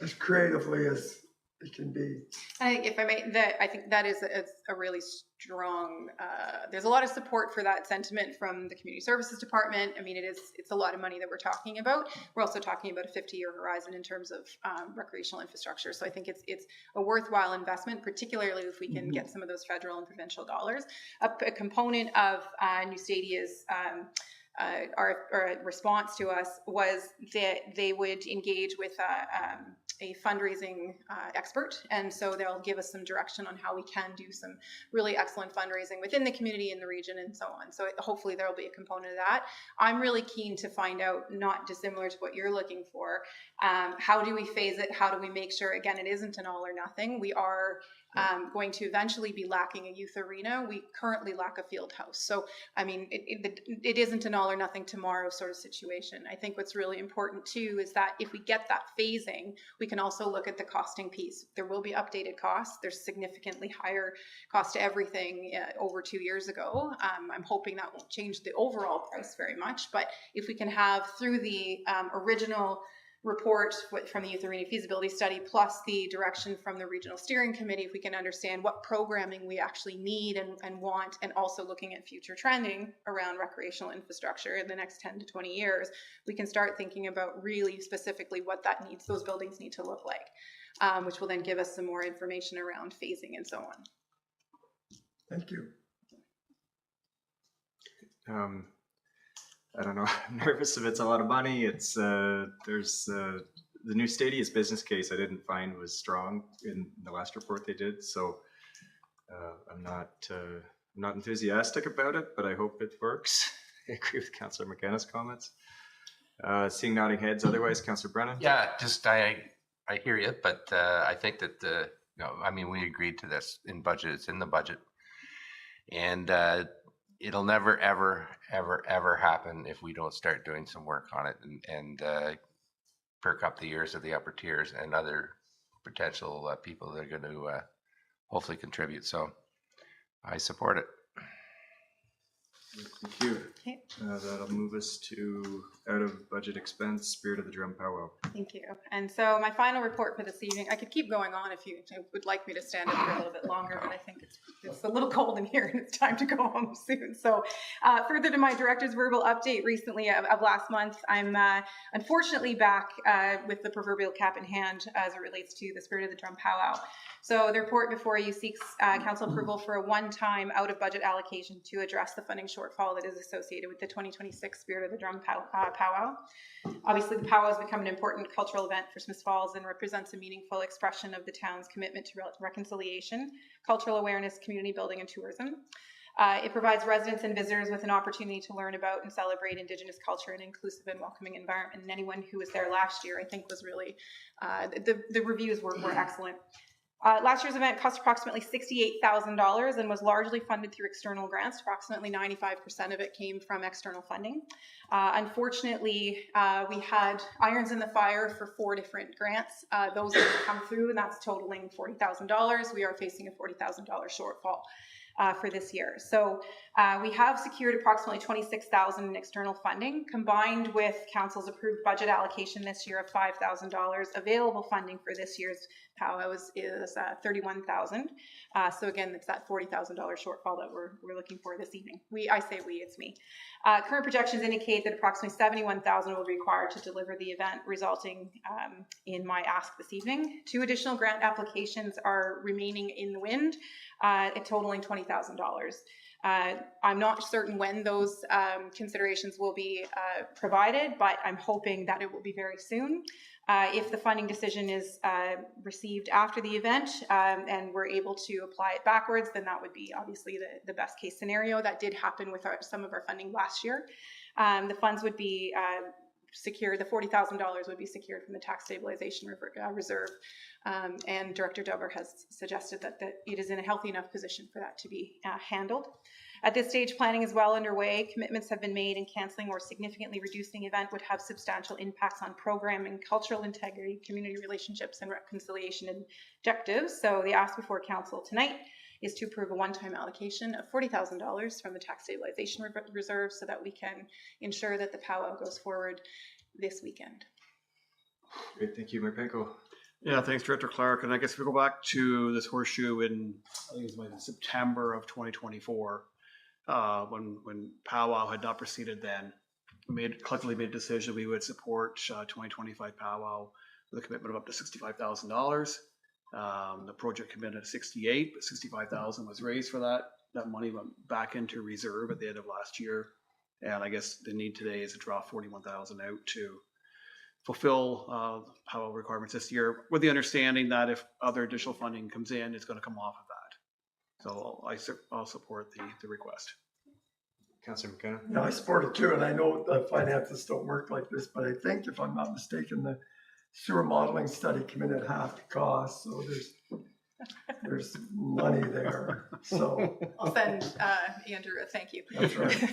as creatively as it can be.
If I may, I think that is a really strong. There's a lot of support for that sentiment from the Community Services Department. I mean, it's a lot of money that we're talking about. We're also talking about a 50-year horizon in terms of recreational infrastructure. So I think it's a worthwhile investment, particularly if we can mm-hmm. get some of those federal and provincial dollars. A component of New Stadia's our response to us was that they would engage with a fundraising expert, and so they'll give us some direction on how we can do some really excellent fundraising within the community in the region and so on. So hopefully there will be a component of that. I'm really keen to find out, not dissimilar to what you're looking for, how do we phase it? How do we make sure, again, it isn't an all or nothing? We are going to eventually be lacking a youth arena. We currently lack a field house. So, I mean, it isn't an all or nothing tomorrow sort of situation. I think what's really important too is that if we get that phasing, we can also look at the costing piece. There will be updated costs. There's significantly higher cost to everything over 2 years ago. I'm hoping that won't change the overall price very much, but if we can have through the original report from the Youth Arena feasibility study plus the direction from the regional steering committee, if we can understand what programming we actually need and want, and also looking at future trending around recreational infrastructure in the next 10 to 20 years, we can start thinking about really specifically what those buildings need to look like, which will then give us some more information around phasing and so on.
Thank you.
I don't know. I'm nervous if it's a lot of money. It's there's the new Stadia's business case I didn't find was strong in the last report they did. So I'm not enthusiastic about it, but I hope it works. I agree with Councillor McKenna's comments. Seeing nodding heads. Otherwise, Councillor Brennan.
Yeah, just I hear you, but I think that I mean, we agreed to this in budget. It's in the budget, and it'll never, ever, ever, ever happen if we don't start doing some work on it and perk up the ears of the upper tiers and other potential people that are going to hopefully contribute. So I support it.
Thank you.
Okay.
That'll move us to out of budget expense, Spirit of the Drum powwow.
Thank you. And so my final report for this evening, I could keep going on if you would like me to stand up for a little bit longer, but I think it's a little cold in here and it's time to go home soon. So further to my director's verbal update recently of last month, I'm unfortunately back with the proverbial cap in hand as it relates to the Spirit of the Drum powwow. So the report before you seeks council approval for a one-time out-of-budget allocation to address the funding shortfall that is associated with the 2026 Spirit of the Drum powwow. Obviously, the powwow has become an important cultural event for Smith Falls and represents a meaningful expression of the town's commitment to reconciliation, cultural awareness, community building, and tourism. It provides residents and visitors with an opportunity to learn about and celebrate Indigenous culture in an inclusive and welcoming environment. And anyone who was there last year, I think, was really, the reviews were excellent. Last year's event cost approximately $68,000 and was largely funded through external grants. Approximately 95% of it came from external funding. Unfortunately, we had irons in the fire for 4 different grants. Those have come through, and that's totaling $40,000. We are facing a $40,000 shortfall for this year. So we have secured approximately $26,000 in external funding, combined with council's approved budget allocation this year of $5,000. Available funding for this year's powwow is $31,000. So again, it's that $40,000 shortfall that we're looking for this evening. I say we, it's me. Current projections indicate that approximately $71,000 will be required to deliver the event, resulting in my ask this evening. 2 additional grant applications are remaining in the wind, totaling $20,000. I'm not certain when those considerations will be provided, but I'm hoping that it will be very soon. If the funding decision is received after the event and we're able to apply it backwards, then that would be obviously the best case scenario. That did happen with some of our funding last year. The funds would be secured, the $40,000 would be secured from the tax stabilization reserve. And Director Dubber has suggested that it is in a healthy enough position for that to be handled. At this stage, planning is well underway. Commitments have been made, and cancelling or significantly reducing the event would have substantial impacts on programming, cultural integrity, community relationships, and reconciliation objectives. So the ask before council tonight is to approve a one-time allocation of $40,000 from the tax stabilization reserve so that we can ensure that the powwow goes forward this weekend.
Great, thank you, Mayor Penko.
Yeah, thanks, Director Clark. And I guess if we go back to this horseshoe in, I think it was in September of 2024, when powwow had not proceeded then, collectively made a decision we would support 2025 powwow with a commitment of up to $65,000. The project committed at 68, but 65,000 was raised for that. That money went back into reserve at the end of last year. And I guess the need today is to draw 41,000 out to fulfill powwow requirements this year, with the understanding that if other additional funding comes in, it's going to come off of that. So I'll support the request.
Councillor McKenna.
Yeah, I support it too, and I know the finances don't work like this, but I think if I'm not mistaken, the sewer modeling study came in at half the cost, so there's there's money there, so.
I'll send Andrew a thank you.
That's right.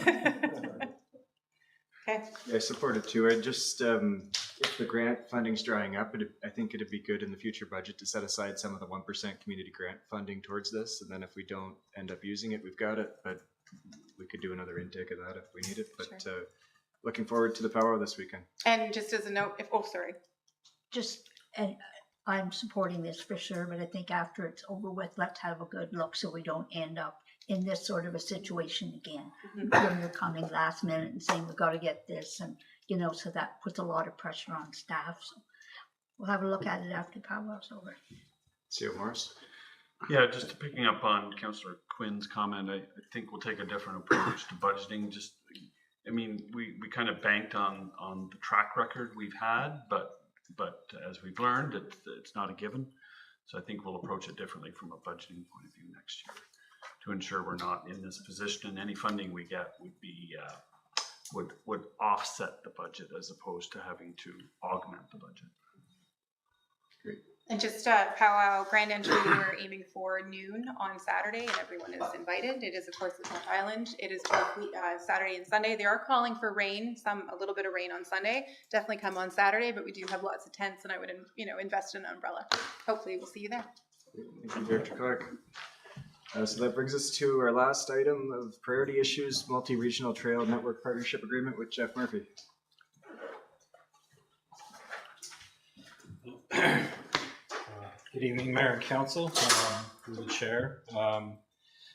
Okay.
Yeah, I support it too. I just, if the grant funding's drying up, I think it'd be good in the future budget to set aside some of the 1% community grant funding towards this. And then if we don't end up using it, we've got it, but we could do another intake of that if we need it. But looking forward to the powwow this weekend.
And just as a note,
And I'm supporting this for sure, but I think after it's over with, let's have a good look so we don't end up in this sort of a situation again. When you're coming last minute and saying, we've got to get this, and, so that puts a lot of pressure on staff. So we'll have a look at it after powwow's over.
CEO Morris.
Yeah, just picking up on Councillor Quinn's comment, I think we'll take a different approach to budgeting. We kind of banked on the track record we've had, but as we've learned, it's not a given. So I think we'll approach it differently from a budgeting point of view next year to ensure we're not in this position, and any funding we get would be would offset the budget as opposed to having to augment the budget.
Great.
And just powwow grand entry, we're aiming for noon on Saturday, and everyone is invited. It is, of course, at North Island. It is both Saturday and Sunday. They are calling for rain, a little bit of rain on Sunday. Definitely come on Saturday, but we do have lots of tents, and I would, invest in an umbrella. Hopefully, we'll see you there.
Thank you, Director Clark. So that brings us to our last item of priority issues, multi-regional trail network partnership agreement with Jeff Murphy.
Good evening, Mayor and Council, through the Chair.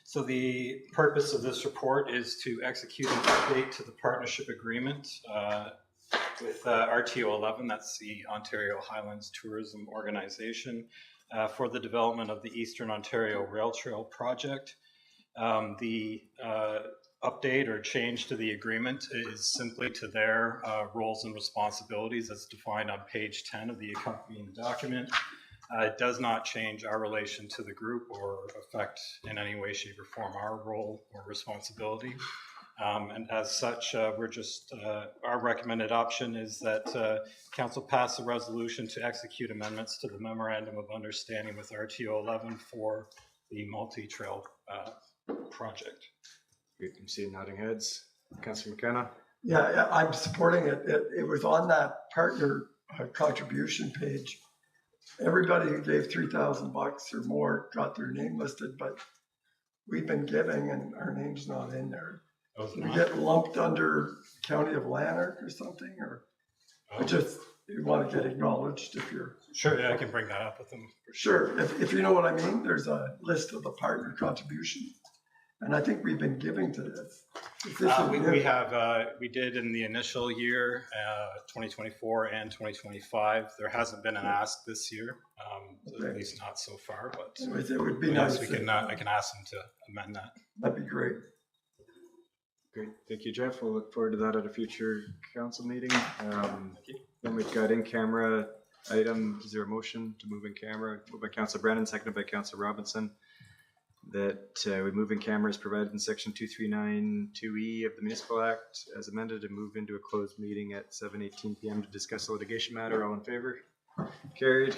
So the purpose of this report is to execute an update to the partnership agreement with RTO 11, that's the Ontario Highlands Tourism Organization, for the development of the Eastern Ontario Rail Trail project. The update or change to the agreement is simply to their roles and responsibilities as defined on page 10 of the accompanying document. It does not change our relation to the group or affect in any way, shape, or form our role or responsibility. And as such, our recommended option is that Council pass a resolution to execute amendments to the Memorandum of Understanding with RTO 11 for the multi-trail project.
Great, I'm seeing nodding heads. Councillor McKenna.
Yeah, I'm supporting it. It was on that partner contribution page. Everybody who gave $3,000 or more got their name listed, but we've been giving and our name's not in there. We get lumped under County of Lanark or something, or you want to get acknowledged if you're.
Sure, yeah, I can bring that up with them.
Sure, if you know what I mean, there's a list of the partner contributions. And I think we've been giving to this.
We did in the initial year, 2024 and 2025. There hasn't been an ask this year, at least not so far. But
it would be nice.
I can ask them to amend that.
That'd be great.
Great, thank you, Jeff. We'll look forward to that at a future council meeting. Then we've got in-camera item. Is there a motion to move in camera? Moved by Councillor Brennan, seconded by Councillor Robinson. That we move in cameras provided in section 2392E of the Municipal Act as amended and move into a closed meeting at 7:18 p.m. to discuss a litigation matter. All in favor? Carried.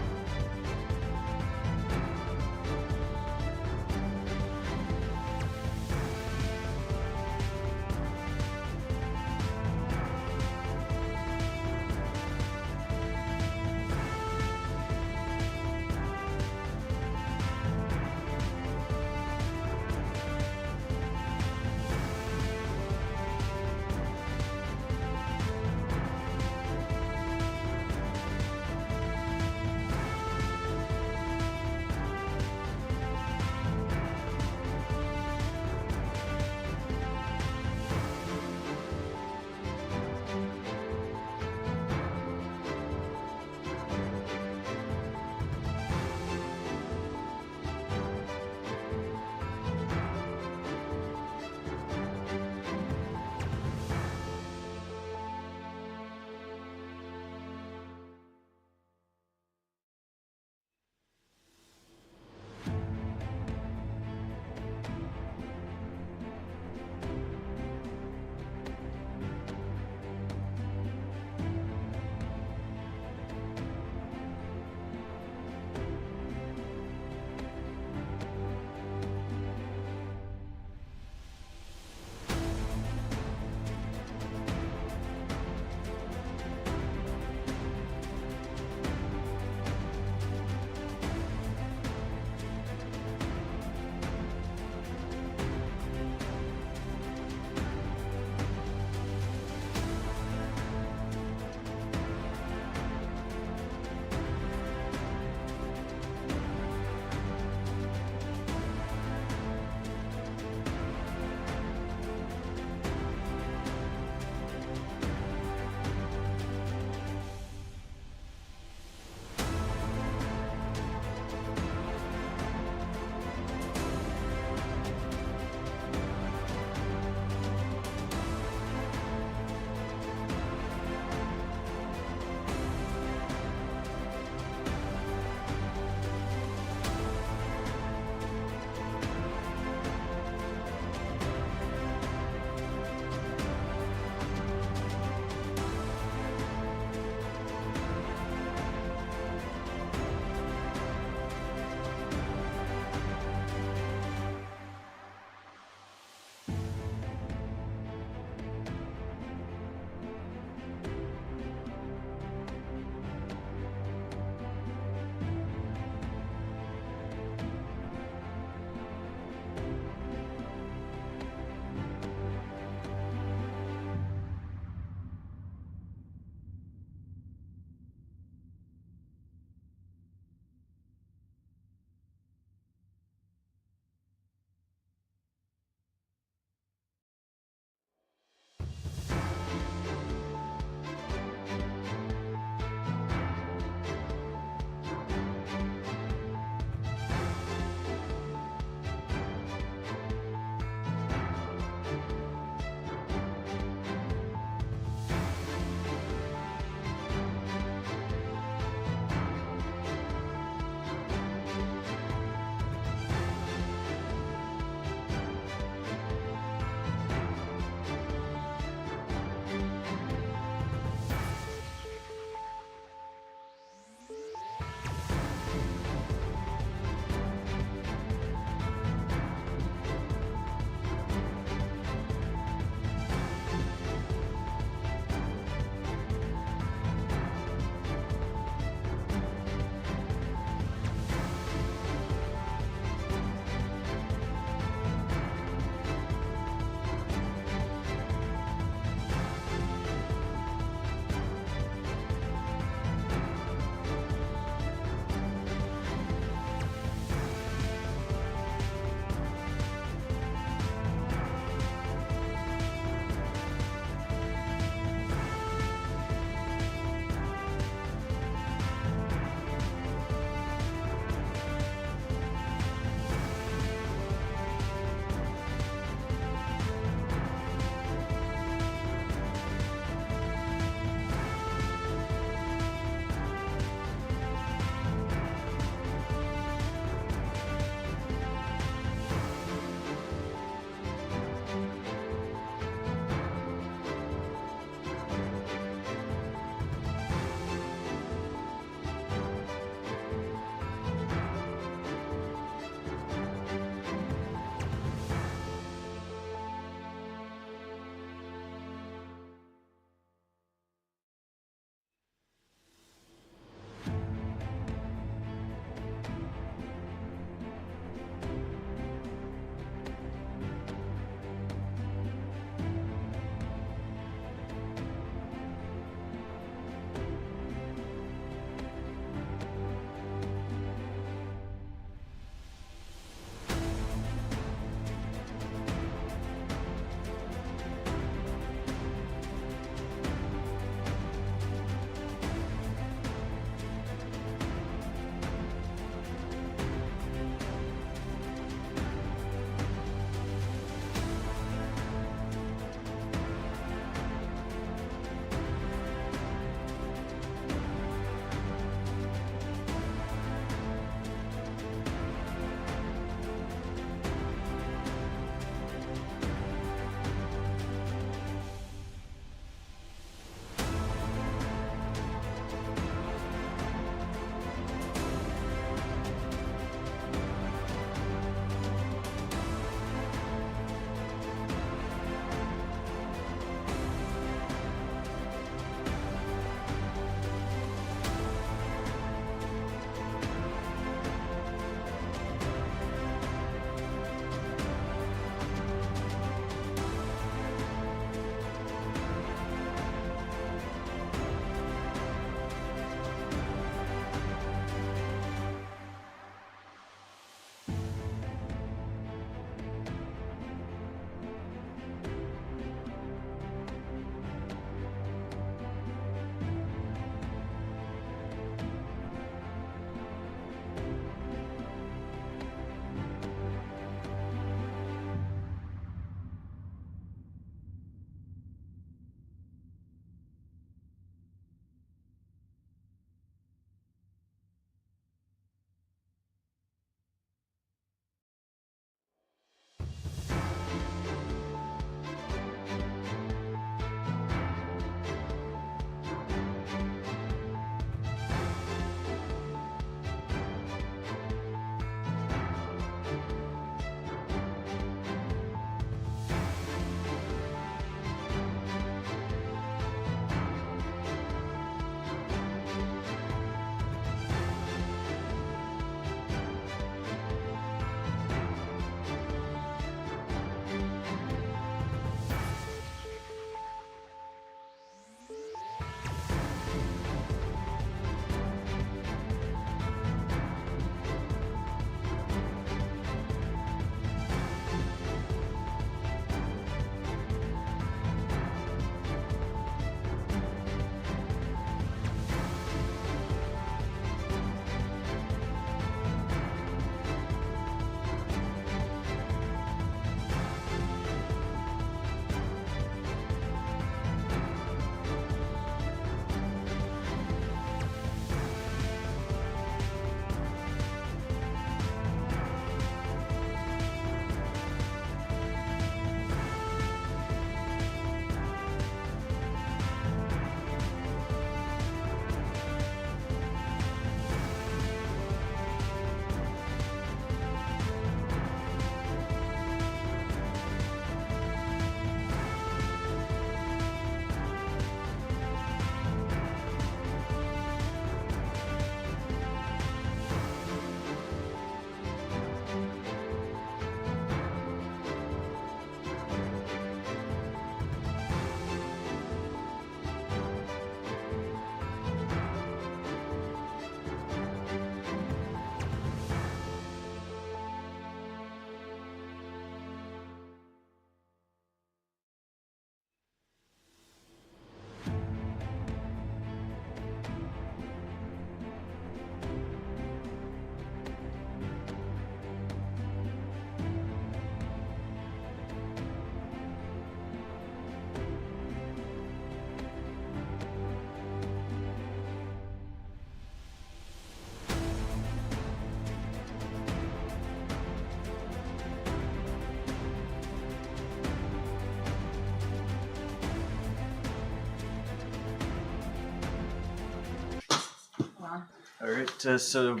All right, so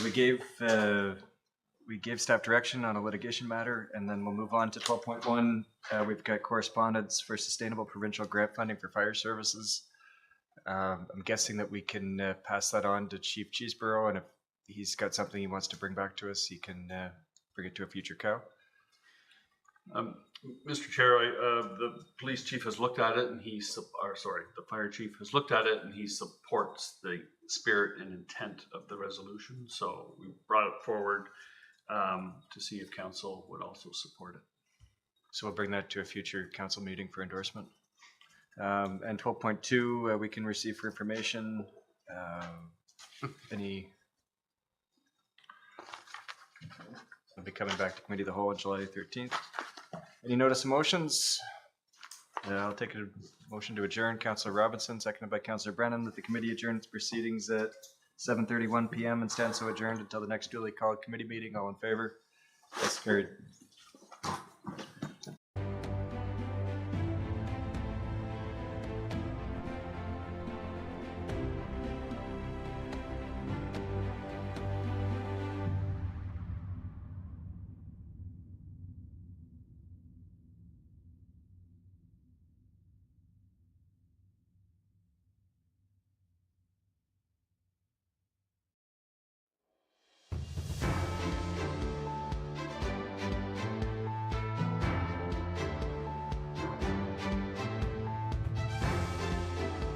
we gave staff direction on a litigation matter, and then we'll move on to 12.1. We've got correspondence for sustainable provincial grant funding for fire services. I'm guessing that we can pass that on to Chief Cheeseborough, and if he's got something he wants to bring back to us, he can bring it to a future cow.
Mr. Chair, the police chief has looked at it and the fire chief has looked at it and he supports the spirit and intent of the resolution. So we brought it forward to see if council would also support it.
So we'll bring that to a future council meeting for endorsement. And 12.2, we can receive for information. I'll be coming back to committee of the whole on July 13th. Any notice of motions? I'll take a motion to adjourn. Councillor Robinson, seconded by Councillor Brennan, that the committee adjourn its proceedings at 7:31 p.m. and stand so adjourned until the next duly called committee meeting. All in favor? That's carried.